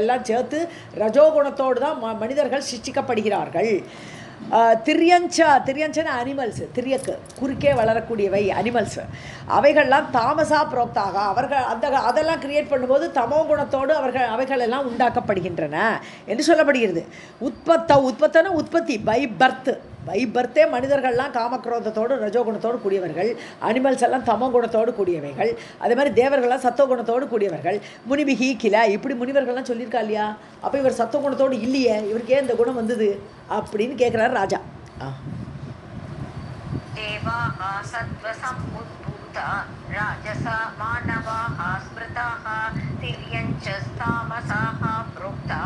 எல்லாம் சேர்த்து ரஜோகுணத்தோடு தான் மனிதர்கள் சிருஷ்டிக்கப்படுகிறார்கள். திரியஞ்சன அனிமல்ஸ், திரியக்கு குறுக்கே வளரக்கூடியவை அனிமல்ஸ், அவைகள்லாம் தாமசா புரோக்தாக, அதெல்லாம் கிரியேட் பண்ணும்போது தமோ குணத்தோடு அவைகள் எல்லாம் உண்டாக்கப்படுகின்றன என்று சொல்லப்படுகிறது. உற்பத்தன உற்பத்தி பை பர்த், பை பர்த்தே மனிதர்கள்லாம் காமக்ரோதத்தோடு ரஜோகுணத்தோடு கூடியவர்கள், அனிமல்ஸ் எல்லாம் தமோ குணத்தோடு கூடியவைகள், அதே மாதிரி தேவர்கள்லாம் சத்துவகுணத்தோடு கூடியவர்கள். முனிபிகி கிலா இப்படி முனிவர்கள்லாம் சொல்லியிருக்கா இல்லையா? அப்போ இவர் சத்துவகுணத்தோடு இல்லையே, இவருக்கு ஏன் இந்த குணம் வந்தது அப்படின்னு கேட்குறாரு ராஜா. देवाः सत्त्वसमुद्भूता राजसा मानवाः स्मृताः तिर्यञ्च तामसाः प्रोक्ता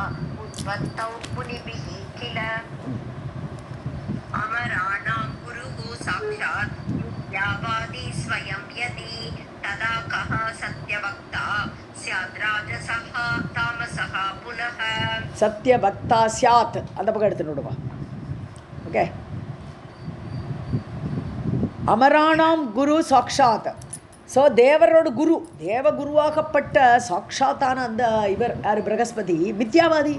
उत्पत्तौ मुनिभिः किल अमराणां गुरुः साक्षात् मिथ्यावादी स्वयं यदि तदा कः सत्यवक्ता स्यात् राजसः तामसः पुनः சத்யபக்தா சியாத் அந்த பக்கம் எடுத்துன்னு விடுவா. ஓகே, அமராணாம் குரு சாக்ஷாத். ஸோ தேவரோட குரு, தேவகுருவாகப்பட்ட சாக்ஷாத்தான அந்த இவர் யார்? பிரகஸ்பதி மித்யாவாதி,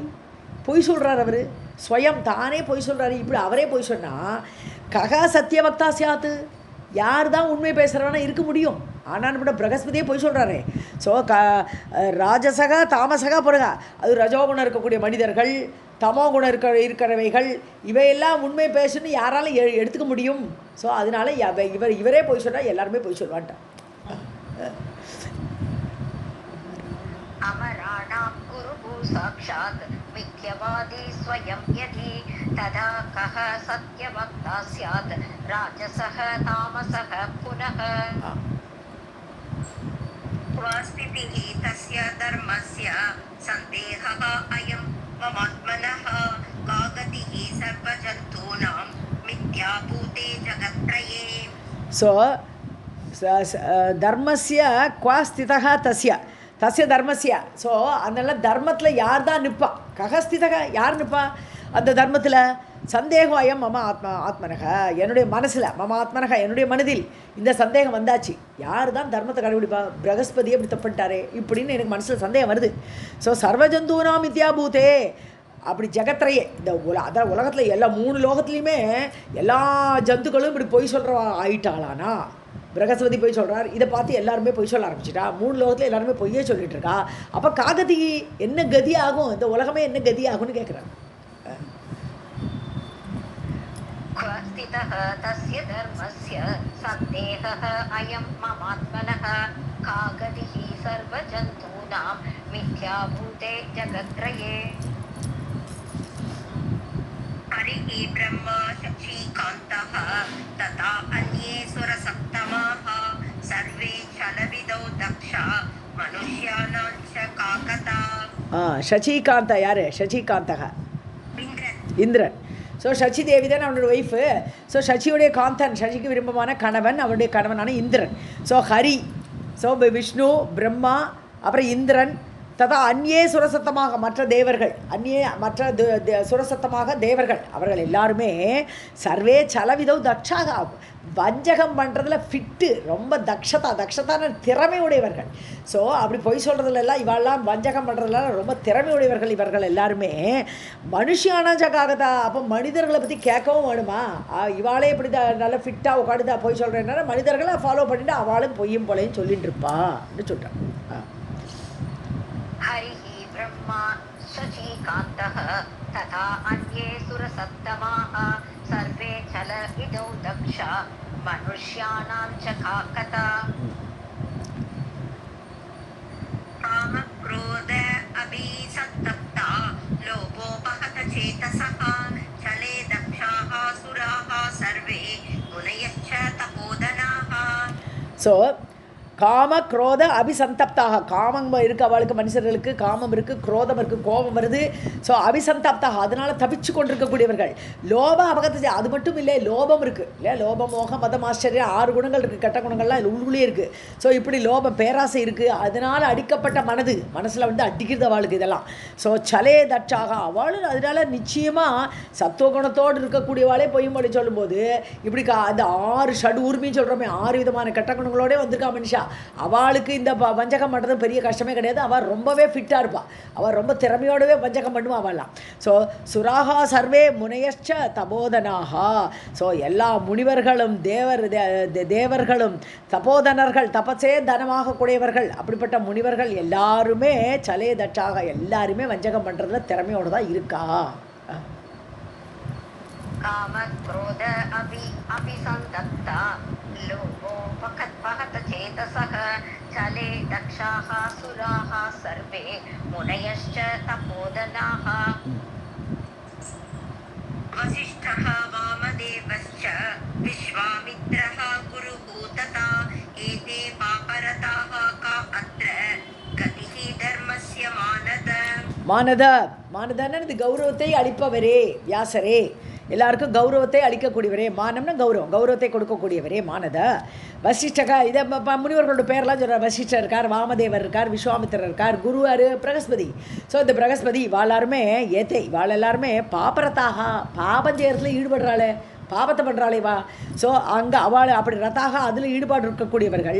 பொய் சொல்கிறார் அவர், ஸ்வயம் தானே பொய் சொல்கிறாரு. இப்படி அவரே பொய் சொன்னால் ககா சத்தியபக்தா சியாத்து, யார் தான் உண்மை பேசுகிறவனா இருக்க முடியும்? ஆனால் கூட பிரகஸ்பதியே பொய் சொல்கிறாரே. ஸோ ராஜசகா தாமசகா பிறகா, அது ரஜோகுணம் இருக்கக்கூடிய மனிதர்கள், தமோ குணம் இருக்கிறவைகள், இவையெல்லாம் உண்மை பேசணும்னு யாராலும் எடுத்துக்க முடியும்? ஸோ அதனால இவரே பொய் சொன்னால் எல்லாருமே பொய் சொல்வான்ட்டான். अमराणां गुरुः साक्षात् मिथ्यवादी स्वयं यदि तदा कः सत्यवक्ता स्यात् राजसः तामसः पुनः स्थितिः तस्य धर्मस्य सन्देहः अयं ममात्मनः का गतिः सर्वजन्तूनां मिथ्याभूते जगत्त्रये. ஸோ தர்மஸ்ய குவா ஸ்திதா தஸ்ய தஸ்ய தர்மஸ்ய. ஸோ அதனால தர்மத்தில் யார் தான் நிற்பா? ககஸ்திதக யார் நிற்பா அந்த தர்மத்தில்? சந்தேகம் அயம் மம ஆத்மனக, என்னுடைய மனசில், மம ஆத்மனக என்னுடைய மனதில் இந்த சந்தேகம் வந்தாச்சு, யார் தான் தர்மத்தை கடைபிடிப்பா? பிரகஸ்பதியை இப்படி தப்பிட்டாரே இப்படின்னு எனக்கு மனசில் சந்தேகம் வருது. ஸோ சர்வஜந்தூனாம் வித்யாபூதே, அப்படி ஜெகத்திரையே இந்த அதான் உலகத்தில் எல்லா 3 லோகத்துலேயுமே எல்லா ஜந்துக்களும் இப்படி பொய் சொல்கிற ஆயிட்டாளானா? பிரகஸ்பதி பொய் சொல்கிறார், இதை பார்த்து எல்லாருமே பொய் சொல்ல ஆரம்பிச்சிட்டா. 3 லோகத்தில் எல்லாருமே பொய்யே சொல்லிட்டு இருக்கா. அப்போ காகதி என்ன கதி ஆகும்? இந்த உலகமே என்ன கதி ஆகும்னு கேட்குறாங்க. स्थितः तस्य धर्मस्य सन्देहः अयं ममात्मनः का गतिः सर्वजन्तूनां मिथ्याभूते जगत्त्रये. हरिः ब्रह्मा शचीकान्तः तथा अन्ये सुरसप्तमाः सर्वे छलविदौ दक्षा मनुष्याणां च काकता. சசிகாந்தா யார்? சசிகாந்தக இந்திரன். ஸோ சச்சி தேவி தான் அவனோட ஒய்ஃபு. ஸோ சச்சியுடைய காந்தன், சசிக்கு விரும்பமான கணவன், அவருடைய கணவனான இந்திரன். ஸோ ஹரி, ஸோ விஷ்ணு, பிரம்மா, அப்புறம் இந்திரன், ததா அந்நே சுரசத்தமாக மற்ற தேவர்கள், மற்ற சுரசத்தமாக தேவர்கள், அவர்கள் எல்லாருமே சர்வே சலவிதோ தக்ஷாக, வஞ்சகம் பண்ணுறதுல ஃபிட்டு, ரொம்ப தக்ஷதான திறமை உடையவர்கள். ஸோ அப்படி பொய் சொல்கிறதுலாம் இவெல்லாம் வஞ்சகம் பண்ணுறதுலாம் ரொம்ப திறமை உடையவர்கள் இவர்கள் எல்லாருமே. மனுஷியான ஜகாகதா, அப்போ மனிதர்களை பற்றி கேட்கவும் வேணுமா? இவாளே இப்படி நல்லா ஃபிட்டாக உட்காந்துதா பொய் சொல்கிறேன்னா மனிதர்களை ஃபாலோ பண்ணிட்டு அவளும் பொய்யும் போலையும் சொல்லிட்டு இருப்பா அப்படின்னு சொல்கிறான். हरिः ब्रह्मा शचीकान्तः तथा अन्ये सुरसप्तमाः सर्वे छलविदौ दक्षा मनुष्याणां च काकता. कामक्रोध अभिसन्तप्ता लोभोपहत चेतसः छले दक्षाः सुराः सर्वे मुनयश्च तपोधनाः. ஸோ காம குரோத அபிசந்தப்தாக, காமம் இருக்குது அவளுக்கு, மனுஷர்களுக்கு காமம் இருக்குது, குரோதம் இருக்குது, கோபம் வருது. ஸோ அபிசந்தப்தாக, அதனால் தப்பிச்சு கொண்டிருக்கக்கூடியவர்கள். லோப அபகத்தை, அது மட்டும் இல்லை, லோபம் இருக்குது இல்லையா? லோபம், மோகம், மதம், ஆச்சரியம், 6 குணங்கள் இருக்குது, கெட்ட குணங்கள்லாம் உள்ளே இருக்குது. ஸோ இப்படி லோபம், பேராசை இருக்குது, அதனால் அடிக்கப்பட்ட மனசில் வந்து அடிக்கிறது அவளுக்கு இதெல்லாம். ஸோ சலே தட்சாக, அவளும் அதனால் நிச்சயமாக சத்துவகுணத்தோடு இருக்கக்கூடியவாளே பொய்யும்படி சொல்லும்போது இப்படி அந்த 6 ஷட் ஊர்மின்னு சொல்கிறோமே, 6 விதமான கெட்ட குணங்களோடே வந்திருக்கா மனுஷா. அவளுக்கு இந்த வஞ்சகம் பண்ணுறது பெரிய கஷ்டமே கிடையாது. அவள் ரொம்பவே ஃபிட்டாக இருப்பாள், அவள் ரொம்ப திறமையோடவே வஞ்சகம் பண்ணுவாள் அவள்லாம். ஸோ சுராகா சர்வே முனையச்ச தபோதனாகா. ஸோ எல்லா முனிவர்களும் தேவர்களும் தபோதனர்கள், தபசே தனமாக கூடியவர்கள், அப்படிப்பட்ட முனிவர்கள் எல்லாருமே சலே தட்சாக, எல்லாருமே வஞ்சகம் பண்ணுறதுல திறமையோடு தான் இருக்கா. कामक्रोध अपि सन्तप्ता लोभोपहत चेतसः चले दक्षाः सुराः सर्वे मुनयश्च तपोधनाः वसिष्ठः वामदेवश्च विश्वामित्रः गुरुभूतता एते पापरताः का अत्र गतिः धर्मस्य மானதன்னு இது கௌரவத்தை அளிப்பவரே வியாசரே, எல்லாருக்கும் கௌரவத்தை அளிக்கக்கூடியவரே. மானம்னா கௌரவத்தை கொடுக்கக்கூடியவரே மானத. வசிஷ்டகா, இதை முனிவர்களோட பேரெல்லாம் சொல்கிறார். வசிஷ்டர் இருக்கார், வாமதேவர் இருக்கார், விஸ்வாமித்திரர் இருக்கார், குருவார் பிரகஸ்பதி. ஸோ இந்த பிரகஸ்பதி இவாளாருமே இவாள் எல்லாருமே பாபரத்தாக, பாபம் செய்கிறதுல ஈடுபடுறாளே, பாபத்தை பண்ணுறாளே வா. ஸோ அங்கே அவள் அப்படி ரத்தாக அதில் ஈடுபாடு இருக்கக்கூடியவர்கள்.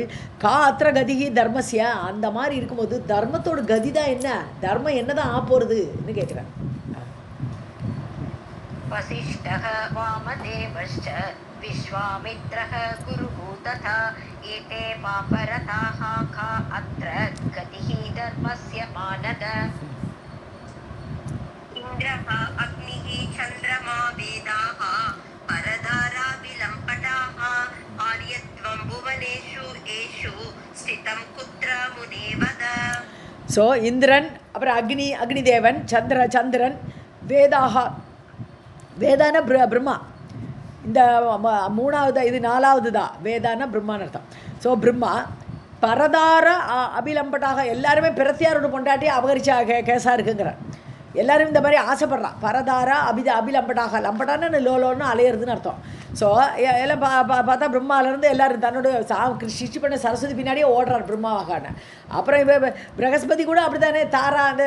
அத்திர கதிகி தர்மஸ்ய, அந்த மாதிரி இருக்கும்போது தர்மத்தோட கதி தான் என்ன, தர்மம் என்ன தான் போகிறதுன்னு கேட்குறேன். वसिष्ठः वामदेवश्च विश्वामित्रः गुरुभूतः एते पापरताः का अत्र गतिः धर्मस्य मानद इन्द्रः अग्निः चन्द्रमा वेदाः परधारा विलम्पटाः आर्यत्वं भुवनेषु येषु स्थितं कुत्र मुने वद. ஸோ இந்திரன், அப்புறம் அக்னிதேவன், சந்திரன், வேதான பிரம்மா. இந்த மூணாவது, இது நாலாவது தான். வேதான பிரம்மான்னு அர்த்தம். ஸோ பிரம்மா பரதார அபிலம்பட்டாக, எல்லாருமே பிரத்தியாரோட பொண்டாட்டி அபகரிச்சா கேஸாக இருக்குங்கிறார். எல்லோரும் இந்த மாதிரி ஆசைப்படுறான். பரதாரா அபிலம்பட்டாக, லம்பட்டான்னு லோலோன்னு அலையிறதுன்னு அர்த்தம். ஸோ எல்லாம் பார்த்தா பிரம்மாவிலேருந்து எல்லோரும் தன்னோட சிருஷ்டி பண்ண சரஸ்வதி பின்னாடியே ஓடுறார் பிரம்மாவாகான. அப்புறம் பிரகஸ்பதி கூட அப்படி தானே, தாரா அந்த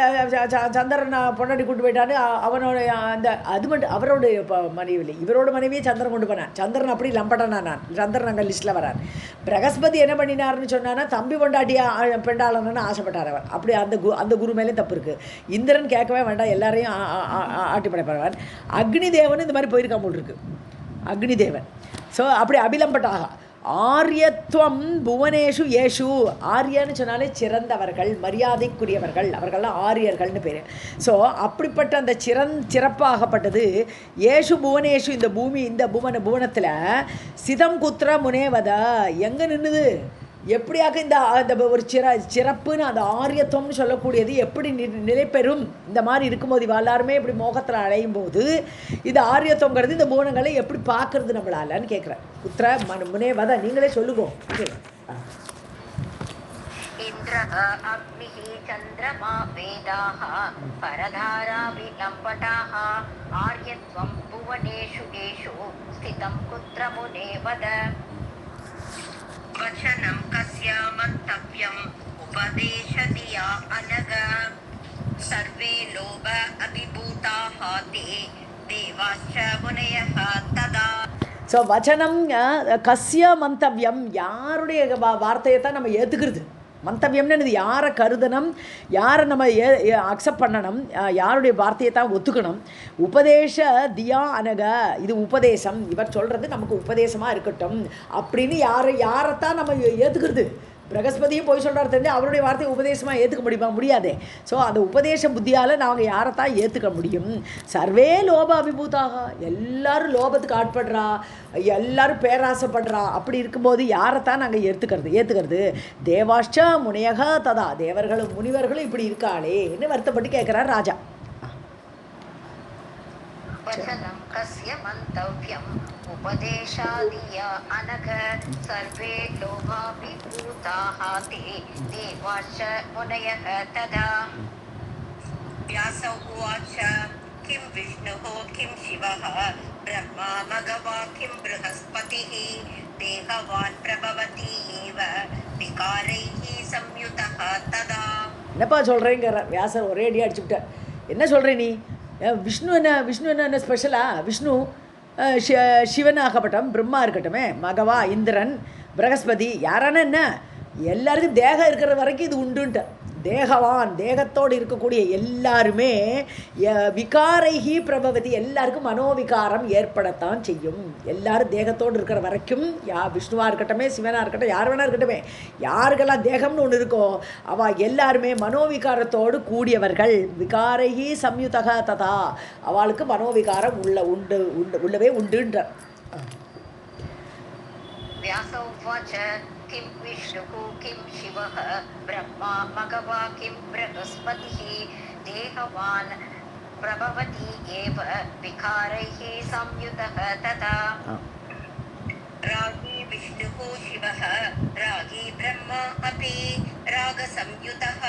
சந்திரன் பொண்டாட்டி கூட்டு போயிட்டான்னு அவனோட அந்த அது மட்டும் அவரோட மனைவி இல்லை, இவரோட மனைவியே சந்திரன் கொண்டு போனான். சந்திரன் அப்படி லம்பட்டானா, சந்திரன் அங்கே லிஸ்ட்டில் வரான். பிரகஸ்பதி என்ன பண்ணினார்னு சொன்னான்னா, தம்பி பொண்டாட்டியாக பெண்டாளன்னு ஆசைப்பட்டார் அவர். அப்படி அந்த குரு மேலே தப்பு இருக்குது. இந்திரன் கேட்கவே வேண்டாம், எல்லாரையும் ஆட்டி படைப்பவர். அக்னி தேவன் இந்த மாதிரி போயிருக்காம இருக்கு அக்னிதேவன். ஸோ அப்படி அபிலம்பட்டாக ஆரியத்துவம் புவனேஷு ஏஷு. ஆரியன்னு சொன்னாலே சிறந்தவர்கள், மரியாதைக்குரியவர்கள், அவர்கள்லாம் ஆரியர்கள்னு பேர். ஸோ அப்படிப்பட்ட அந்த சிறப்பாகப்பட்டது ஏஷு புவனேஷு, இந்த பூமி, இந்த புவனத்தில் சிதம் குத்திர முனேவத, எங்கே நின்றுது, எப்படியாக இந்த ஒரு சிறப்புன்னு அந்த ஆரியத்துவம்னு சொல்லக்கூடியது எப்படி நிலை பெறும். இந்த மாதிரி இருக்கும்போது எல்லாருமே இப்படி மோகத்தில் அடையும் போது இது ஆரியத்துவங்கிறது இந்த பூனங்களை எப்படி பார்க்கறது நம்மளாலன்னு கேட்குறேன். புத்திர முனே வத, நீங்களே சொல்லுவோம். இந்திரः அக்னிः சந்திரமா வேதாः பரதாரா விலம்பட்டாः ஆர்யத்வம் புவனேஷு ஏஷு ஸ்திதம் குத்ர முனே வத. वचनं कस्य मन्तव्यम् उपदेशदिया अनग सर्वे लोभ अभिभूताः ते देवाश्च मुनयः तदा. ஸோ வச்சனம் கஸ்ய மந்தவியம், யாருடைய வார்த்தையை தான் நம்ம ஏற்றுக்கிறது. மந்தவியம்னு இது யாரை கருதணும், யாரை நம்ம அக்செப்ட் பண்ணணும், யாருடைய வார்த்தையை தான் ஒத்துக்கணும். உபதேச தியா அனக, இது உபதேசம், இவர் சொல்கிறது நமக்கு உபதேசமாக இருக்கட்டும் அப்படின்னு யாரைத்தான் நம்ம ஏற்றுக்கிறது. பிரகஸ்பதியும் போய் சொல்கிறார் தெரிஞ்சு அவருடைய வார்த்தையை உபதேசமாக ஏற்றுக்க முடியாதே. ஸோ அந்த உபதேச புத்தியால் நாங்கள் யாரைத்தான் ஏற்றுக்க முடியும். சர்வே லோப அபிபூதாக, எல்லாரும் லோபத்துக்கு ஆட்படுறா, எல்லாரும் பேராசைப்படுறா. அப்படி இருக்கும்போது யாரைத்தான் நாங்கள் ஏற்றுக்கிறது. தேவாஷ்ட முனையக ததா, தேவர்களும் முனிவர்களும் இப்படி இருக்காளேன்னு வருத்தப்பட்டு கேட்குறார் ராஜா. वचनं कस्य मन्तव्यम् उपदेशादिया अनघ सर्वे लोभाभिभूताः ते देवाश्च मुनयः तदा. व्यास उवाच किं विष्णुः किं शिवः ब्रह्मा भगवा किं बृहस्पतिः देहवान् प्रभवति एव विकारैः संयुतः तदा. என்னப்பா சொல்கிறேங்கிறார் வியாசர். ஒரே அடி அடிச்சுக்கிட்டார். என்ன சொல்கிறேன் நீ, விஷ்ணு என்ன ஸ்பெஷலா? விஷ்ணு சிவனாகப்பட்டம், பிரம்மா இருக்கட்டுமே, மகவா, இந்திரன், பிரகஸ்பதி, யாரான என்ன, எல்லாருக்கும் தேகம் இருக்கிற வரைக்கும் இது உண்டுன்ட்டு. தேகவான் தேகத்தோடு இருக்கக்கூடிய எல்லாருமே விகாரைஹி பிரபவதி, எல்லாருக்கும் மனோவிகாரம் ஏற்படத்தான் செய்யும். எல்லாரும் தேகத்தோடு இருக்கிற வரைக்கும் விஷ்ணுவாக இருக்கட்டுமே சிவனாக இருக்கட்டும் யார் வேணா இருக்கட்டுமே, யாருக்கெல்லாம் தேகம்னு ஒன்று இருக்கோ அவள் எல்லாருமே மனோவிகாரத்தோடு கூடியவர்கள். விகாரைஹி சம்யுதக ததா, அவளுக்கு மனோவிகாரம் உள்ளவே உண்டுன்ற. किं विष्णुः किं शिवः ब्रह्मा मघवा किं बृहस्पतिः देहवान् प्रभवति एव विकारैः संयुतः तथा. रागी विष्णुः शिवः रागी ब्रह्मा अपि रागसंयुतः.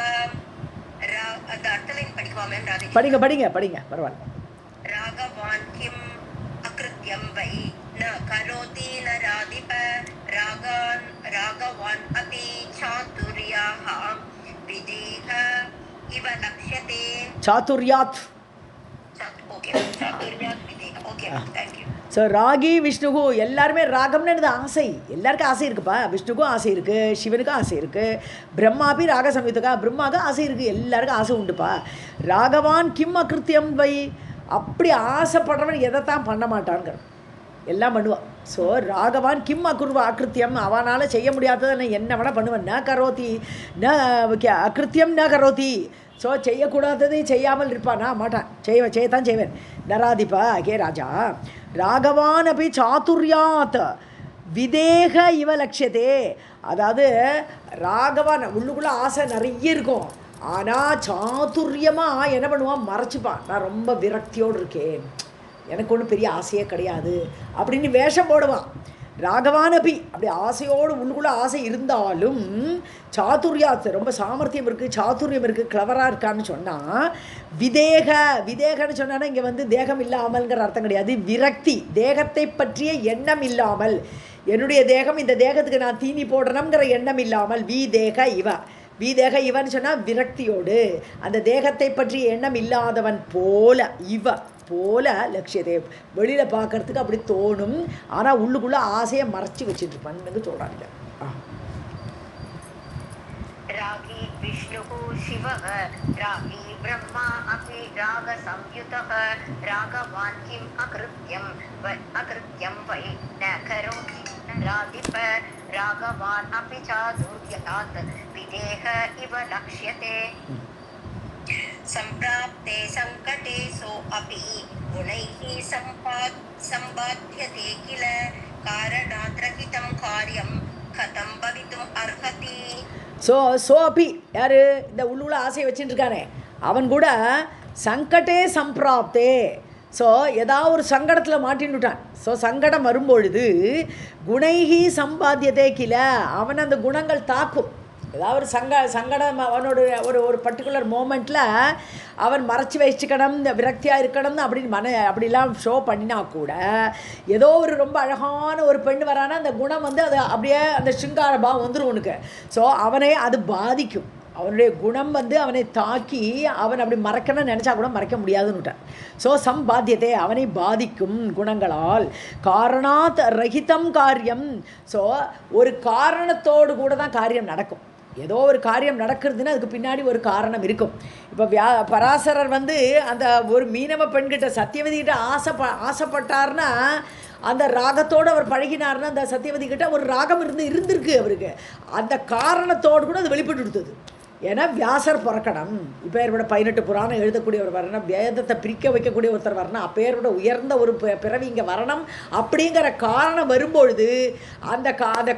அந்த அர்த்தலைன் படிக்குமா மேம்? படிங்க படிங்க படிங்க பரவாயில்ல. रागवान् किम् अकृत्यं वै न करोति न राधिप रागवान् अपि चातुर्याः विदेह इव लक्ष्यते. चातुर्यात्. ओके, चातुर्यात् विदेह. Okay, thank you. ஸோ ராகி விஷ்ணுகு எல்லாருமே ராகம்னு ஆசை, எல்லாருக்கும் ஆசை இருக்குப்பா. விஷ்ணுக்கும் ஆசை இருக்குது, சிவனுக்கும் ஆசை இருக்குது, பிரம்மாபி ராக சம்யுதகா பிரம்மாவுக்கும் ஆசை இருக்குது, எல்லாருக்கும் ஆசை உண்டுப்பா. ராகவான் கிம் அகிருத்தியம் வை, அப்படி ஆசைப்படுறவன் எதைத்தான் பண்ண மாட்டான்ங்கிற, எல்லாம் பண்ணுவான். ஸோ ராகவான் கிம் அகிருத்தியம், அவனால் செய்ய முடியாததை நான் என்ன வேணால் பண்ணுவேன். ந கரோதி ந அகிருத்தியம் ந கரோதி. ஸோ செய்யக்கூடாததை செய்யாமல் இருப்பானா? மாட்டான், செய்யத்தான் செய்வேன். நராதிபா கே ராஜா ராகவான் அப்படி சாதுர்யாத் விதேக இவ லட்சியதே. அதாவது ராகவான் உள்ளுக்குள்ளே ஆசை நிறைய இருக்கும், ஆனால் சாதுரியமாக என்ன பண்ணுவான், மறைச்சிப்பான். நான் ரொம்ப விரக்தியோடு இருக்கேன், எனக்கு ஒன்றும் பெரிய ஆசையே கிடையாது அப்படின்னு வேஷம் போடுவான். ராகவானபி அப்படி ஆசையோடு உள்ளுக்குள்ளே ஆசை இருந்தாலும் சாதுர்யாத் ரொம்ப சாமர்த்தியம் இருக்குது, சாதுரியம் இருக்குது, கிளவராக இருக்கான்னு சொன்னால் விதேகன்னு சொன்னான்னா இங்கே வந்து தேகம் இல்லாமல்ங்கிற அர்த்தம் கிடையாது. விரக்தி, தேகத்தை பற்றிய எண்ணம் இல்லாமல், என்னுடைய தேகம் இந்த தேகத்துக்கு நான் தீனி போடணுங்கிற எண்ணம் இல்லாமல், வீதேக இவன் சொன்னால் விரக்தியோடு அந்த தேகத்தை பற்றிய எண்ணம் இல்லாதவன் போல லட்சியதே. வெளியில் பார்க்கறதுக்கு அப்படி தோணும், ஆனால் உள்ளுக்குள்ளே ஆசையை மறைச்சி வச்சுட்டு சொல்கிறாங்க. ராகி விஷ்ணுः शिवः रागी ब्रह्मा अपि रागसंयुतः रागवान् किम् अकृत्यं वै न करोति न राधिप रागवान् अपि चातुर्यात् विदेह इव लक्ष्यते. सम्प्राप्ते सङ्कटे सोऽपि गुणैः सम्पाद्यते किल कारणात् रहितं कार्यं कथं भवितुम् अर्हति. அப்பி யார் இந்த உள்ளுள்ள ஆசையை வச்சுட்டு இருக்கானே அவன் கூட சங்கடே சம்பிராப்தே. ஸோ ஏதாவது ஒரு சங்கடத்தில் மாட்டின்னுட்டான். ஸோ சங்கடம் வரும்பொழுது குணைஹி சம்பாத்தியதே கில, அவன் அந்த குணங்கள் தாக்கும். ஏதாவது ஒரு சங்கடம் அவனோட ஒரு பர்டிகுலர் மோமெண்ட்டில் அவன் மறைச்சி வச்சுக்கணும், இந்த விரக்தியாக இருக்கணும்னு அப்படின்னு அப்படிலாம் ஷோ பண்ணினா கூட ஏதோ ஒரு ரொம்ப அழகான ஒரு பெண் வரானா அந்த குணம் வந்து அது அப்படியே அந்த சிங்கார பாவம் வந்துடும் உனக்கு. ஸோ அவனை அது பாதிக்கும், அவனுடைய குணம் வந்து அவனை தாக்கி அவன் அப்படி மறைக்கணும்னு நினச்சா கூட மறைக்க முடியாதுன்னுட்டான். ஸோ சம்பாத்தியத்தை அவனை பாதிக்கும் குணங்களால். காரணாத் ரஹிதம் காரியம். ஸோ ஒரு காரணத்தோடு கூட தான் காரியம் நடக்கும். ஏதோ ஒரு காரியம் நடக்கிறதுன்னா அதுக்கு பின்னாடி ஒரு காரணம் இருக்கும். இப்போ பராசரர் வந்து அந்த ஒரு மீனவ பெண்கிட்ட சத்தியவதிகிட்ட ஆசைப்பட்டார்னா அந்த ராகத்தோடு அவர் பழகினார்னா அந்த சத்தியவதிகிட்ட ஒரு ராகம் இருந்திருக்கு அவருக்கு. அந்த காரணத்தோடு கூட அது வெளிப்பட்டு கொடுத்தது. ஏன்னா வியாசர் பிறக்கணும், இப்போ ஏற்பட 18 புராணம் எழுதக்கூடியவர் வரணும், வேதத்தை பிரிக்க வைக்கக்கூடிய ஒருத்தர் வரணும், அப்பேரோட உயர்ந்த ஒரு பிறவி இங்கே வரணும் அப்படிங்கிற காரணம் வரும்பொழுது அந்த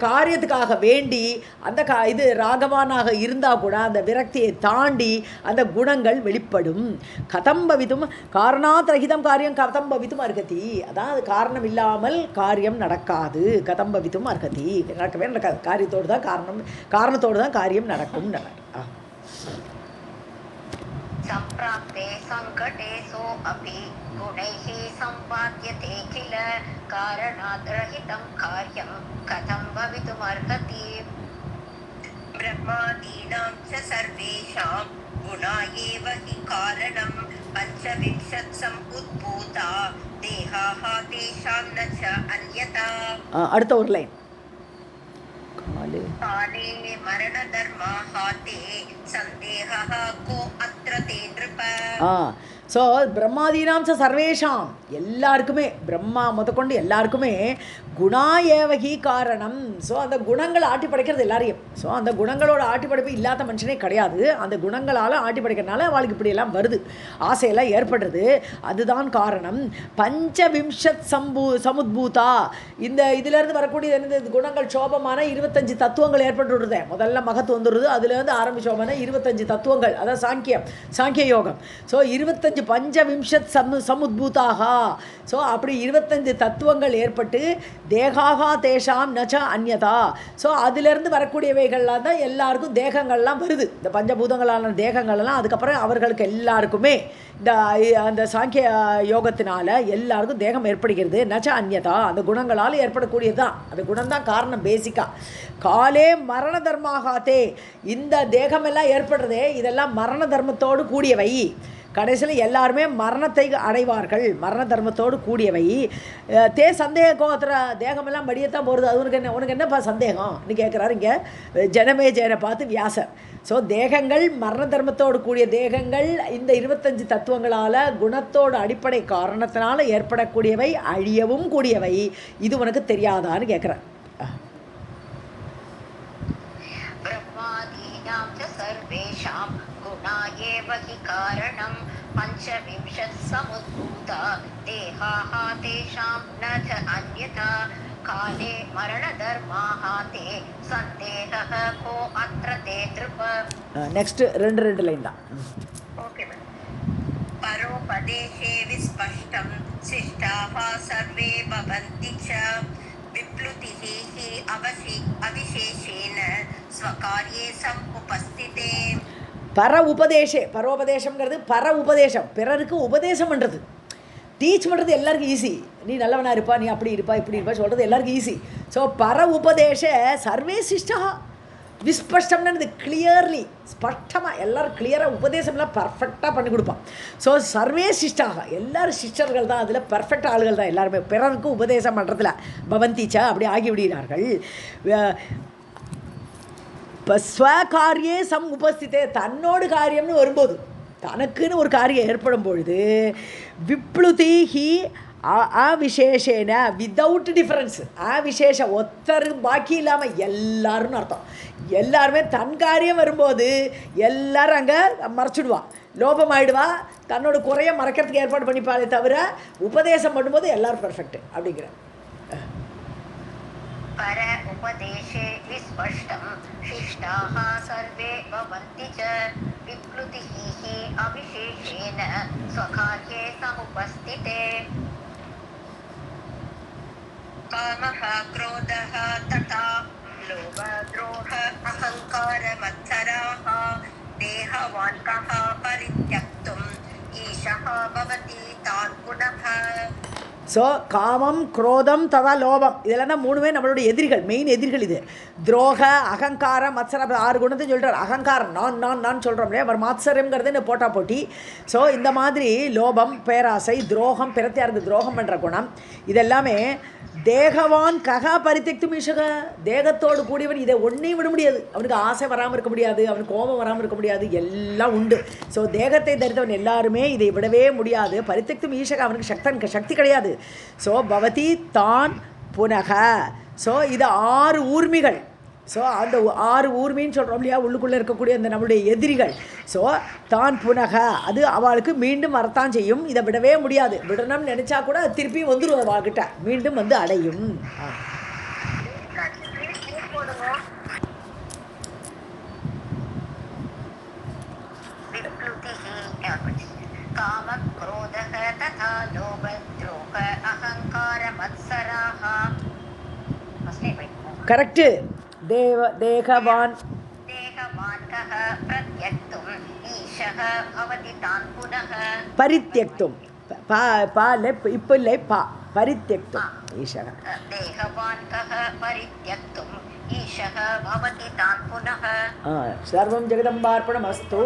காரியத்துக்காக வேண்டி அந்த இது ராகவானாக இருந்தால் கூட அந்த விரக்தியை தாண்டி அந்த குணங்கள் வெளிப்படும். கதம்பவித்தும் காரணாத் ரகிதம் காரியம் கதம்பவித்தும் அர்ஹதி. அதான் அது காரணம் இல்லாமல் காரியம் நடக்காது. கதம்பவித்தும் அர்ஹதி, நடக்கவே நடக்காது. காரணத்தோடு தான் காரியம் நடக்கும். सम्प्राप्ते सङ्कटे सोऽपि गुणैः सम्पाद्यते किल कारणात् रहितं कार्यं कथं भवितुमर्हति. ब्रह्मादीनां च सर्वेषां गुणा एव हि कारणं पञ्चविंशत्सम् उद्भूता देहाः तेषां न च अन्यथा. அடுத்த ஒரு லைன் काले मरणधर्माः ते सन्देहः को अत्र ते नृप ஸோ பிரம்மாதீனாம் ச சர்வேஷாம் எல்லாருக்குமே பிரம்மா முதற்கொண்டு எல்லாருக்குமே குணா ஏவகி காரணம். ஸோ அந்த குணங்கள் ஆட்டி படைக்கிறது எல்லாரையும். ஸோ அந்த குணங்களோட ஆட்டி படைப்பு இல்லாத மனுஷனே கிடையாது. அந்த குணங்களால் ஆட்டி படைக்கிறதுனால அவளுக்கு இப்படியெல்லாம் வருது, ஆசையெல்லாம் ஏற்படுறது. அதுதான் காரணம். பஞ்சவிம்சத் சமுத்பூதா, இந்த இதிலேருந்து வரக்கூடிய இந்த குணங்கள் சோபமான 25 தத்துவங்கள் ஏற்பட்டுடுது. முதல்ல மகத்து வந்துடுது, அதுலேருந்து ஆரம்பிச்சோமான 25 தத்துவங்கள், அதான் சாங்கிய யோகம். ஸோ 25 பஞ்சவிம்சத் சமுத்பூதாக. ஸோ அப்படி 25 தத்துவங்கள் ஏற்பட்டு தேகாகா தேஷாம் நச்ச அந்யதா. ஸோ அதிலிருந்து வரக்கூடியவைகள்லாம் தான் எல்லாருக்கும் தேகங்கள்லாம் வருது. இந்த பஞ்சபூதங்களான தேகங்கள்லாம் அதுக்கப்புறம் அவர்களுக்கு எல்லாருக்குமே இந்த அந்த சாங்கிய யோகத்தினால எல்லாருக்கும் தேகம் ஏற்படுகிறது. நச்ச அந்யதா, அந்த குணங்களால் ஏற்படக்கூடியது தான். அந்த குணம் தான் காரணம் பேசிக்காக. காலே மரண தர்மாகாத்தே, இந்த தேகமெல்லாம் ஏற்படுறதே இதெல்லாம் மரண தர்மத்தோடு கூடியவை. கடைசியில் எல்லாருமே மரணத்தை அடைவார்கள், மரண தர்மத்தோடு கூடியவை. சந்தேக கோத்திர தேகமெல்லாம் மடியத்தான் போகிறது, அது உனக்கு என்னப்பா சந்தேகம்னு கேட்குறாரு இங்கே ஜனமேஜயனை பார்த்து வியாசர். ஸோ தேகங்கள் மரண தர்மத்தோடு கூடிய தேகங்கள் இந்த 25 தத்துவங்களால் குணத்தோட அடிப்படை காரணத்தினால ஏற்படக்கூடியவை, அழியவும் கூடியவை. இது உனக்கு தெரியாதான்னு கேட்குறேன். பஞ்சவிம்சத் சமுத்பூதா தேகாஹ தேஷாம் ந ச அன்யதா காலே மரண தர்மாஹ தே சந்தேகஹ கோ அத்ர தே த்ருப. நெக்ஸ்ட் ரெண்டு லைன் தான். Okay ma'am. பரோபதேசே விஸ்பஷ்டம் சிஷ்டாஹ சர்வே பவந்தி ச விப்ளுதிஹி ஹி அவிசேஷேன ஸ்வகார்யே சமுபஸ்திதே. பரோபதேசம்ங்கிறது உபதேசம், பிறருக்கு உபதேசம் பண்ணுறது, டீச் பண்ணுறது எல்லாருக்கும் ஈஸி. நீ நல்லவனாக இருப்பா, நீ அப்படி இருப்பா, இப்படி இருப்பா சொல்கிறது எல்லாருக்கும் ஈஸி. ஸோ உபதேச சர்வே சிஷ்டா விஸ்பஷ்டம்னு கிளியர்லி ஸ்பஷ்டமாக எல்லோரும் கிளியராக உபதேசம்லாம் பர்ஃபெக்டாக பண்ணி கொடுப்பான். ஸோ சர்வே சிஷ்டாக எல்லாரும் சிஷ்டர்கள் தான், அதில் பர்ஃபெக்ட் ஆளுகள் தான் எல்லாருமே. பிறருக்கு உபதேசம் பண்ணுறதுல பவந்திச்சா அப்படி ஆகிவிடுகிறார்கள். இப்போ ஸ்வகாரியே உபஸ்தித்தே, தன்னோடு காரியம்னு வரும்போது, தனக்குன்னு ஒரு காரியம் ஏற்படும் பொழுது விப்ளுதி ஹி அவிசேஷேன, வித்தவுட் டிஃப்ரென்ஸ், அவிசேஷ ஒத்தர் பாக்கி இல்லாமல் எல்லாரும்னு அர்த்தம். எல்லாருமே தன் காரியம் வரும்போது எல்லாரும் அங்கே மறைச்சிடுவான், லோபமாயிடுவா, தன்னோட குறைய மறைக்கிறதுக்கு ஏற்பாடு பண்ணிப்பாளே தவிர உபதேசம் பண்ணும்போது எல்லாரும் பர்ஃபெக்ட் அப்படிங்கிற. பர உபதேசே விஸ்பஷ்டம் சிஷ்டாஹ சர்வே பவந்தி ச விப்ளுதிஹி ஹி அவிசேஷேன ஸ்வகார்யே சமுபஸ்திதே. காமஹ க்ரோதஹ ததா லோப துரோஹ அஹங்கார மத்சராஹ தேஹவான் கஹ பரித்யக்தும் ஈஷஹ பவதி தான் குணஹ. ஸோ காமம், குரோதம், ததா லோபம், இதெல்லாம் தான் மூணுமே நம்மளுடைய எதிரிகள், மெயின் எதிரிகள். இது துரோக, அகங்காரம், மத்சரம், 6 குணத்தையும் சொல்கிறார். அகங்காரம் நான் சொல்கிறோம் இல்லையா, அப்புறம் மத்சரம்ங்கிறது இந்த போட்டா போட்டி. ஸோ இந்த மாதிரி லோபம், பேராசை, துரோகம், பிறத்தியாருக்கு துரோகம் பண்ணுற குணம், இதெல்லாமே தேகவான் கக பரித்தெக்தும் ஈஷக, தேகத்தோடு கூடியவன் இதை ஒன்றையும் விட முடியாது. அவனுக்கு ஆசை வராமல் இருக்க முடியாது, அவனுக்கு கோபம் வராமல் இருக்க முடியாது, எல்லாம் உண்டு. ஸோ தேகத்தை தரித்தவன் எல்லாருமே இதை விடவே முடியாது. பரித்தெக்தும் ஈஷக, அவனுக்கு சக்தி கிடையாது. ஸோ பவதி தான் புனக. ஸோ இது 6 ஊர்மிகள். ஸோ அந்த 6 ஊர்மின்னு சொல்கிறோம் இல்லையா, உள்ளுக்குள்ளே இருக்கக்கூடிய அந்த நம்மளுடைய எதிரிகள். ஸோ தான் புனக, அது அவளுக்கு மீண்டும் வரத்தான் செய்யும். இதை விடவே முடியாது. விடணும்னு நினச்சா கூட திருப்பி வந்துடும், அவகிட்ட மீண்டும் வந்து அடையும். காம க்ரோதஹ ததா லோப துரோக அஹங்கார மத்சராஹ. கரெக்டு. தேகவான் கஹ பிரத்யக்தும் ஈஷஹ அவதி தான் புனஹ. பரித்யக்தும் இப்போ இல்லை பரித்யக்தும் ஈஷக. தேகவான் கஹ பரித்யக்தும் ஈஷஹ அவதி தான் புனஹ. சர்வம் ஜெகதம்பார்ப்பணமஸ்து.